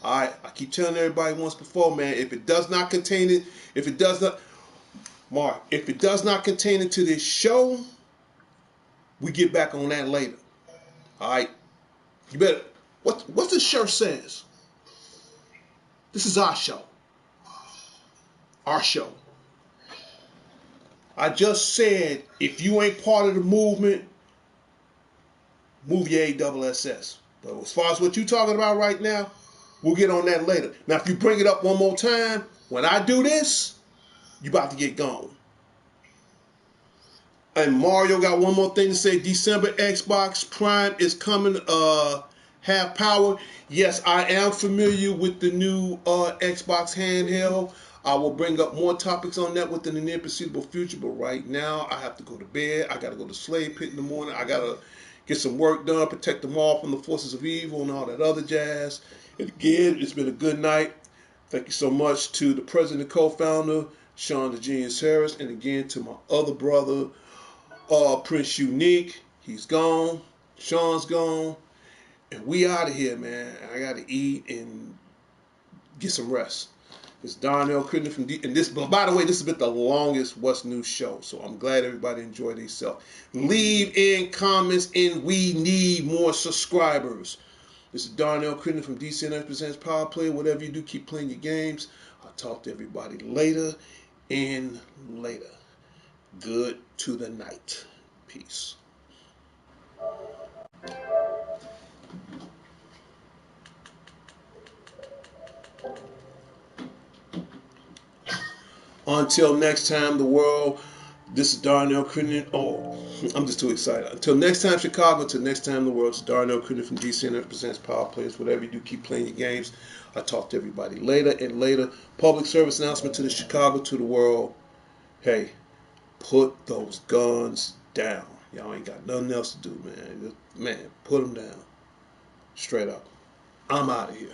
[SPEAKER 1] All right. I keep telling everybody once before, man. If it does not contain it, Mark, if it does not contain it to this show, we get back on that later. All right. You better. What this shirt says? This is our show. Our show. I just said, if you ain't part of the movement, move your ASS. But as far as what you're talking about right now, we'll get on that later. Now, if you bring it up one more time, when I do this, you about to get gone. And Mario got one more thing to say. December Xbox Prime is coming. Half power. Yes, I am familiar with the new Xbox handheld. I will bring up more topics on that within the near foreseeable future. But right now, I have to go to bed. I got to go to slave pit in the morning. I got to get some work done, protect them all from the forces of evil and all that other jazz. And again, it's been a good night. Thank you so much to the president and co-founder, Sean the Genius Harris. And again, to my other brother, Prince Unique. He's gone. Sean's gone. And we out of here, man. I got to eat and get some rest. It's Darnell Crittenden from and this. By the way, this has been the longest What's New show, so I'm glad everybody enjoyed themselves. Leave in comments, and we need more subscribers. This is Darnell Crittenden from DCNS Presents Power Play. Whatever you do, keep playing your games. I'll talk to everybody later and later. Good to the night. Peace. Until next time, the world, this is Darnell Crittenden. Oh, I'm just too excited. Until next time, Chicago. Until next time, the world, it's Darnell Crittenden from DCN Presents Power Players. Whatever you do, keep playing your games. I'll talk to everybody later and later. Public service announcement to the Chicago, to the world. Hey, put those guns down. Y'all ain't got nothing else to do, man. Man, put them down. Straight up. I'm out of here.